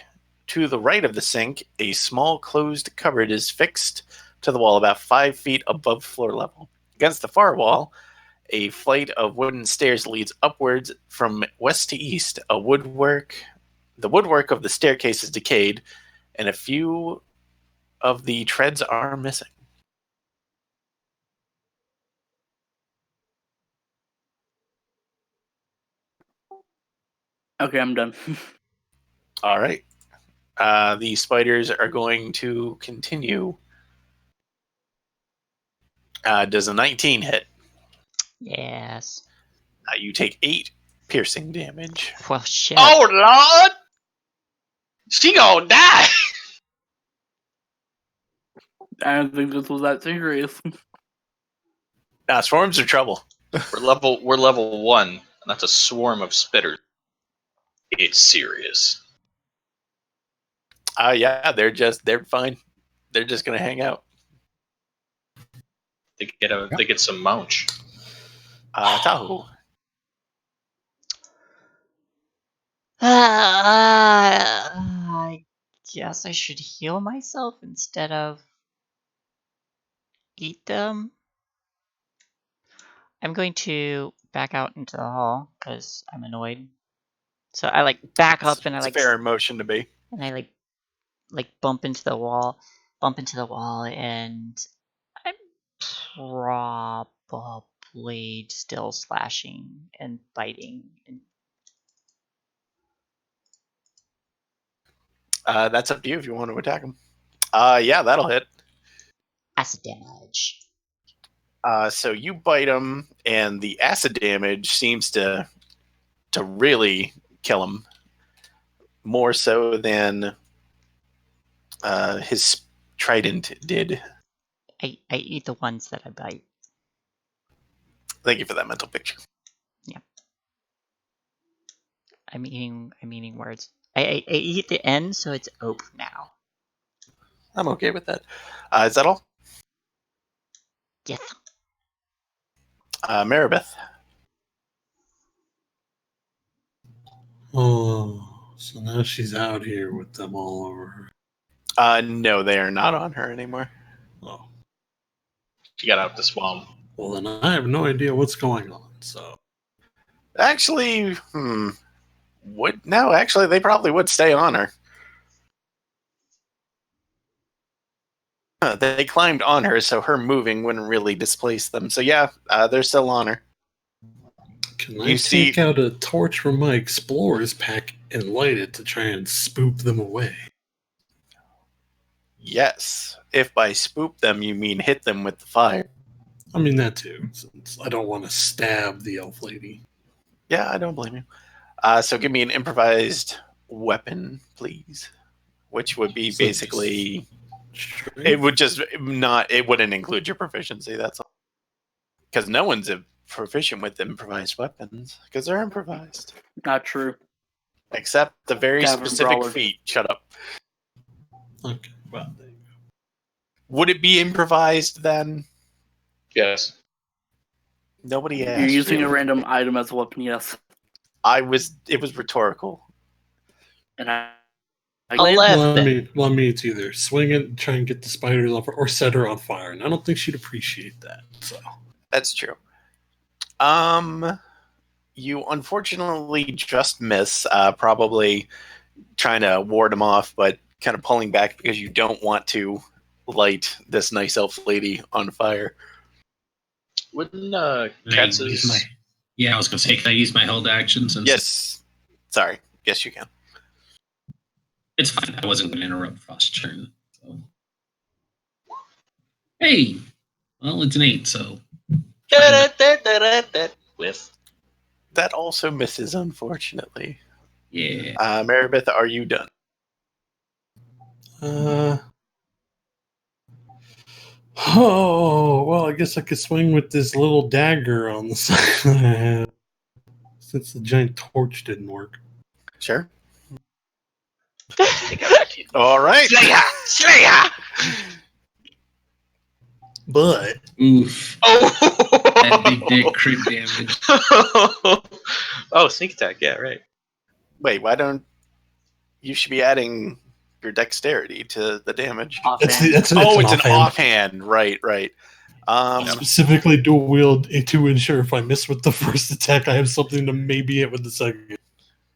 To the right of the sink, a small closed cupboard is fixed to the wall about 5 feet above floor level. Against the far wall, a flight of wooden stairs leads upwards from west to east. The woodwork of the staircase is decayed, and a few of the treads are missing. Okay, I'm done. All right. The spiders are going to continue. Does a 19 hit? Yes. You take 8 piercing damage. Well, shit. Oh, Lord! She gonna die! I don't think this was that serious. Swarms are trouble. We're level 1, and that's a swarm of spitters. It's serious. Yeah, they're fine. They're just gonna hang out. They get some munch. Tahoe. I guess I should heal myself instead of eat them. I'm going to back out into the hall because I'm annoyed. So I back up and it's a fair emotion to be. and I bump into the wall, and I'm probably still slashing and biting. That's up to you if you want to attack him. Yeah, that'll hit. Acid damage. So you bite him, and the acid damage seems to really kill him more so than his trident did. I eat the ones that I bite. Thank you for that mental picture. Yeah. I'm eating words. I eat the end, so it's ope now. I'm okay with that. Is that all? Yes. Maribeth. Oh, so now she's out here with them all over her. No, they are not on her anymore. Oh, She got out the swamp. well then I have no idea what's going on. So Actually, actually, they probably would stay on her. They climbed on her, so her moving wouldn't really displace them. So yeah, they're still on her. can I take out a torch from my explorer's pack and light it to try and spook them away? Yes. If by spook them you mean hit them with the fire. I mean that too, since I don't want to stab the elf lady. Yeah, I don't blame you. So give me an improvised weapon, please. Which would be So basically... Strength? It would just not... It wouldn't include your proficiency, that's all. Because no one's proficient with improvised weapons. Because they're improvised. Not true. Except the very Tavern specific brawler. feat. Shut up. Okay, well, there you go. Would it be improvised then? Yes. Nobody asked. You're using you. a random item as a weapon, yes. It was rhetorical. And I Well, I mean, it's either swing it and try and get the spiders off her, or set her on fire, and I don't think she'd appreciate that. So That's true. You unfortunately just miss, probably trying to ward him off, but kind of pulling back because you don't want to light this nice elf lady on fire. Wouldn't Can I Katz's... use my- Yeah, I was gonna say, can I use my held action since Yes. Sorry. Yes, you can. it's fine. I wasn't gonna interrupt Frost's turn. So. Hey, well, it's an 8, so Whiff. That also misses, unfortunately. yeah. Maribeth, are you done? oh well, I guess I could swing with this little dagger on the side since the giant torch didn't work. Sure. All right. Slayer! But Oof. Oh! That big dick crit damage. Oh, sneak attack. Yeah, right. Wait, why don't you should be adding your dexterity to the damage? offhand. it's It's an offhand. offhand. Right. Specifically dual wield to ensure if I miss with the first attack, I have something to maybe hit with the second.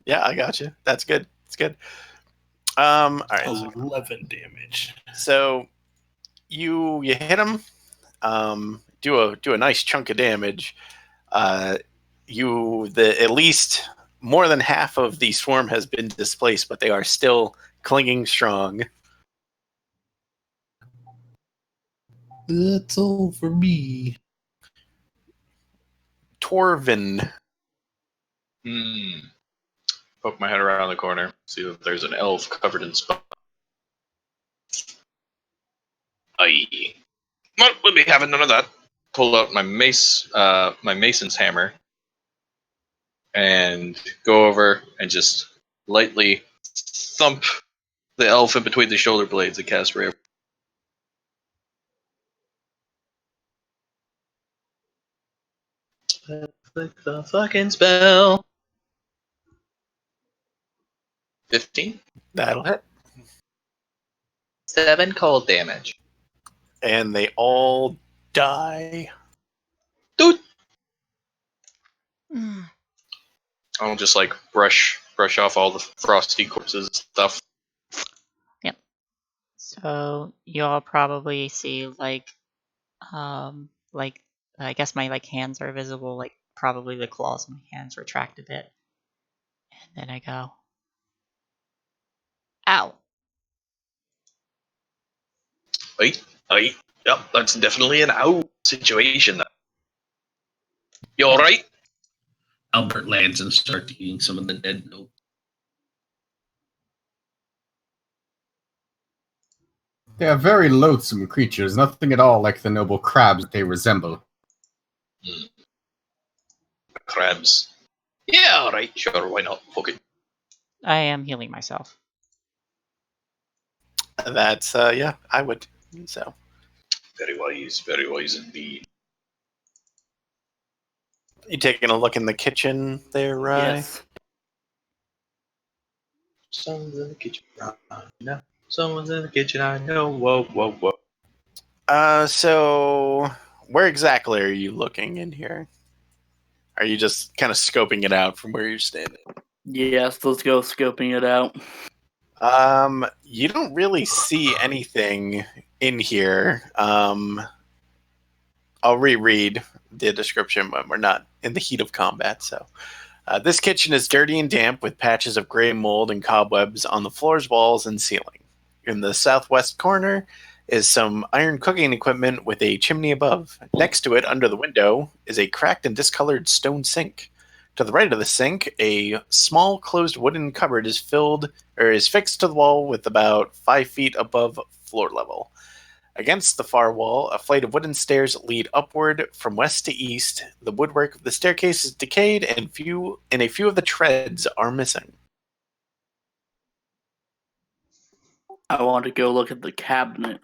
Yeah, I got you. That's good. It's good. All right. 11 damage. So you hit him. Do a nice chunk of damage. At least more than half of the swarm has been displaced, but they are still clinging strong. That's all for me. Torvin. Poke my head around the corner. See if there's an elf covered in spot. Aye. Well, we'll be having none of that. Pull out my mace, my mason's hammer, and go over and just lightly thump the elf in between the shoulder blades and cast Ray. Click the fucking spell. 15? That'll hit. 7 cold damage. And they all die. Dude! Mm. I'll just like brush off all the frosty corpses and stuff. So you'll probably see like I guess my hands are visible, probably the claws of my hands retract a bit. And then I go, ow. Aye. Yep, that's definitely an out situation. You alright? Albert lands and starts eating some of the dead note. They are very loathsome creatures, nothing at all like the noble crabs they resemble. Crabs. Yeah, alright, sure, why not? Fuck it. I am healing myself. That's yeah, I would. So Very wise indeed. you taking a look in the kitchen there, Rye? Yes. Someone's in the kitchen. No. Someone's in the kitchen. I know. Whoa. So where exactly are you looking in here? Are you just kind of scoping it out from where you're standing? Yes, let's go scoping it out. You don't really see anything in here. I'll reread the description when we're not in the heat of combat. So, this kitchen is dirty and damp with patches of gray mold and cobwebs on the floors, walls, and ceiling. In the southwest corner is some iron cooking equipment with a chimney above. Next to it, under the window, is a cracked and discolored stone sink. To the right of the sink, a small closed wooden cupboard is fixed to the wall with about 5 feet above floor level. Against the far wall, a flight of wooden stairs lead upward from west to east. The woodwork of the staircase is decayed, and a few of the treads are missing. I want to go look at the cabinet.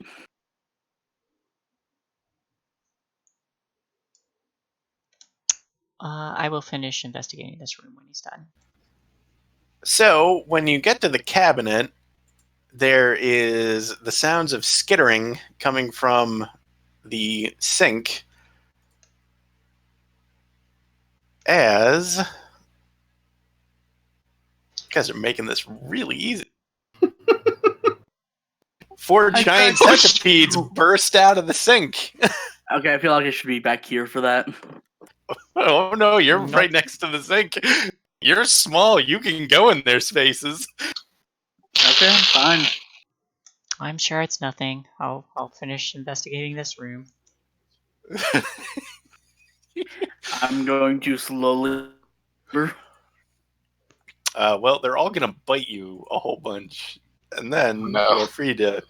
I will finish investigating this room when he's done. So, when you get to the cabinet, there is the sounds of skittering coming from the sink as you guys are making this really easy. 4 giant centipedes burst out of the sink. Okay, I feel like I should be back here for that. Oh no, you're right next to the sink. You're small, you can go in their spaces. Okay, fine. I'm sure it's nothing. I'll finish investigating this room. I'm going to slowly. Well, they're all gonna bite you a whole bunch, and then you're free to.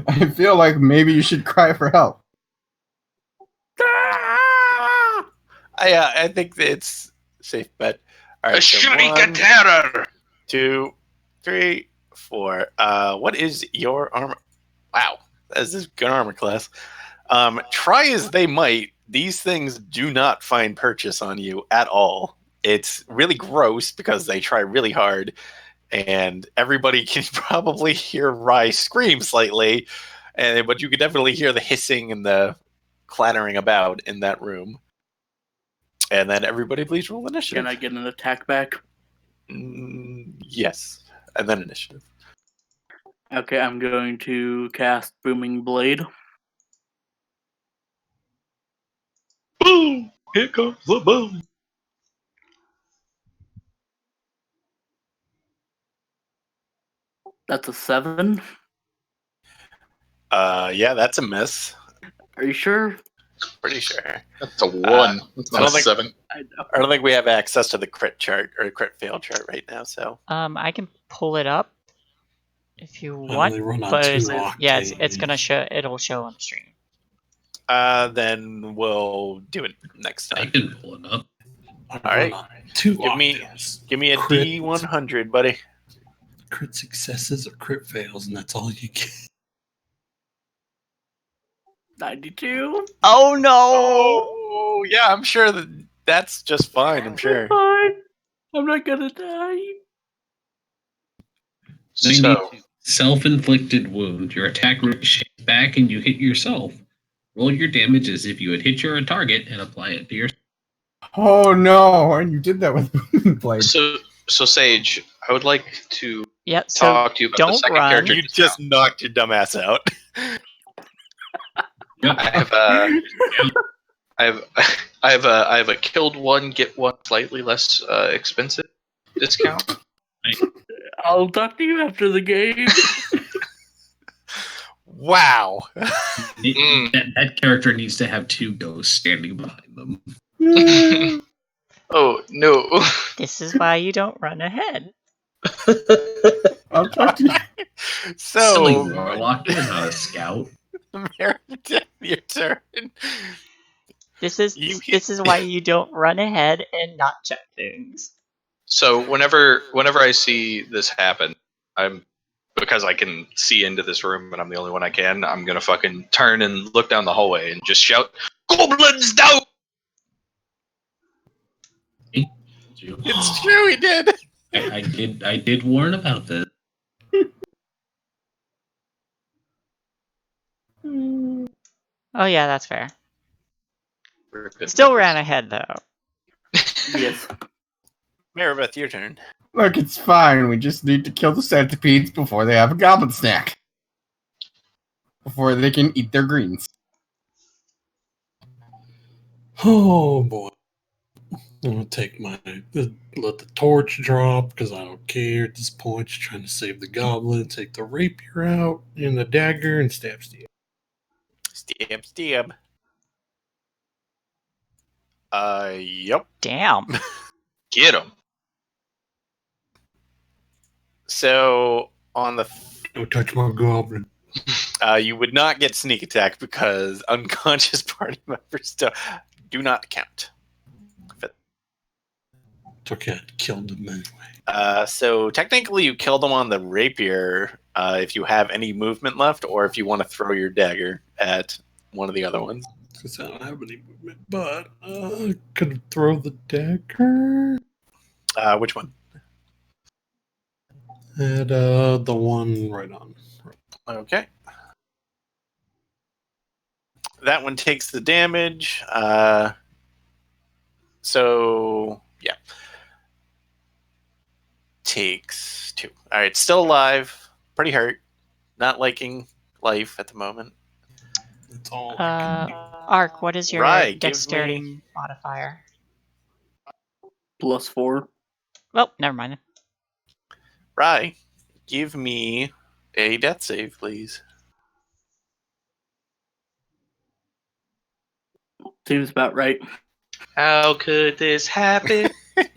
I feel like maybe you should cry for help. I think it's safe bet. All right, A so shriek 1, of terror! 2, 3, 4. What is your armor? Wow, this is good armor class. Try as they might, these things do not find purchase on you at all. It's really gross because they try really hard, and everybody can probably hear Rye scream slightly, but you can definitely hear the hissing and the clattering about in that room. And then everybody please roll initiative. Can I get an attack back? Yes, and then initiative. Okay, I'm going to cast Booming Blade. Boom! Here comes the boom! That's a 7. Yeah, that's a miss. Are you sure? Pretty sure. That's a 1. That's not a 7. I don't think we have access to the crit chart or crit fail chart right now, so. I can pull it up if you I want, only run on but 2 it's gonna octaves. show. It'll show on the stream. Then we'll do it next I time. can pull it up. I All right. run on 2 Give me octaves. a Crit. D100, buddy. Crit successes or crit fails, and that's all you get. 92. Oh no! Oh, yeah, I'm sure that's just fine, I'm sure. Fine. I'm not gonna die. So, Self-inflicted wound. Your attack ricochets back and you hit yourself. Roll your damage as if you had hit your target and apply it to your. Oh no! And you did that with Blade. so Sage, I would like to Yeah. So talk to you about the don't second run. character. You just knocked your dumbass out. Yep. I have a killed one, get one slightly less expensive discount. I'll talk to you after the game. Wow. That character needs to have 2 ghosts standing behind them. Oh no! This is why you don't run ahead. I'll talk to you. Silly So, warlock, you're not a scout. Meredith, your turn. This is why you don't run ahead and not check things. So whenever I see this happen, because I can see into this room and I'm the only one I can, I'm gonna fucking turn and look down the hallway and just shout, "Goblins down!" It's true, he did. I did warn about this. Oh yeah, that's fair. Still ran ahead though. Yes. Maribeth, your turn. Look, it's fine. We just need to kill the centipedes before they have a goblin snack. Before they can eat their greens. Oh boy. I'm gonna take let the torch drop because I don't care at this point. Just trying to save the goblin. Take the rapier out and the dagger and stab. Stab. Yep. Damn. Get him. So on the Don't touch my goblin. you would not get sneak attack because unconscious party members do not count. It's okay, I killed him anyway. So technically, you kill them on the rapier if you have any movement left, or if you want to throw your dagger at one of the other ones. Because I don't have any movement, but could throw the dagger Which one? at the one right on. Okay. That one takes the damage. So, yeah. Takes 2. All right, still alive. Pretty hurt. Not liking life at the moment. That's all I can do. Ark, what is your Right, give dexterity me- modifier? +4. Well, never mind. Rye, give me a death save, please. Seems about right. How could this happen? At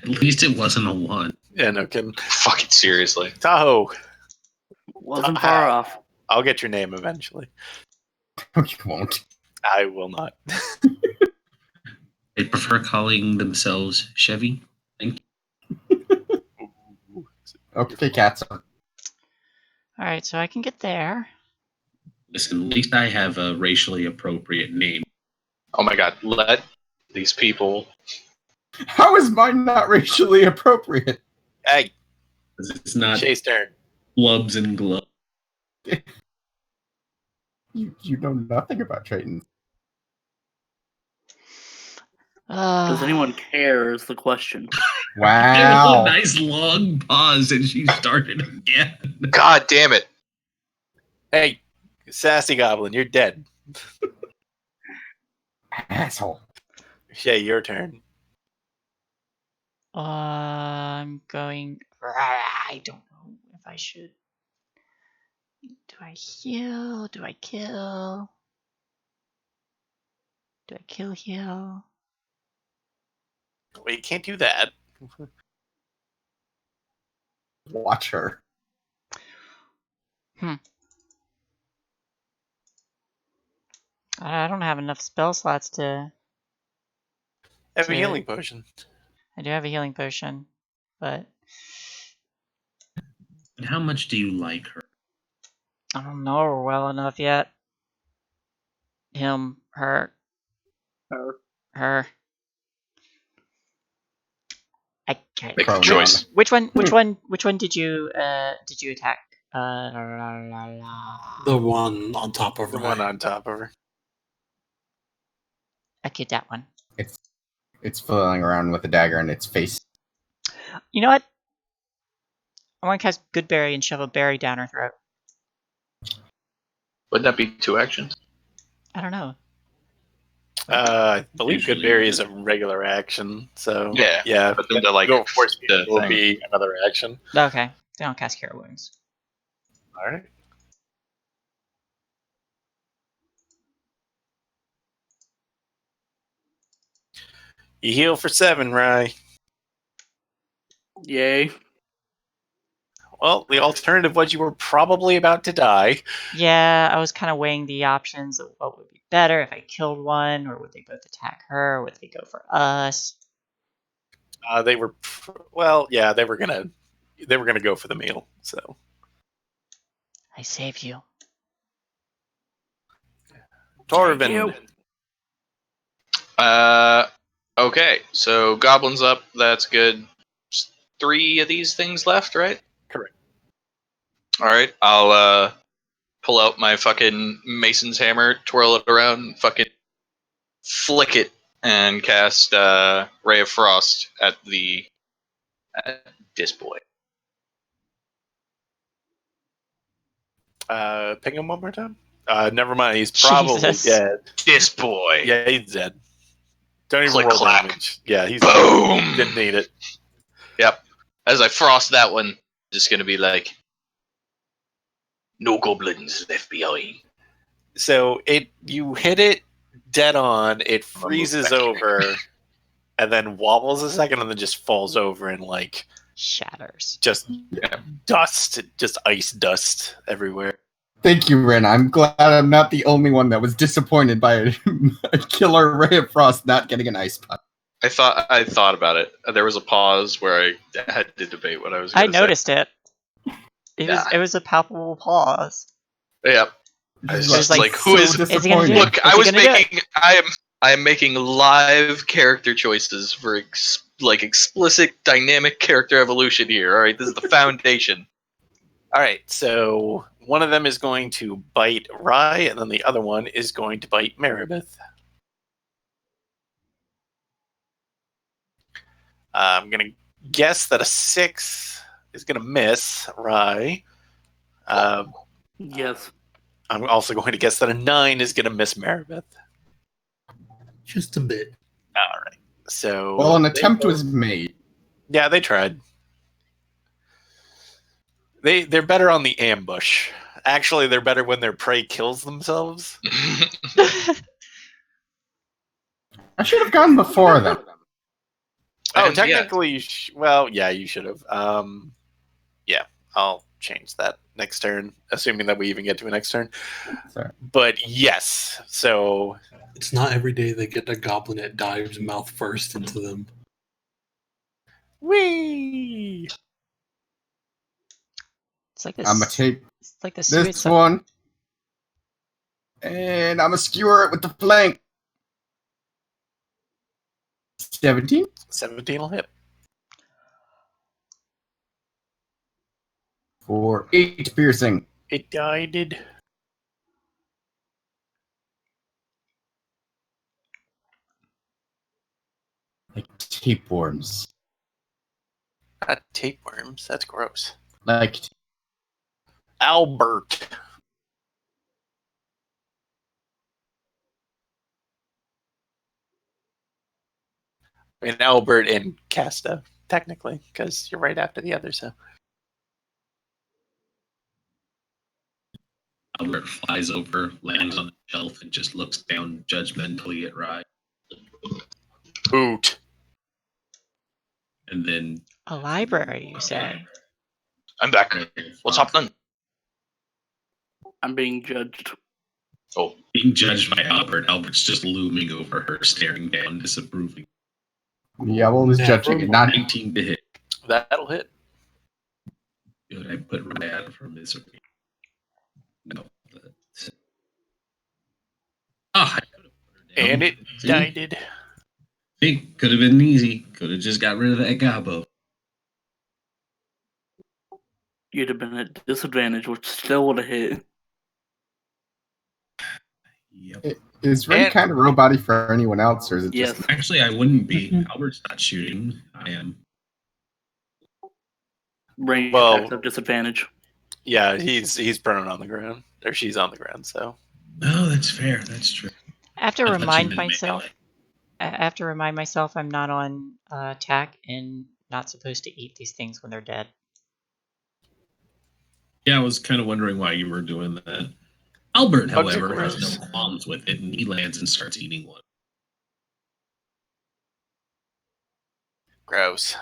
least it wasn't a 1. Yeah, no kidding. Fucking seriously. Tahoe, Wasn't far off. I'll get your name eventually. You won't. I will not. They prefer calling themselves Chevy. Okay, cats. Alright, so I can get there. Listen, at least I have a racially appropriate name. Oh my god, let these people. How is mine not racially appropriate? Hey, It's not Shay's turn. glubs and gloves. You know nothing about Triton. Does anyone care is the question. A Wow. nice long pause, and she started again. God damn it. Hey, sassy goblin, you're dead. Asshole. Shay, your turn. I'm going. I don't know if I should. Do I heal? Do I kill? Do I kill heal? Well, you can't do that. Watch her. I don't have enough spell slots to. Have a Okay. healing potion. I do have a healing potion, but And how much do you like her? I don't know her well enough yet. Him, her, her. I can't. Make the Pronoun. choice. Which one? Which one did you attack? The one on top of The her. one on top of her. Okay, that one. It's flailing around with a dagger in its face. You know what? I want to cast Goodberry and shove a berry down her throat. Wouldn't that be 2 actions? I don't know. I believe Usually, Goodberry is a regular action, so Yeah. But then the Go force the will thing. be another action. Okay, they don't cast Cure Wounds. All right. You heal for 7, Rye. Yay. Well, the alternative was you were probably about to die. Yeah, I was kind of weighing the options of what would be better if I killed one, or would they both attack her, or would they go for us? They were, they were gonna go for the meal. So I saved you. Torvin, Okay, so goblins up. That's good. 3 of these things left, right? Correct. All right, I'll pull out my fucking mason's hammer, twirl it around, fucking flick it, and cast Ray of Frost at this boy. ping him one more time. Never mind. He's probably Jesus. dead. This boy. Yeah, he's dead. Don't even Click, roll clack. damage. Yeah, he's Boom. didn't need it. Yep. As I frost that one, just gonna be like, no goblins left behind. So you hit it dead on. It freezes over, and then wobbles a second, and then just falls over and like Shatters. just dust, just ice dust everywhere. Thank you, Ren. I'm glad I'm not the only one that was disappointed by a killer ray of frost not getting an ice puck. I thought about it. There was a pause where I had to debate what I was I going to say. noticed it. It was a palpable pause. Yep. I was just like, like, who is? Is he gonna do it? Look, Is I he was gonna do making. I am making live character choices for explicit dynamic character evolution here. All right, this is the foundation. All right, so one of them is going to bite Rye, and then the other one is going to bite Maribeth. I'm going to guess that a 6 is going to miss Rye. Yes. I'm also going to guess that a 9 is going to miss Maribeth. Just a bit. All right. So Well, an attempt was made. Yeah, they tried. They're better on the ambush. Actually, they're better when their prey kills themselves. I should have gone before them. Oh, And technically, well, yeah, you should have. Yeah, I'll change that next turn, assuming that we even get to a next turn. Sorry. But yes, so It's not every day they get a goblin that dives mouth first into them. whee! It's like I'm gonna take It's like the this suicide. one, and I'm gonna skewer it with the flank. 17? 17 will hit. For 8 piercing. It died. Like tapeworms. Not tapeworms. That's gross. Like Albert. I mean, Albert and Casta, technically, because you're right after the other, so. Albert flies over, lands on the shelf, and just looks down judgmentally at Rye. Boot. And then A library, you say? I'm back. What's happening? I'm being judged. Oh, being judged by Albert, Albert's just looming over her, staring down, disapproving. the owl is judging it, not 19 to hit. That'll hit. Good, I put Rye out of her misery. No. I could have put her down. And it died. See, could have been easy. Could have just got rid of that gobbo. You'd have been at disadvantage, which still would have hit. Yep. Is Ren And- kind of robot-y for anyone else, or is it Yes. just... Actually, I wouldn't be. Albert's not shooting. I am. Range Well- attacks have disadvantage. Yeah, he's prone on the ground. Or she's on the ground, so. No, that's fair. That's true. I have to I thought you remind meant myself. melee. I have to remind myself I'm not on attack and not supposed to eat these things when they're dead. Yeah, I was kind of wondering why you were doing that. Albert, Bugs are however, has gross. no qualms with it, and he lands and starts eating one. Gross.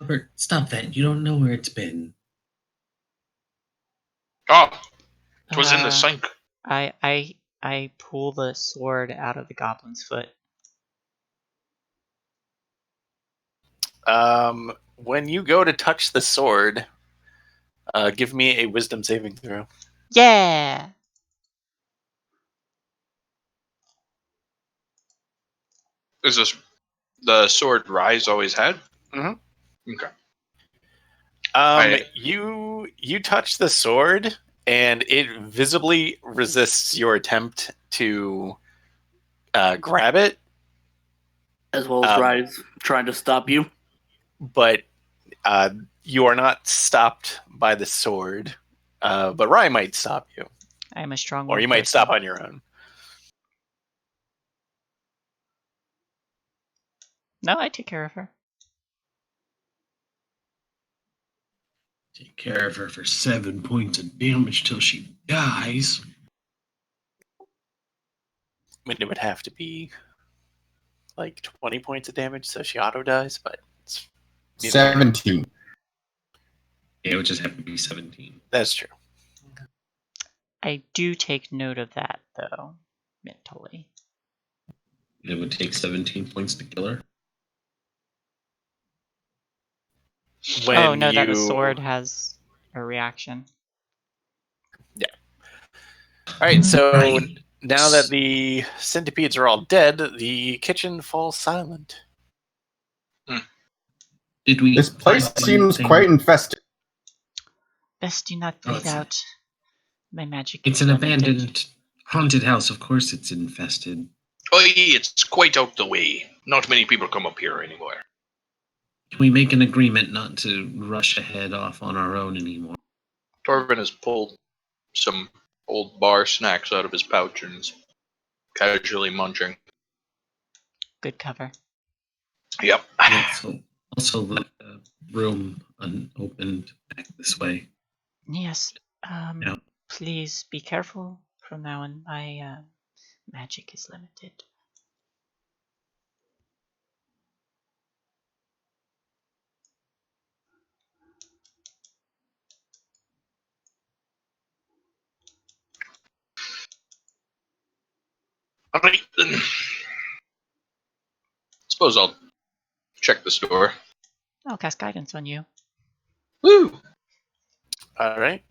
Albert, stop that. You don't know where it's been. oh, it was in the Uh, sink. I pull the sword out of the goblin's foot. When you go to touch the sword, give me a wisdom saving throw. Yeah. Is this the sword Rise always had? Mhm. Okay. Um, you touch the sword, and it visibly resists your attempt to grab it, As well as Rise trying to stop you. but you are not stopped by the sword. But Ryan might stop you, I am a strong. or you might stop on your own. No, I take care of her. Take care of her for 7 points of damage till she dies. mean, it would have to be like 20 points of damage, so she auto dies, but it's 17. Yeah, it would just have to be 17. That's true. I do take note of that, though, mentally. It would take 17 points to kill her. That the sword has a reaction. Yeah. All right, so now that the centipedes are all dead, the kitchen falls silent. Did we? This place seems quite infested. Best do not bleed out. My magic. It's an abandoned, haunted house. Of course, it's infested. Oh, it's quite out the way. Not many people come up here anymore. Can we make an agreement not to rush ahead off on our own anymore? Torvin has pulled some old bar snacks out of his pouch and is casually munching. Good cover. Yep. Also left the room unopened back this way. Yes. Yeah. Please be careful from now on. My magic is limited. All right, then. Suppose I'll check the store. I'll cast guidance on you. Woo! All right.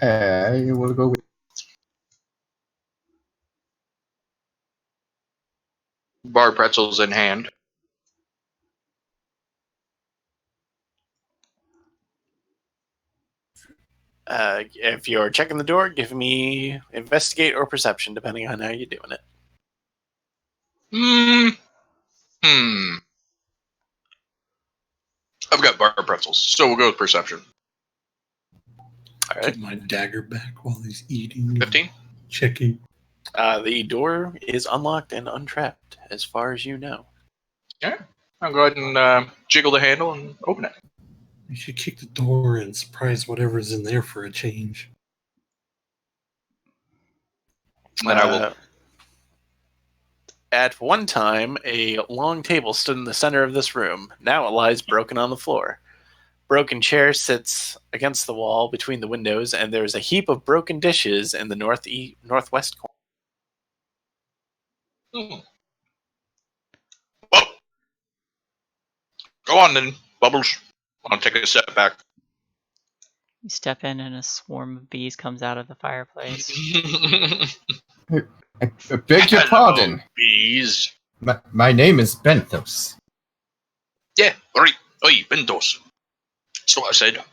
I will go with. Bar pretzels in hand. If you're checking the door, give me investigate or perception, depending on how you're doing it. I've got bar pretzels, so we'll go with perception. All right. Get my dagger back while he's eating. 15? Checking. The door is unlocked and untrapped, as far as you know. Yeah. I'll go ahead and jiggle the handle and open it. You should kick the door and surprise whatever's in there for a change. And I will. At one time, a long table stood in the center of this room. Now it lies broken on the floor. Broken chair sits against the wall between the windows, and there is a heap of broken dishes in the northwest corner. Well, go on then, Bubbles. I'll take a step back. You step in, and a swarm of bees comes out of the fireplace. I beg your pardon. Bees. My name is Benthos. Yeah, right. Oi, Bentos. That's what I said.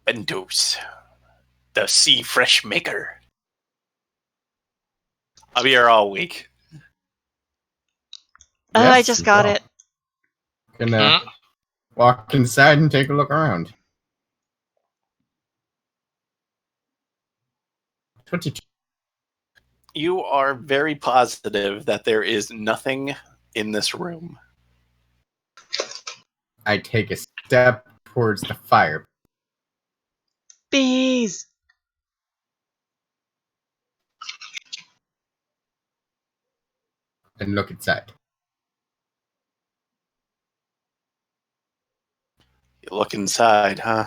Bentos, the sea fresh maker. I'll be here all week. I Yes, just got well. it. Gonna walk inside and take a look around. 22. You are very positive that there is nothing in this room. I take a step towards the fire. Bees! And look inside. You look inside, huh?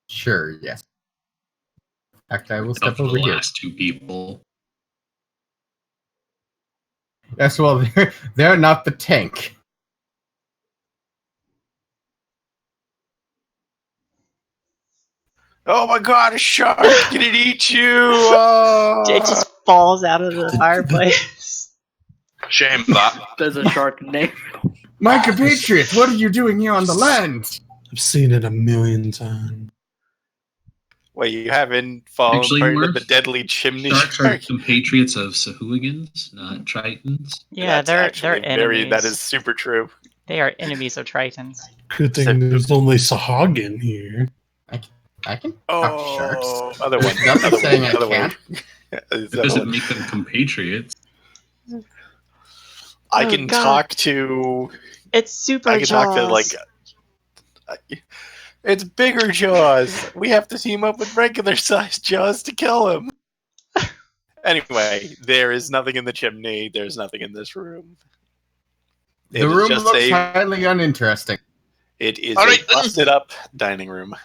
Sure, yes. In fact, I will Except step for over the here. last two people. Yes, well, they're not the tank. Oh my god, a shark! Did it eat you? Oh. It just falls out of the fireplace. Shame that. There's a shark name. My compatriot, what are you doing here on the land? I've seen it a million times. Wait, you haven't fallen Actually, part of Mark, the deadly chimney Sharks are shark? compatriots of Sahuagins, not Tritons. Yeah, That's they're actually enemies. that is super true. They are enemies of Tritons. Good thing there's only Sahuagin here. I can talk to sharks. Oh, other one. There's nothing Other saying one. I Other one. can't. It doesn't make them compatriots. I Oh, can God. talk to. It's super I can Jaws. talk to like. It's bigger Jaws. We have to team up with regular sized Jaws to kill him. Anyway, there is nothing in the chimney. There's nothing in this room. The room looks highly uninteresting. It is All right, a busted up dining room.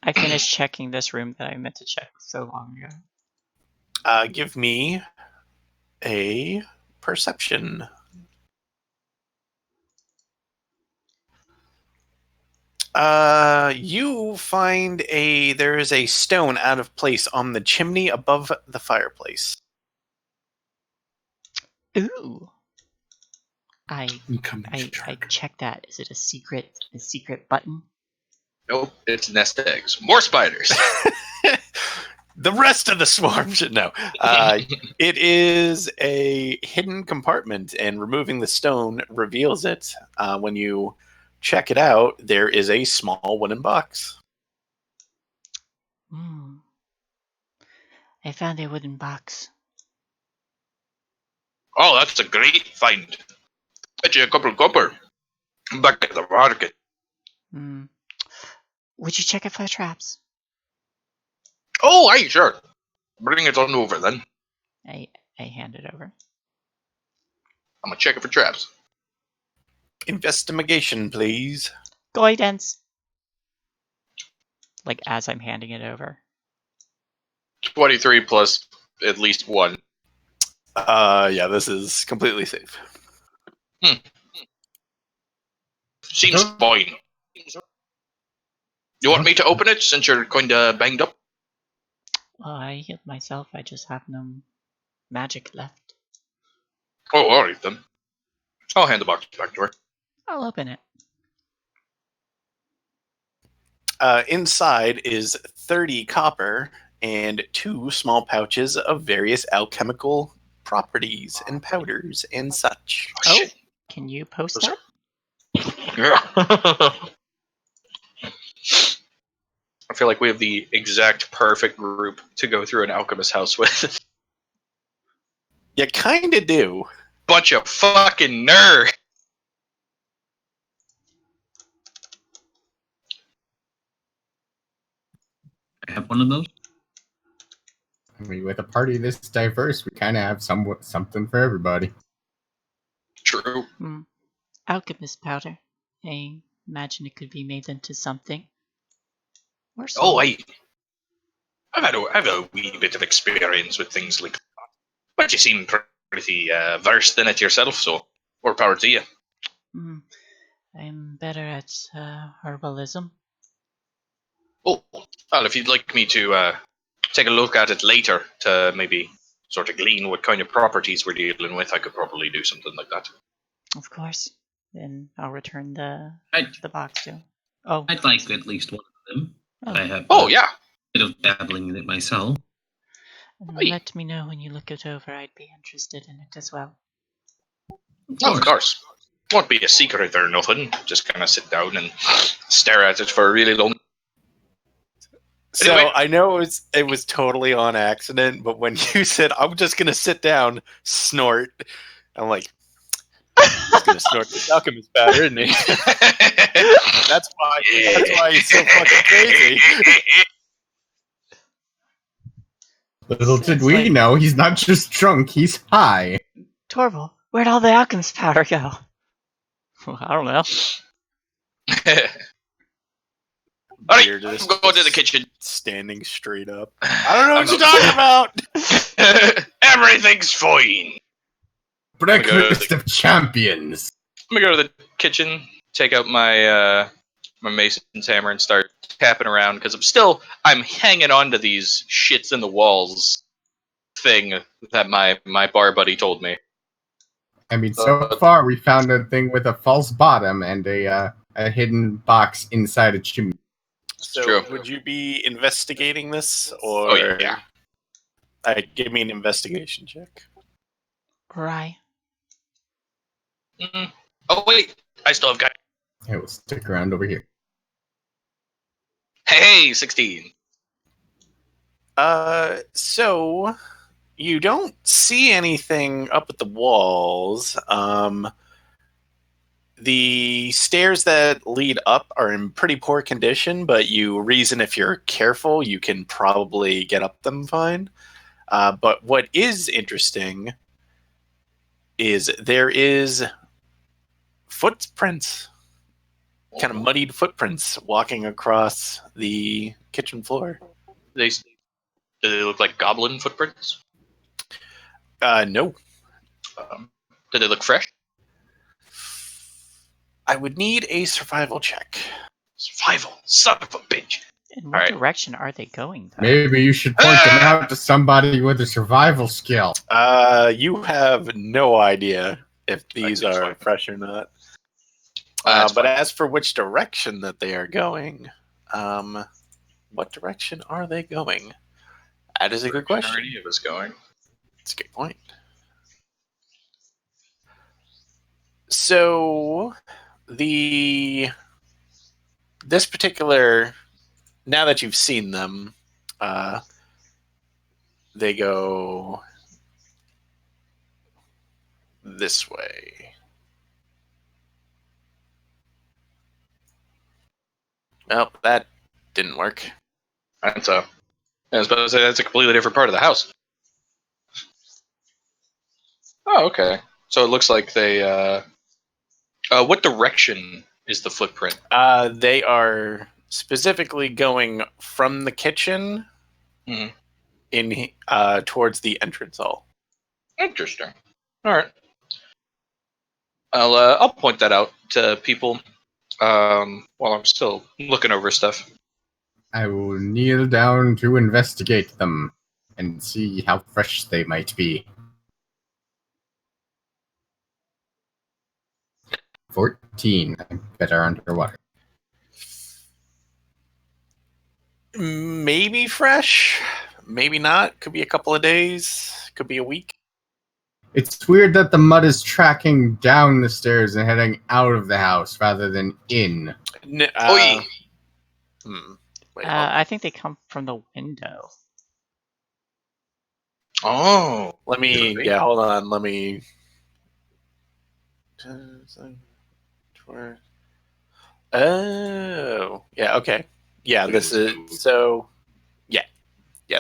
I finished checking this room that I meant to check so long ago. Give me a perception. You find there is a stone out of place on the chimney above the fireplace. Ooh. I Coming check that. Is it a secret button? Nope, it's nest eggs. More spiders. The rest of the swarm should know. It is a hidden compartment, and removing the stone reveals it. When you check it out, there is a small wooden box. I found a wooden box. Oh, that's a great find. Bet you a couple of copper. Back at the market. Would you check it for traps? Oh, aye, sure. Bring it on over then. I hand it over. I'm gonna check it for traps. Investigation, please. Guidance. Like as I'm handing it over. 23 plus at least 1. Yeah, this is completely safe. Seems fine. You want me to open it since you're kind of banged up? Well, I healed myself. I just have no magic left. Oh, alright then. I'll hand the box back to her. I'll open it. Inside is 30 copper and 2 small pouches of various alchemical properties and powders and such. Oh, shit. Can you post that? Yeah. I feel like we have the exact perfect group to go through an alchemist house with. You kind of do. Bunch of fucking nerds. I have one of those. I mean, with a party this diverse, we kind of have something for everybody. True. Alchemist powder. I imagine it could be made into something. Or Oh, I've had a wee bit of experience with things like that. But you seem pretty versed in it yourself, so more power to you. I'm better at herbalism. Oh, well, if you'd like me to take a look at it later to maybe sort of glean what kind of properties we're dealing with, I could probably do something like that. Of course. Then I'll return the box to. Oh, I'd like at least one of them. I have yeah. a bit of dabbling in it myself. Let me know when you look it over. I'd be interested in it as well. Of course. Won't be a secret or nothing. Just kind of sit down and stare at it for a really long. So Anyway. I know it was totally on accident, but when you said I'm just gonna sit down, snort, I'm like, he's gonna snort the alchemist powder, isn't he? That's why he's so fucking crazy. Little did we know, he's not just drunk, he's high. Torval, where'd all the alchemist powder go? Well, I don't know. Alright, I'm going to the kitchen. Standing straight up. I don't know what you're talking about! Everything's fine. Breakfast of champions. I'm gonna go to the kitchen, take out my my mason's hammer and start tapping around because I'm hanging on to these shits in the walls thing that my bar buddy told me. I mean, so far we found a thing with a false bottom and a hidden box inside a chimney. So True. would you be investigating this, or yeah. Give me an investigation check? Right. Oh wait, I still have got. Hey, we'll stick around over here. Hey, 16. So you don't see anything up at the walls. The stairs that lead up are in pretty poor condition, but you reason if you're careful, you can probably get up them fine. But what is interesting is there is footprints, kind of muddied footprints walking across the kitchen floor. Do they look like goblin footprints? No. Do they look fresh? I would need a survival check. Survival, son of a bitch. In what direction are they going, though? Maybe you should point them out to somebody with a survival skill. You have no idea if these are fresh or not. But as for which direction that they are going, what direction are they going? That is a good question. Where any of us going? That's a good point. So, this particular, now that you've seen them, they go this way. Well, that didn't work. I was about to say that's a completely different part of the house. Oh, okay. So it looks like they. What direction is the footprint? They are specifically going from the kitchen in towards the entrance hall. Interesting. All right. I'll point that out to people while I'm still looking over stuff. I will kneel down to investigate them and see how fresh they might be. 14. I'm better underwater. Maybe fresh, maybe not. Could be a couple of days, could be a week. It's weird that the mud is tracking down the stairs and heading out of the house rather than in. Wait, I think they come from the window. Oh, let me. Yeah, hold on. Let me. Oh, yeah. Okay. Yeah, this is so. Yeah.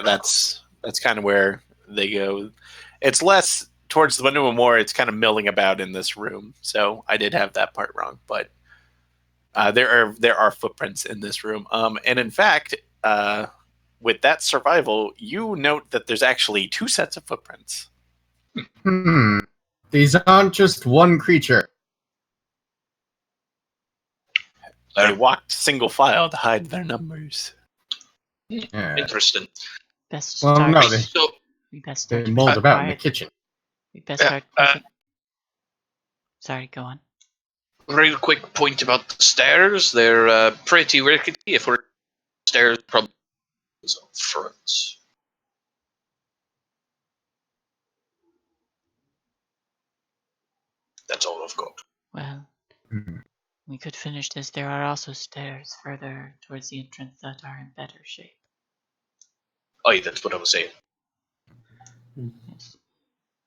That's kind of where they go. It's less towards the window and more. It's kind of milling about in this room. So I did have that part wrong, but there are footprints in this room. And in fact, with that survival, you note that there's actually 2 sets of footprints. These aren't just one creature. They walked single file to hide their numbers. Yeah. Interesting. Best Well, start. no, We best they start. mulled about in the kitchen. We best start. Sorry, go on. Real quick point about the stairs. They're pretty rickety. If we're stairs, probably fronts. That's all I've got. Well, we could finish this. There are also stairs further towards the entrance that are in better shape. Oh, yeah, that's what I was saying. Yes.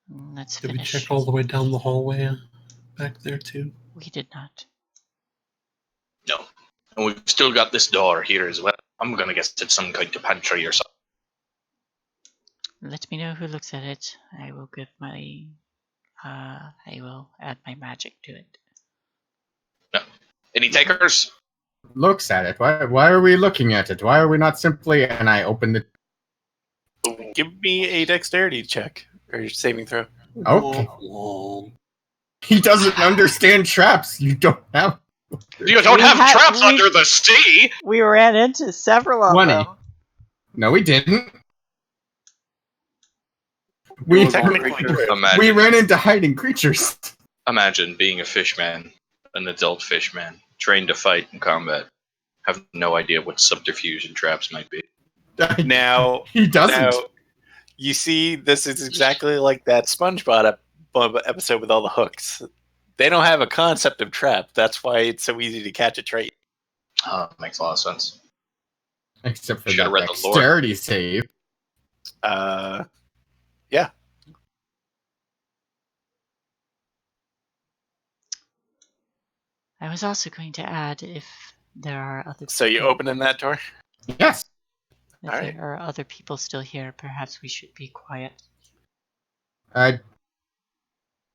Let's Did finish. we check all the way down the hallway back there too? We did not. No. And we've still got this door here as well. I'm gonna guess it's some kind of pantry or something. Let me know who looks at it. I will give my. I will add my magic to it. No. Any takers? Looks at it. Why are we looking at it? Why are we not simply... And I open the... Give me a dexterity check or saving throw. Okay. He doesn't understand traps. You don't have... You don't have traps under the sea! We ran into several of 20. them. No, we didn't. We ran into hiding creatures. Imagine being a fishman, an adult fishman, trained to fight in combat, have no idea what subterfuge and traps might be. Now he doesn't. Now, you see, this is exactly like that SpongeBob episode with all the hooks. They don't have a concept of trap. That's why it's so easy to catch a trait. Oh, makes a lot of sense. Except for Should've that read the lore. dexterity save. Yeah. I was also going to add if there are other. So you opening that door? Yes. If there are other people still here, perhaps we should be quiet.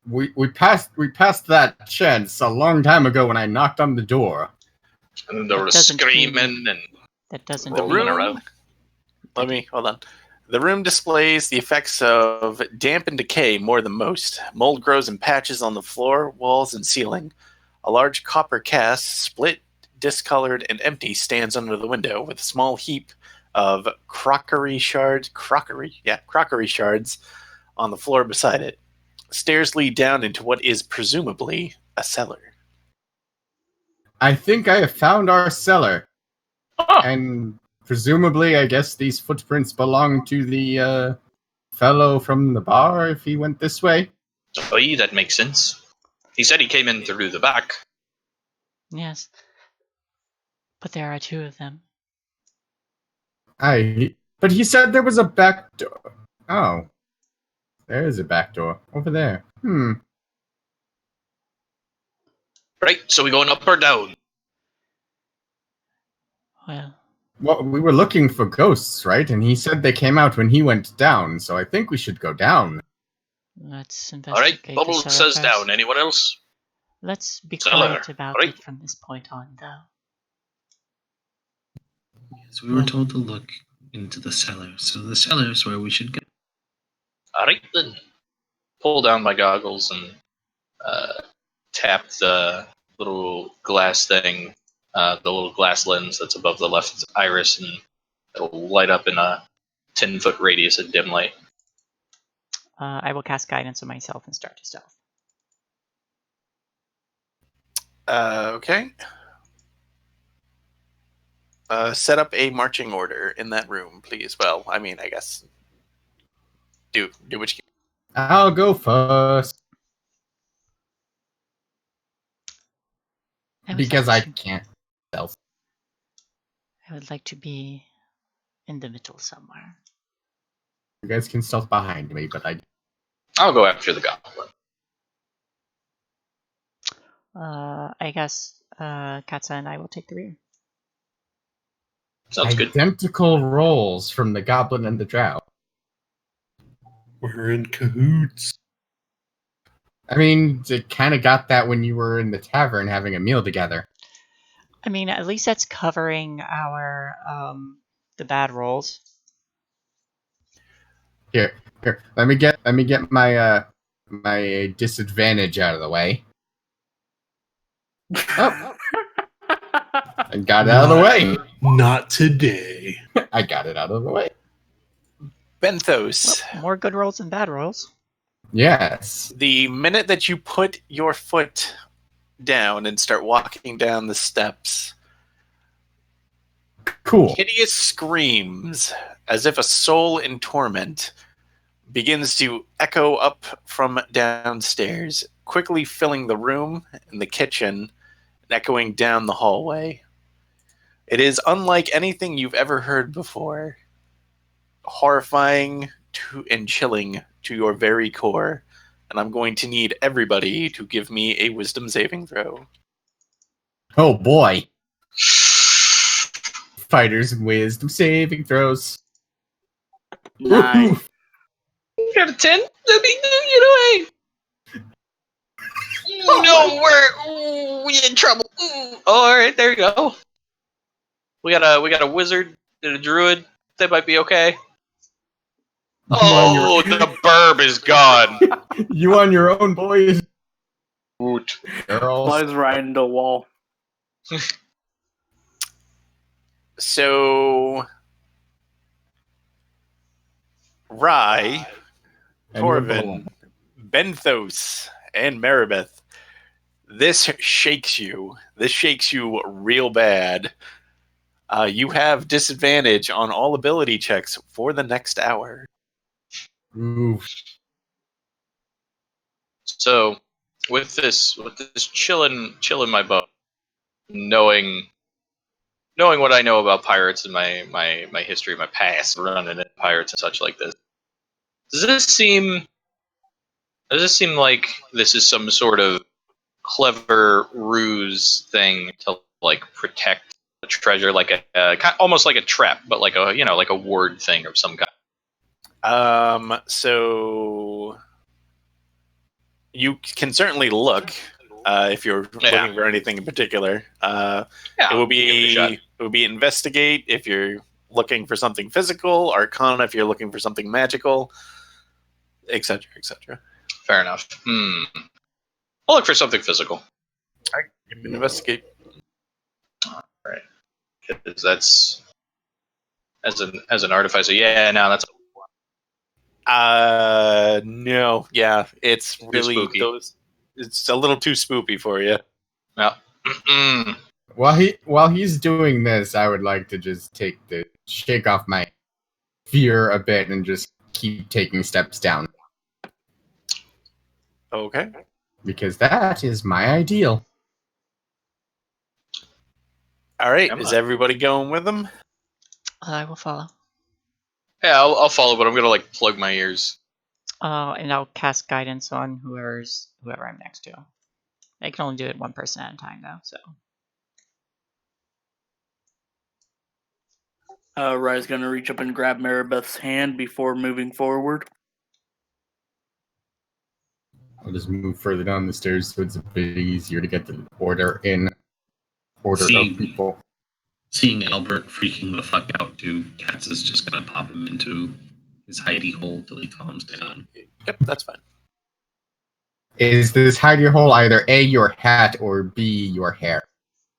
We passed that chance a long time ago when I knocked on the door. And there was screaming and that doesn't rolling around. Hold on. The room displays the effects of damp and decay more than most. Mold grows in patches on the floor, walls, and ceiling. A large copper cast, split, discolored, and empty, stands under the window with a small heap of crockery shards on the floor beside it. Stairs lead down into what is presumably a cellar. I think I have found our cellar. Oh. And presumably, I guess these footprints belong to the fellow from the bar if he went this way. Oh, yeah, that makes sense. He said he came in through the back. Yes. But there are two of them. But he said there was a back door. Oh. There is a back door. Over there. Right, so we going up or down? Well, we were looking for ghosts, right? And he said they came out when he went down, so I think we should go down. Let's Alright, investigate. Bubble says down. Anyone else? Let's be Cellar. quiet about it from this point on, though. Yes, we were told to look into the cellar, so the cellar is where we should go. Alright then. Pull down my goggles and tap the little glass thing, the little glass lens that's above the left iris, and it'll light up in a 10-foot radius of dim light. I will cast guidance on myself and start to stealth. Okay. Set up a marching order in that room, please. Well, I mean, I guess do what you can. I'll go first. Because I can't stealth. I would like to be in the middle somewhere. You guys can stealth behind me, but I'll go after the goblin. I guess Katsa and I will take the rear. Sounds good. Identical roles from the goblin and the drow. We're in cahoots. I mean, it kind of got that when you were in the tavern having a meal together. I mean, at least that's covering our the bad rolls. Here. Let me get my my disadvantage out of the way. Oh. I got it out of the way. Not today. I got it out of the way. Benthos. Well, more good rolls than bad rolls. Yes. The minute that you put your foot down and start walking down the steps, cool. Hideous screams, as if a soul in torment, begins to echo up from downstairs, quickly filling the room and the kitchen and echoing down the hallway. It is unlike anything you've ever heard before. Horrifying and chilling to your very core. And I'm going to need everybody to give me a wisdom saving throw. Oh boy. Fighters and wisdom saving throws. 9. You got a 10? No, we in trouble. All right, there you go. We got a wizard and a druid. That might be okay. Oh, the burb is gone. You on your own, boys. Woot. Girls. Flies right into the wall. So, Rye, Torvin, Benthos, and Maribeth, this shakes you. This shakes you real bad. You have disadvantage on all ability checks for the next hour. Oof. So, with this chilling my boat, knowing what I know about pirates and my history, my past, running into pirates and such like this, does this seem like this is some sort of clever ruse thing to like protect treasure, like almost like a trap, but like a ward thing of some kind. So you can certainly look if you're looking for anything in particular. It would be investigate if you're looking for something physical, arcana if you're looking for something magical, etc., etc. Fair enough. I'll look for something physical. All right, you can investigate. All right, because that's as an artificer. Yeah, no, that's. No, yeah, it's really spooky. It's a little too spoopy for you. No. While he's doing this, I would like to just shake off my fear a bit and just keep taking steps down. Okay. Because that is my ideal. All right, is everybody going with them? I will follow. Yeah, I'll follow, but I'm gonna like plug my ears. And I'll cast guidance on whoever I'm next to. I can only do it one person at a time, though. So. Rye's gonna reach up and grab Maribeth's hand before moving forward. I'll just move further down the stairs so it's a bit easier to get the order of people. Seeing Albert freaking the fuck out too, Katz is just gonna pop him into his hidey hole till he calms down. Yep, that's fine. Is this hidey hole either A, your hat, or B, your hair?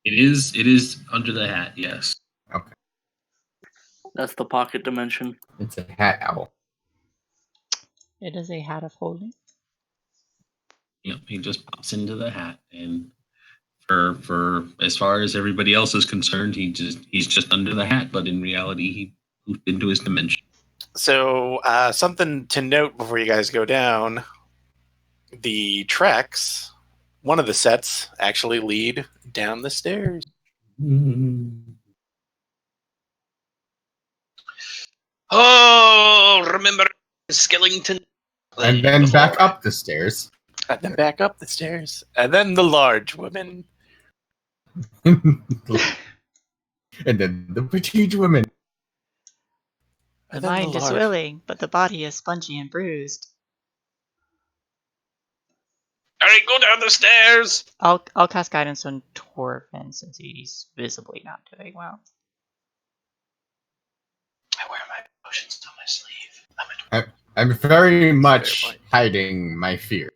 It is under the hat, yes. Okay. That's the pocket dimension. It's a hat owl. It is a hat of holding. Yep, he just pops into the hat, and for as far as everybody else is concerned, he's just under the hat, but in reality he moved into his dimension. So something to note before you guys go down, the tracks, one of the sets actually lead down the stairs. Oh, remember Skellington? And then back up the stairs. And then back up the stairs. And then the large woman. And then the petite woman. The mind is willing, but the body is spongy and bruised. All right, go down the stairs. I'll cast guidance on Torvin since he's visibly not doing well. I wear my potions on my sleeve. I'm very much hiding my fear.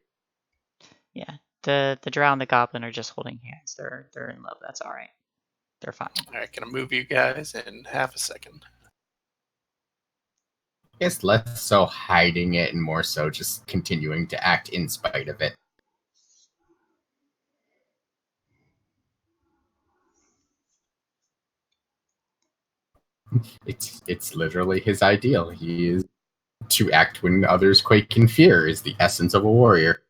Yeah, the drow and the goblin are just holding hands. They're in love. That's all right. They're fine. All right, gonna move you guys in half a second. I guess less so hiding it and more so just continuing to act in spite of it. It's literally his ideal. He is to act when others quake in fear is the essence of a warrior.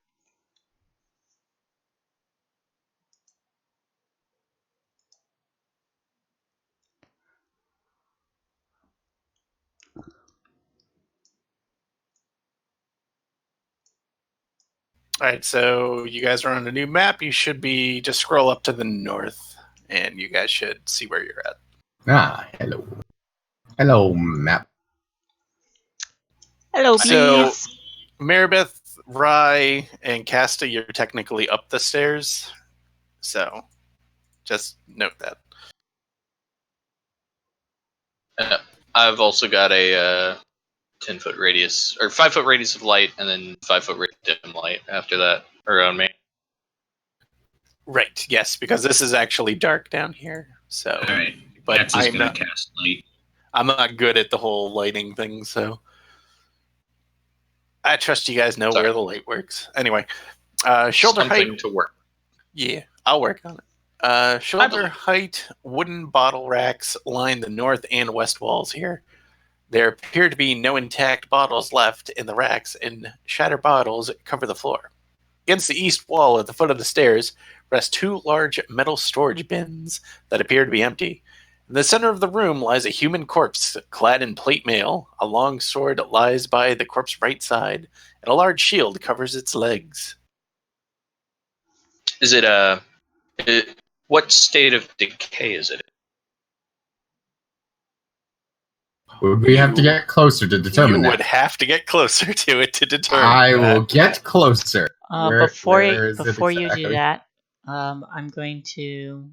All right, so you guys are on a new map. You should be just scroll up to the north, and you guys should see where you're at. Ah, hello. Hello, map. Hello, So, bees. Maribeth, Rye, and Casta, you're technically up the stairs. So, just note that. I've also got a 10-foot radius, or 5-foot radius of light, and then 5-foot radius dim light after that around me. Right, yes, because this is actually dark down here. So, All right, but Katz is gonna cast light. I'm not good at the whole lighting thing, so I trust you guys know where the light works. Anyway, shoulder Something height to work. Yeah, I'll work on it. Shoulder height wooden bottle racks line the north and west walls here. There appear to be no intact bottles left in the racks, and shattered bottles cover the floor. Against the east wall at the foot of the stairs rest two large metal storage bins that appear to be empty. In the center of the room lies a human corpse clad in plate mail. A long sword lies by the corpse's right side, and a large shield covers its legs. Is it what state of decay is it? Would we have to get closer to determine You that? would have to get closer to it to determine I that. will get closer. Before where is it you do exactly? that, I'm going to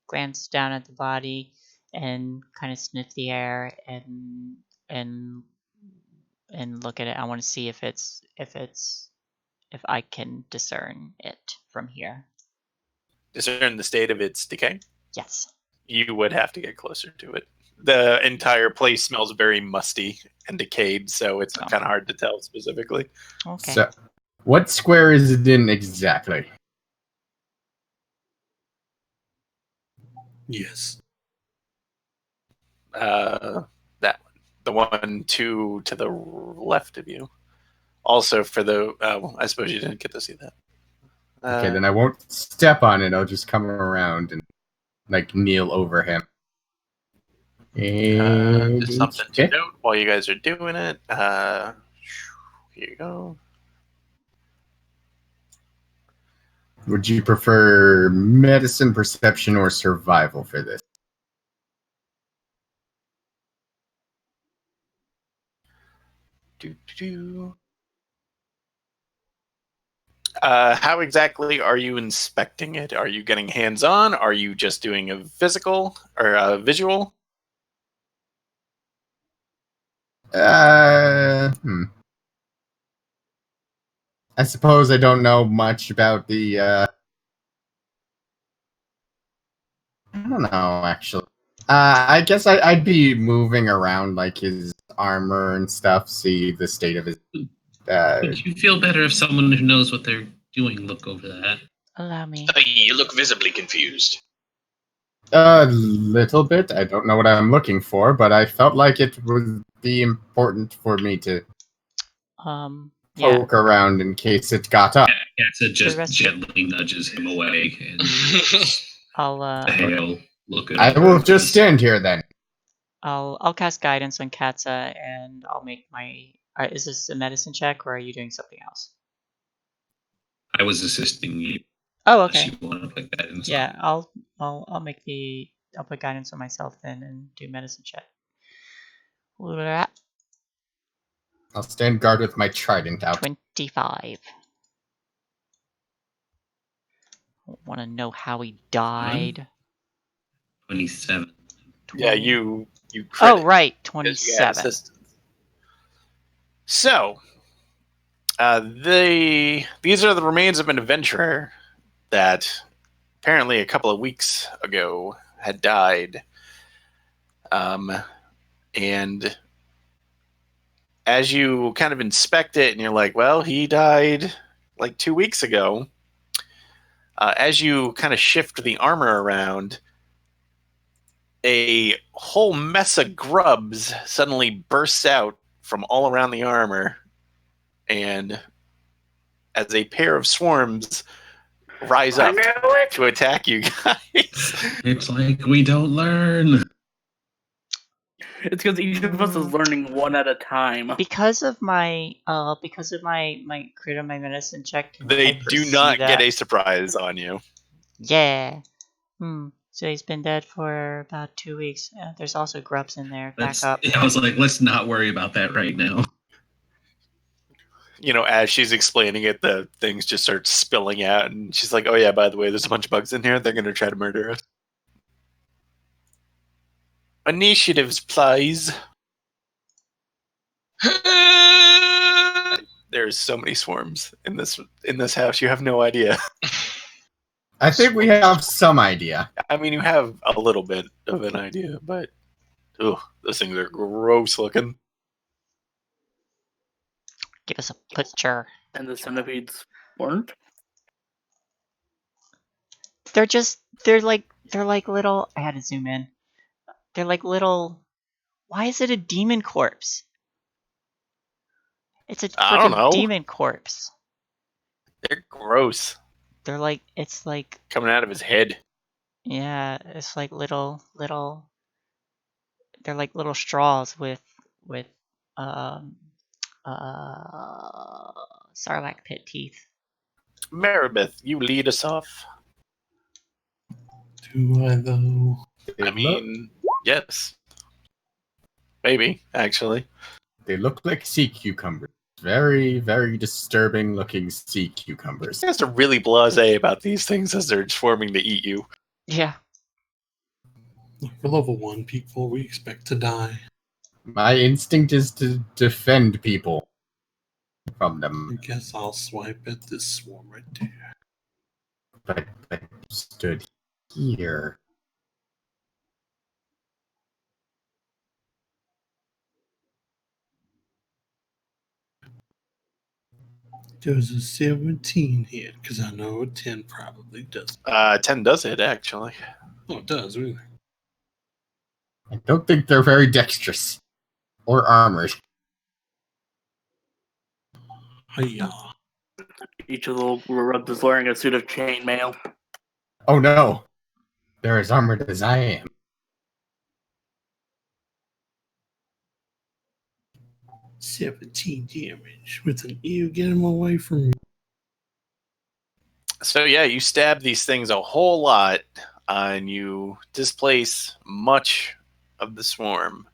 glance down at the body and kind of sniff the air and look at it. I want to see if I can discern it from here. Discern the state of its decay? Yes. You would have to get closer to it. The entire place smells very musty and decayed, so it's kind of hard to tell specifically. Okay. So, what square is it in exactly? Yes. That one. The one to the left of you. Also for the... well, I suppose you didn't get to see that. Okay, then I won't step on it. I'll just come around and kneel over him. Just something to note while you guys are doing it. Here you go. Would you prefer medicine, perception, or survival for this? How exactly are you inspecting it? Are you getting hands-on? Are you just doing a physical or a visual? I suppose I don't know much about the, I don't know, actually. I guess I'd be moving around, his armor and stuff, see the state of his... Would you feel better if someone who knows what they're doing look over that? Allow me. You look visibly confused. A little bit. I don't know what I'm looking for, but I felt like it would be important for me to poke around in case it got up. Yeah, Katza just gently nudges him away. And I'll look at I will just stand here then. I'll cast guidance on Katza and I'll make my... is this a medicine check or are you doing something else? I was assisting you. Oh, okay. You want to put guidance yeah, on. I'll put guidance on myself then and do medicine check. I'll stand guard with my trident out. 25. Want to know how he died? 27. Yeah, you Oh, right, 27. So, these are the remains of an adventurer that apparently a couple of weeks ago had died. And as you kind of inspect it and you're like, well, he died like 2 weeks ago. As you kind of shift the armor around, a whole mess of grubs suddenly bursts out from all around the armor. And as a pair of swarms rise up to attack you guys. It's like we don't learn. It's because each of us is learning one at a time. Because of my crit on my medicine check. They do not get a surprise on you. Yeah. So he's been dead for about 2 weeks. There's also grubs in there. Back up. I was like, let's not worry about that right now. You know, as she's explaining it, the things just start spilling out, and she's like, "Oh yeah, by the way, there's a bunch of bugs in here. They're gonna try to murder us." Initiatives, please. There's so many swarms in this house. You have no idea. I think we have some idea. I mean, you have a little bit of an idea, but those things are gross looking. Give us a picture. And the centipedes weren't? They're like little... I had to zoom in. They're like little... Why is it a demon corpse? It's a freaking demon corpse. They're gross. They're like... It's like... coming out of his head. Yeah, it's like little... They're like little straws with Sarlacc pit teeth. Maribeth, you lead us off. Do I though? I mean, yes. Maybe, actually. They look like sea cucumbers. Very, very disturbing looking sea cucumbers. You guys are really blasé about these things as they're swarming to eat you. Yeah. For level 1 people, we expect to die. My instinct is to defend people from them. I guess I'll swipe at this swarm right there. But I stood here. There's a 17 hit, because I know a 10 probably does. 10 does hit, actually. Oh, it does, really. I don't think they're very dexterous or armored. Hiya. Each of the rubs is wearing a suit of chainmail. Oh no, they're as armored as I am. $17 damage with an ew. Get him away from me. So yeah, you stab these things a whole lot, and you displace much of the swarm,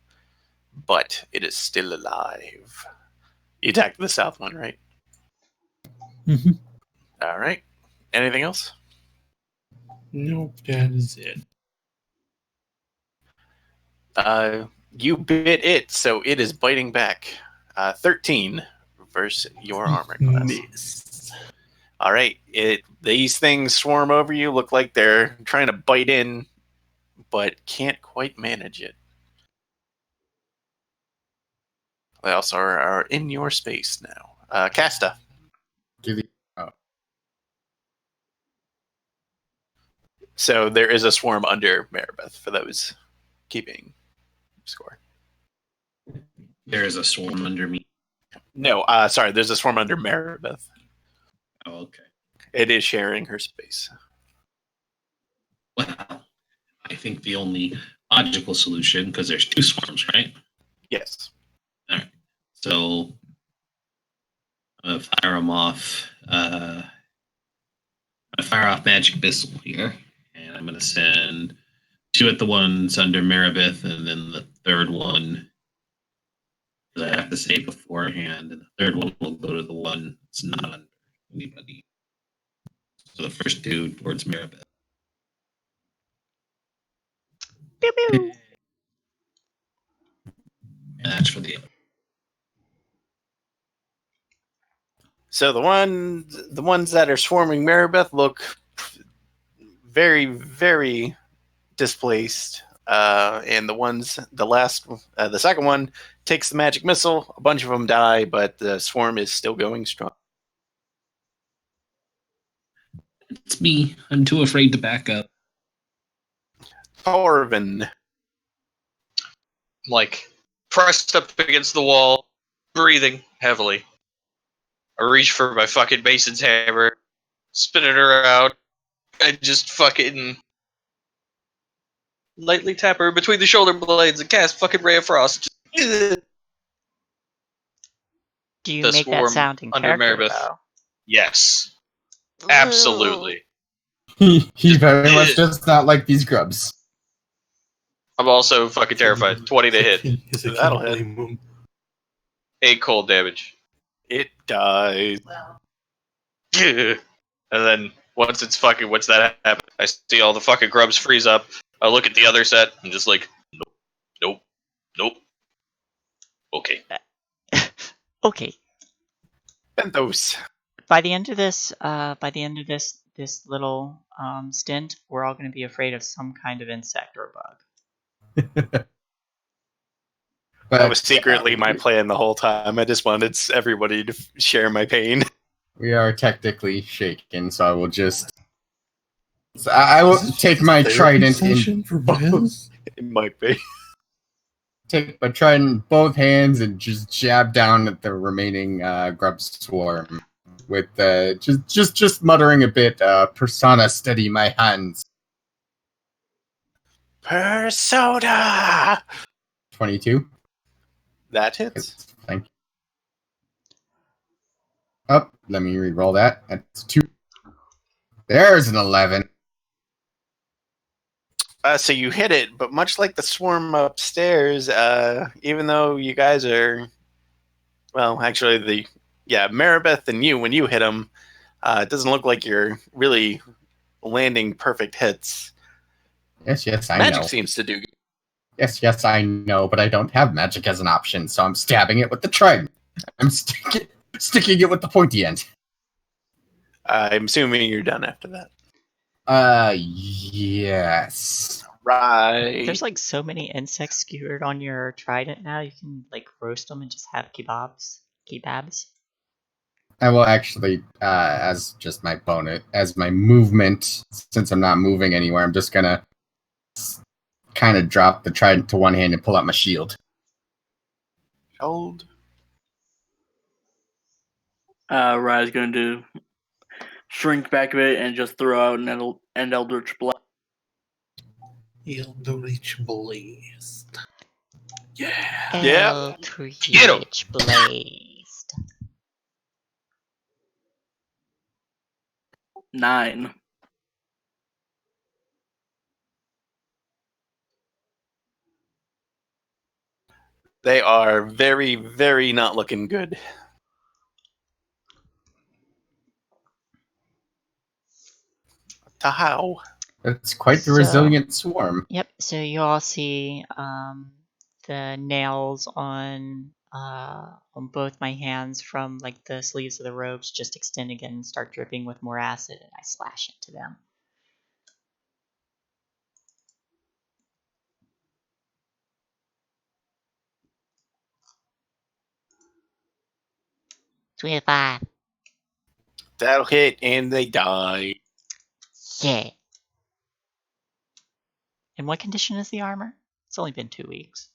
but it is still alive. You attacked the south one, right? Mm-hmm. All right. Anything else? Nope, that is it. You bit it, so it is biting back. 13 versus your armor class. Miss. All right. These things swarm over you, look like they're trying to bite in, but can't quite manage it. They also are in your space now. Casta. So there is a swarm under Maribeth for those keeping score. There is a swarm under me. No, sorry, there's a swarm under Maribeth. Oh, okay. It is sharing her space. Well, I think the only logical solution, because there's 2 swarms, right? Yes. All right. So I'm gonna fire them off. I fire off magic missile here, and I'm gonna send 2 at the ones under Maribeth, and then the third one, because I have to say beforehand, and the third one will go to the one that's not under anybody. So the first 2 towards Maribeth. Pew pew. And that's for the other. So the ones that are swarming Maribeth look very, very displaced. And the second one takes the magic missile. A bunch of them die, but the swarm is still going strong. It's me. I'm too afraid to back up. Torvin. Like, pressed up against the wall, breathing heavily. I reach for my fucking Mason's hammer, spin it around, and just fucking lightly tap her between the shoulder blades and cast fucking Ray of Frost. Just, Do you The make that swarm sound in under character, Maribeth. though? Yes. Absolutely. He very much does not like these grubs. I'm also fucking terrified. 20 to hit. Yes, I That'll can't hit. blame him. 8 cold damage. It dies. And then once that happens, I see all the fucking grubs freeze up. I look at the other set and just like, nope. Okay. Okay. Benthos. By the end of this, this little stint, we're all going to be afraid of some kind of insect or bug. That was secretly my plan the whole time. I just wanted everybody to share my pain. We are technically shaken, so I will just. So I will take my trident Session for Vez? It might be. take my trident in both hands and just jab down at the remaining grub swarm with just muttering a bit. Persona, steady my hands. Persona. 22. That hits. Thank you. Oh, let me re-roll that. That's 2. There's an 11. So you hit it, but much like the swarm upstairs, even though you guys are, well, actually, Maribeth and you, when you hit him, it doesn't look like you're really landing perfect hits. Yes, I Magic know. seems to do. Yes, I know, but I don't have magic as an option, so I'm stabbing it with the trident. I'm sticking it with the pointy end. I'm assuming you're done after that. Yes. Right. There's like so many insects skewered on your trident now. You can like roast them and just have kebabs. I will actually, as just my bonus, as my movement, since I'm not moving anywhere, I'm just gonna kind of drop the trident to one hand and pull out my shield. Hold. Rye's going to shrink back a bit and just throw out an Eldritch Blast. Eldritch Blast. Yeah. Yeah. Eldritch Blazed. 9. They are very, very not looking good. Tahoe. It's quite the resilient swarm. Yep. So you all see the nails on both my hands from like the sleeves of the robes just extend again and start dripping with more acid, and I slash into them. $25. That'll hit, and they die. Yeah. In what condition is the armor? It's only been 2 weeks.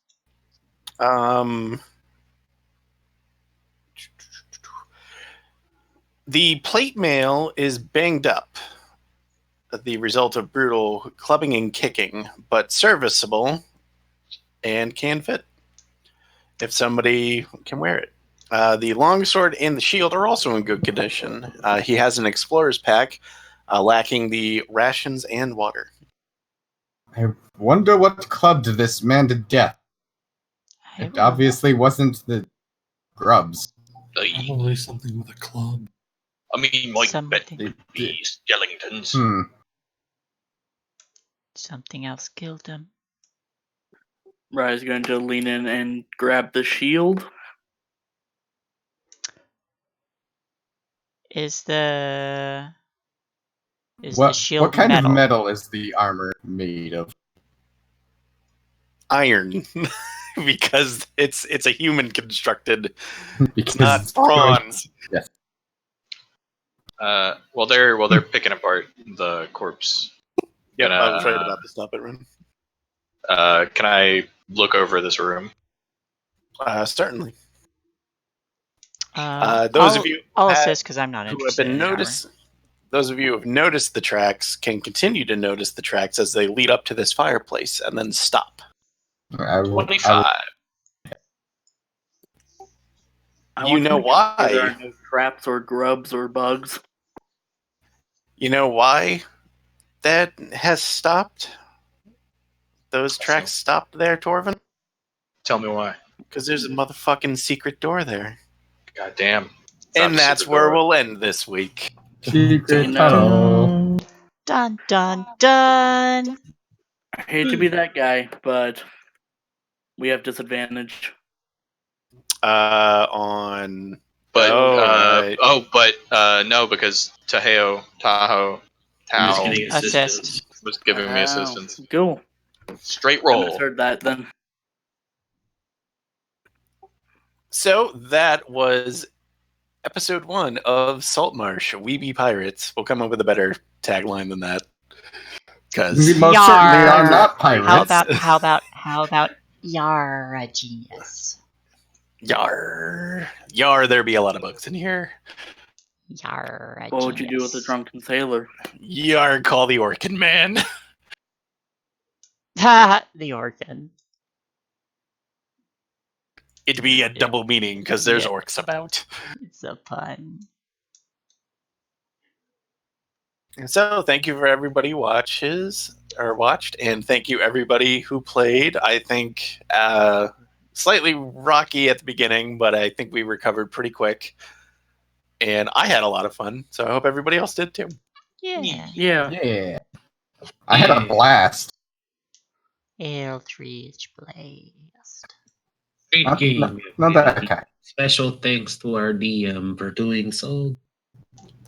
The plate mail is banged up, the result of brutal clubbing and kicking, but serviceable and can fit if somebody can wear it. The longsword and the shield are also in good condition. He has an explorer's pack, lacking the rations and water. I wonder what clubbed this man to death. It obviously wasn't the grubs. Probably something with a club. I mean, like, Something. be skeletons. Something else killed him. Rye's going to lean in and grab the shield. Is the What shield kind metal? of metal is the armor made of? Iron, because it's a human constructed, Because not bronze. Yes. While they're picking apart the corpse. Yep, Gonna, I was right about to stop it, Ren. Can I look over this room? Certainly. I'll assist because I'm not who have interested been in the armor. those of you who have noticed the tracks can continue to notice the tracks as they lead up to this fireplace and then stop. 25. You know why? There are no traps or grubs or bugs. You know why that has stopped? Those tracks stopped there, Torvin? Tell me why. Because there's a motherfucking secret door there. God damn. And that's where we'll end this week. Secret tunnel. Dun dun dun. I hate to be that guy, but we have disadvantage. On. But right. no, because Tahoe Assist. was giving me assistance. Cool. Straight I roll. misheard that then. So that was episode 1 of Saltmarsh. We be pirates. We'll come up with a better tagline than that. Because We most certainly are not pirates. How about Yar, a genius? Yar. Yar, there be a lot of bugs in here. Yar, a What would you do with a drunken sailor? Yar, call the Orkin man. Ha! The organ. It'd be a double meaning because there's orcs about. It's a pun. So thank you for everybody who watched, and thank you everybody who played. I think slightly rocky at the beginning, but I think we recovered pretty quick. And I had a lot of fun, so I hope everybody else did too. Yeah. Yeah. I had a blast. L3's blast. Great Not game. that okay. Special thanks to our DM for doing so.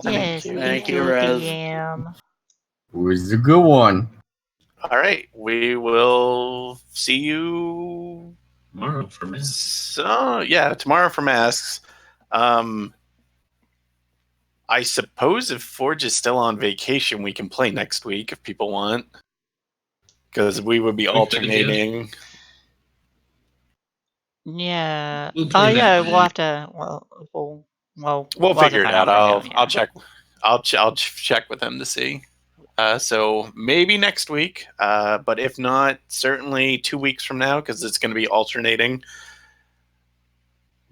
Yes, you. thank Thank you, you, Rez. DM. It was a good one. All right, we will see you Tomorrow for me. tomorrow for masks. I suppose if Forge is still on vacation, we can play next week if people want, because we would be alternating. Yeah. We'll play that yeah. one. We'll have to. We'll figure it out. I'll check. check. I'll check with him to see. So maybe next week, but if not, certainly 2 weeks from now, because it's going to be alternating.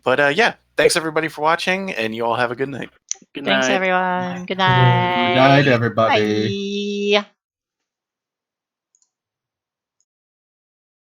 But yeah, thanks everybody for watching, and you all have a good night. Good Thanks, night. everyone. Good night. night. Good night, everybody. Bye.